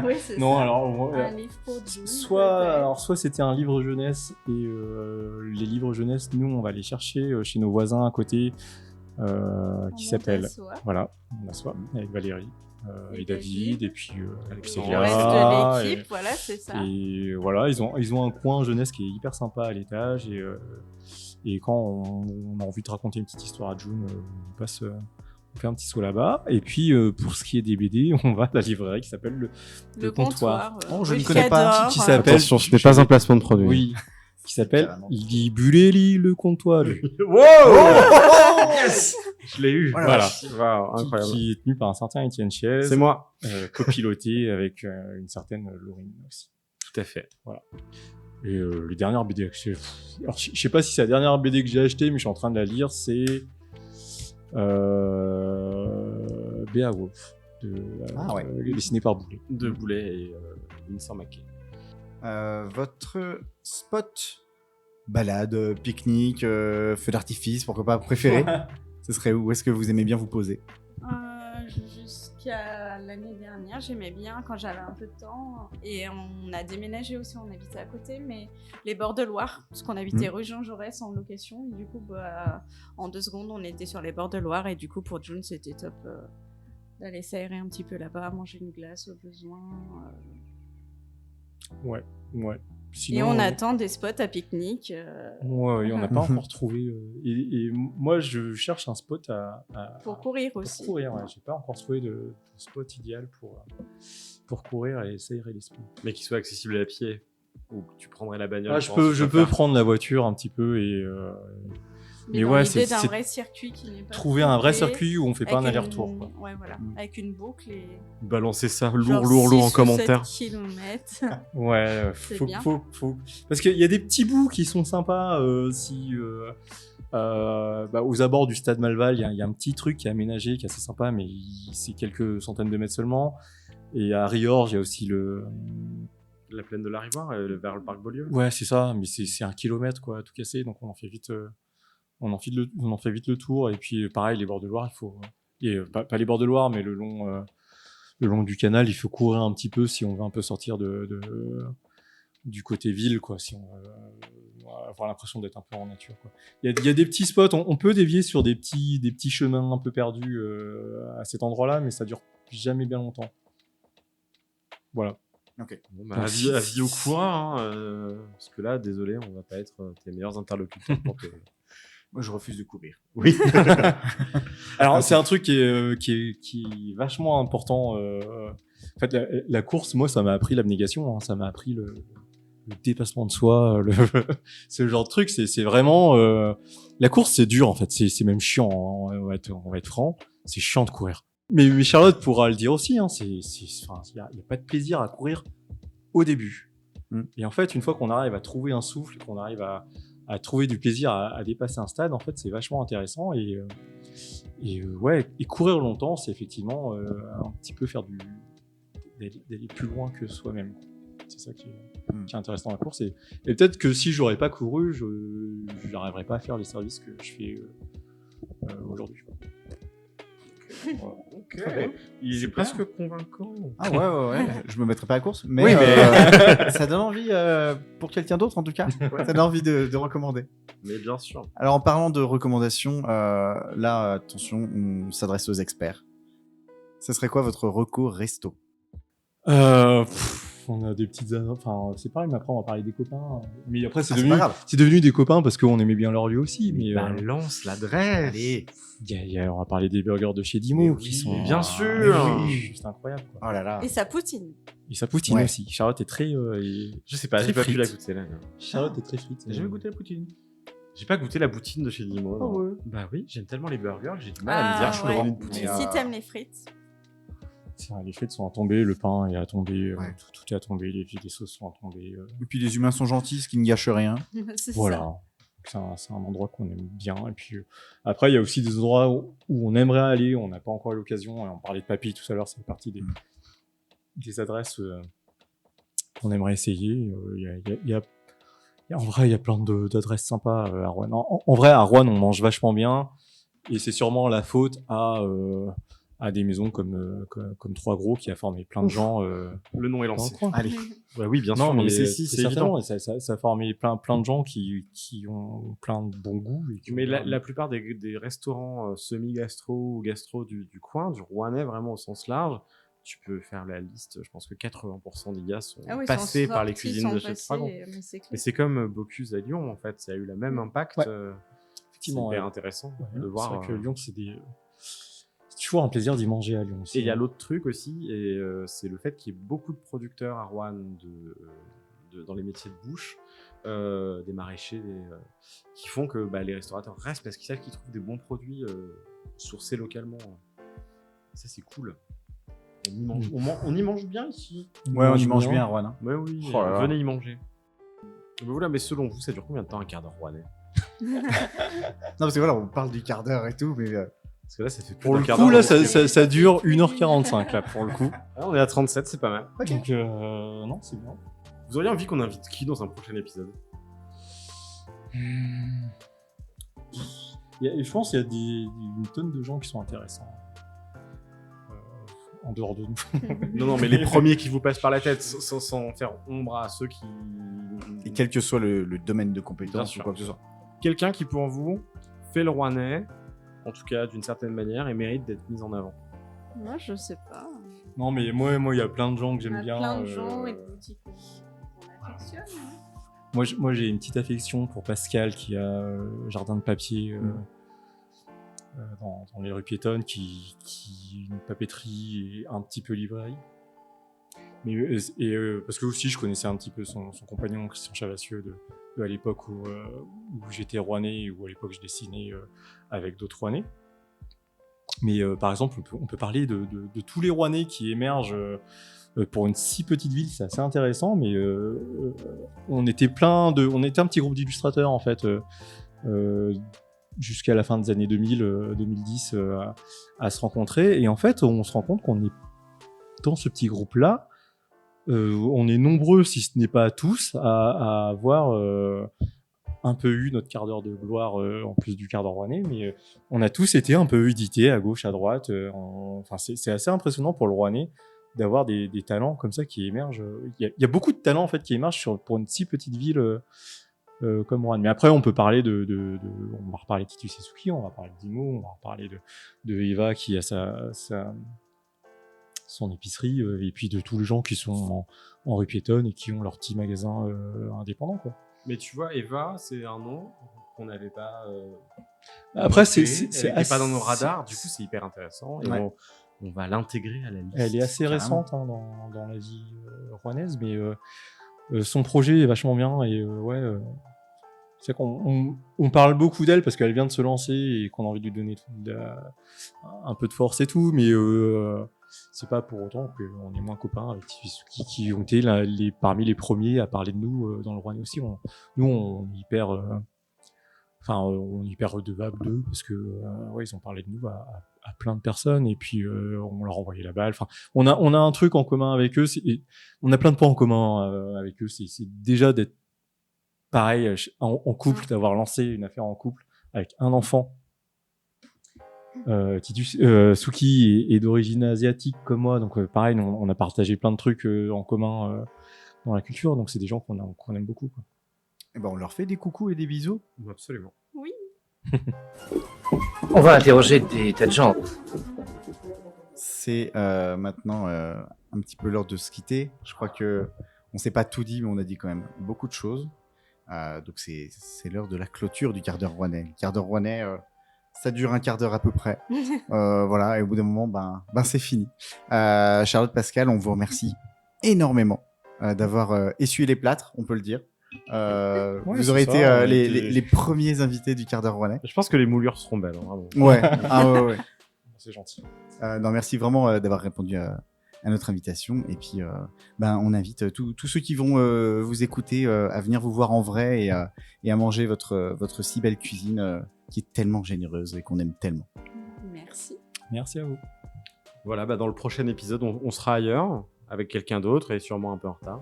Oui, c'est Non, ça. alors, Un livre pour June. soit c'était un livre jeunesse, et les livres jeunesse, nous, on va les chercher chez nos voisins à côté, qui s'appelle, voilà, on assoit, avec Valérie et David, et puis Alexandra. Le reste Célia, de l'équipe, voilà, c'est ça. et voilà, ils ont un coin jeunesse qui est hyper sympa à l'étage, et quand on a envie de raconter une petite histoire à June, on fait un petit saut là-bas. Et puis pour ce qui est des BD, on va à la librairie qui s'appelle le comptoir. Oh, je oui, ne connais pas. j'adore. Qui s'appelle- Attention, ce n'est pas un placement de produit. Oui, qui s'appelle Carrément. Libuleli le comptoir, Wow. Yes. Je l'ai eu. Voilà. Wow, incroyable. qui est tenu par un certain Étienne Chiez, C'est moi. copiloté avec une certaine Laurine aussi. Tout à fait. Et les dernières BD que j'ai... Alors, je sais pas si c'est la dernière BD que j'ai achetée, mais je suis en train de la lire, c'est Beowulf, dessiné par Boulet. De Boulet et Vincent Mackay. Votre spot balade, pique-nique, feu d'artifice, pourquoi pas préféré? Ce serait où est-ce que vous aimez bien vous poser? Jusqu'à l'année dernière, j'aimais bien quand j'avais un peu de temps. Et on a déménagé aussi, on habitait à côté, mais les bords de Loire, parce qu'on habitait rue Jean Jaurès en location. Et du coup, en 2 secondes, on était sur les bords de Loire. Et du coup, pour June, c'était top d'aller s'aérer un petit peu là-bas, manger une glace au besoin. Ouais. Et Sinon, on attend des spots à pique-nique. Ouais, on n'a pas encore trouvé. Et moi, je cherche un spot Pour courir pour aussi. courir. Ouais. J'ai pas encore trouvé de spot idéal pour courir et s'aérer l'esprit. Mais qui soit accessible à pied. Ou que tu prendrais la bagnole. Ah, je peux prendre la voiture un petit peu et Mais Mais dans ouais, l'idée c'est d'un vrai circuit qui n'est pas trouver un vrai bouclé, circuit où on fait pas un avec aller-retour, quoi. Ouais, voilà. Avec une boucle et. Balancer ça genre lourd 6 en ou commentaire. 7 kilomètres. Ouais, C'est faut, bien. faut, parce qu'il y a des petits bouts qui sont sympas. Aux abords du stade Malval, il y a un petit truc qui est aménagé, qui est assez sympa, mais c'est quelques centaines de mètres seulement. Et à Riorges, il y a aussi La plaine de la Rivoire, vers le parc Beaulieu. Ouais, c'est ça, mais c'est 1 kilomètre, quoi, tout cassé, donc on en fait vite le tour. Et puis pareil, les bords de Loire, il faut, pas les bords de Loire, mais le long du canal, il faut courir un petit peu si on veut un peu sortir du côté ville, quoi, si on veut avoir l'impression d'être un peu en nature, quoi. Il y a des petits spots, on peut dévier sur des petits chemins un peu perdus à cet endroit-là, mais ça dure jamais bien longtemps. Voilà. Ok. Bon, avis au courant, parce que là, désolé, on va pas être tes meilleurs interlocuteurs pour te... Moi, je refuse de courir. Oui. Alors, c'est un truc qui est vachement important. En fait, la course, moi, ça m'a appris l'abnégation, hein. Ça m'a appris le dépassement de soi, ce genre de truc. C'est vraiment... La course, c'est dur, en fait. C'est même chiant, hein. On va être franc. C'est chiant de courir. Mais Charlotte pourra le dire aussi, hein. Il n'y a pas de plaisir à courir au début. Et en fait, une fois qu'on arrive à trouver un souffle, qu'on arrive à trouver du plaisir à dépasser un stade, en fait, c'est vachement intéressant. Et courir longtemps, c'est effectivement un petit peu faire d'aller plus loin que soi-même. C'est ça qui est intéressant dans la course. Et peut-être que si j'aurais pas couru, je n'arriverais pas à faire les services que je fais aujourd'hui. Ok. Il est presque convaincant. Ah ouais. Je me mettrai pas à la course, mais, Oui, mais- ça donne envie pour quelqu'un d'autre en tout cas. Ça donne envie de recommander. Mais bien sûr. Alors en parlant de recommandations, là attention, on s'adresse aux experts. Ce serait quoi votre recours resto? On a des petites... Enfin, c'est pareil, mais après, on va parler des copains. Mais après, Ah, c'est pas grave. c'est devenu des copains parce qu'on aimait bien leur lieu aussi. Mais Balance l'adresse. Allez. on va parler des burgers de chez Dimo Mais qui oui, sont... bien sûr. juste incroyables, quoi. Oh là là. Et sa poutine. Et sa poutine Ouais. aussi. Charlotte est très... Je sais pas, très j'ai pas pu frite. la goûter là. Charlotte est très frite. J'ai jamais goûté la poutine. J'ai pas goûté la poutine de chez Dimo. non. ouais. Bah oui, j'aime tellement les burgers que j'ai du mal à me dire je suis ouais. devant une poutine. Mais, Si t'aimes les frites. Tiens, les frites sont à tomber, le pain est à tomber, Ouais. tout est à tomber, les sauces sont à tomber. Et puis les humains sont gentils, ce qui ne gâche rien. C'est Voilà. ça. Donc, c'est un endroit qu'on aime bien. Et puis après, il y a aussi des endroits où on aimerait aller, on n'a pas encore eu l'occasion. On parlait de Papy tout à l'heure, c'est partie des adresses qu'on aimerait essayer. En vrai, il y a plein d'adresses sympas à Rouen. En vrai, à Rouen, on mange vachement bien. Et c'est sûrement la faute à des maisons comme Trois Gros qui a formé plein de gens. Le nom est dans le lancé. coin. Allez. Bah oui, bien Non, sûr, mais c'est si, c'est évident. certainement, ça a formé plein de gens qui ont plein de bons goûts. Et qui Mais ont- la plupart des restaurants semi-gastro ou gastro du coin, du Rouennais vraiment au sens large, tu peux faire la liste. Je pense que 80% des gars sont Ah oui, passés sont par les sortis, cuisines de sont chez Trois Gros. passés, mais c'est clair. Mais c'est comme Bocuse à Lyon, en fait. Ça a eu le même impact. Ouais. C'est Effectivement, hyper ouais. intéressant Ouais, de voir. C'est vrai que Lyon, c'est toujours un plaisir d'y manger à Lyon aussi. Et il y a l'autre truc aussi, et c'est le fait qu'il y ait beaucoup de producteurs à Rouen dans les métiers de bouche, des maraîchers, qui font que les restaurateurs restent parce qu'ils savent qu'ils trouvent des bons produits sourcés localement. Ça, c'est cool. On y mange bien ici. Ouais, on y mange bien à Rouen. Hein. Ouais, oui, Oh là là. venez y manger. Mais voilà, mais selon vous, ça dure combien de temps un quart d'heure rouennais? Non, parce que voilà, on parle du quart d'heure et tout, mais Parce que là, ça fait plus Pour d'un le quart coup, d'heure là, qu'on se- ça dure 1h45, là, pour le coup. Ah, on est à 37, c'est pas mal. Donc, non, c'est bien. Vous auriez envie qu'on invite qui dans un prochain épisode? Je pense qu'il y a une tonne de gens qui sont intéressants. En dehors de nous. Non, mais les premiers qui vous passent par la tête, sans faire ombre à ceux qui... et quel que soit le domaine de Bien compétence sûr. ou quoi que ce soit. Quelqu'un qui, pour vous, fait le Rouennais, en tout cas d'une certaine manière, et mérite d'être mis en avant. Moi, je sais pas. Non, mais moi, il y a plein de gens que Il y j'aime a bien. plein de gens et de boutiques qu'on affectionne. hein. Moi, j'ai une petite affection pour Pascal qui a Jardin de Papier dans les rues piétonnes, qui est une papeterie et un petit peu librairie. Mais, parce que aussi, je connaissais un petit peu son compagnon, Christian Chavassieux, de à l'époque où j'étais Rouennais, ou à l'époque je dessinais avec d'autres Rouennais. Mais par exemple, on peut parler de tous les Rouennais qui émergent pour une si petite ville, c'est assez intéressant, mais on était un petit groupe d'illustrateurs en fait, jusqu'à la fin des années 2010 à se rencontrer, et en fait on se rend compte qu'on est dans ce petit groupe-là, on est nombreux, si ce n'est pas tous, à avoir un peu eu notre quart d'heure de gloire en plus du quart d'heure rouennais, mais on a tous été un peu édités à gauche, à droite. Enfin, c'est assez impressionnant pour le Rouennais d'avoir des talents comme ça qui émergent. Il y a beaucoup de talents en fait qui émergent pour une si petite ville comme Rouen. Mais après, on peut parler on va reparler de Titus Suzuki, on va parler de Dimo, on va reparler de Eva qui a son épicerie, et puis de tous les gens qui sont en rue piétonne et qui ont leur petit magasin indépendant, quoi. Mais tu vois, Eva, c'est un nom qu'on n'avait pas... Après, noté. c'est Elle n'était pas dans nos radars, du coup c'est hyper intéressant, et Ouais. on va l'intégrer à la liste. Elle est assez Carrément. récente dans la vie rouennaise, mais son projet est vachement bien, et c'est qu'on parle beaucoup d'elle parce qu'elle vient de se lancer et qu'on a envie de lui donner un peu de force et tout, mais c'est pas pour autant qu'on est moins copains avec Tifusuki qui ont été parmi les premiers à parler de nous dans le Rouennais aussi. Nous, on est hyper redevable d'eux parce que ils ont parlé de nous à plein de personnes, et puis on leur envoyait la balle. Enfin, on a un truc en commun avec eux, on a plein de points en commun avec eux. C'est déjà d'être pareil en couple, d'avoir lancé une affaire en couple avec un enfant. Suki est d'origine asiatique comme moi, donc pareil, on a partagé plein de trucs en commun dans la culture, donc c'est des gens qu'on aime beaucoup, quoi. Et ben, on leur fait des coucous et des bisous. Absolument. Oui. On va interroger des tas de gens. C'est maintenant un petit peu l'heure de se quitter. Je crois que on s'est pas tout dit, mais on a dit quand même beaucoup de choses. Donc c'est l'heure de la clôture du quart d'heure rouennais. Le quart d'heure rouennais, ça dure un quart d'heure à peu près. Voilà, et au bout d'un moment, ben c'est fini. Charlotte, Pascal, on vous remercie énormément d'avoir essuyé les plâtres, on peut le dire. Vous aurez été les premiers invités du quart d'heure rouennais. Je pense que les moulures seront belles, hein, vraiment. Ouais, ouais. C'est gentil. Non, merci vraiment d'avoir répondu à notre invitation. Et puis, on invite tous ceux qui vont vous écouter à venir vous voir en vrai et à manger votre si belle cuisine qui est tellement généreuse et qu'on aime tellement. Merci. Merci à vous. Voilà, dans le prochain épisode, on sera ailleurs, avec quelqu'un d'autre et sûrement un peu en retard.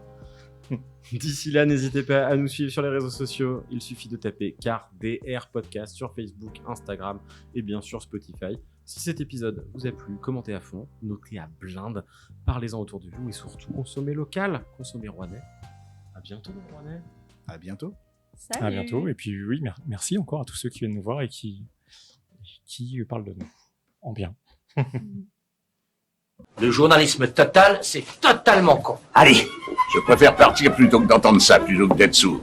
D'ici là, n'hésitez pas à nous suivre sur les réseaux sociaux. Il suffit de taper CarDR Podcast sur Facebook, Instagram et bien sûr Spotify. Si cet épisode vous a plu, commentez à fond, notez à blinde, parlez-en autour de vous et surtout consommez local, consommez rouennais. À bientôt les rouennais. À bientôt. Salut. À bientôt. Et puis oui, merci encore à tous ceux qui viennent nous voir et qui parlent de nous en bien. Le journalisme total, c'est totalement con. Allez, je préfère partir plutôt que d'entendre ça, plutôt que d'être sourd.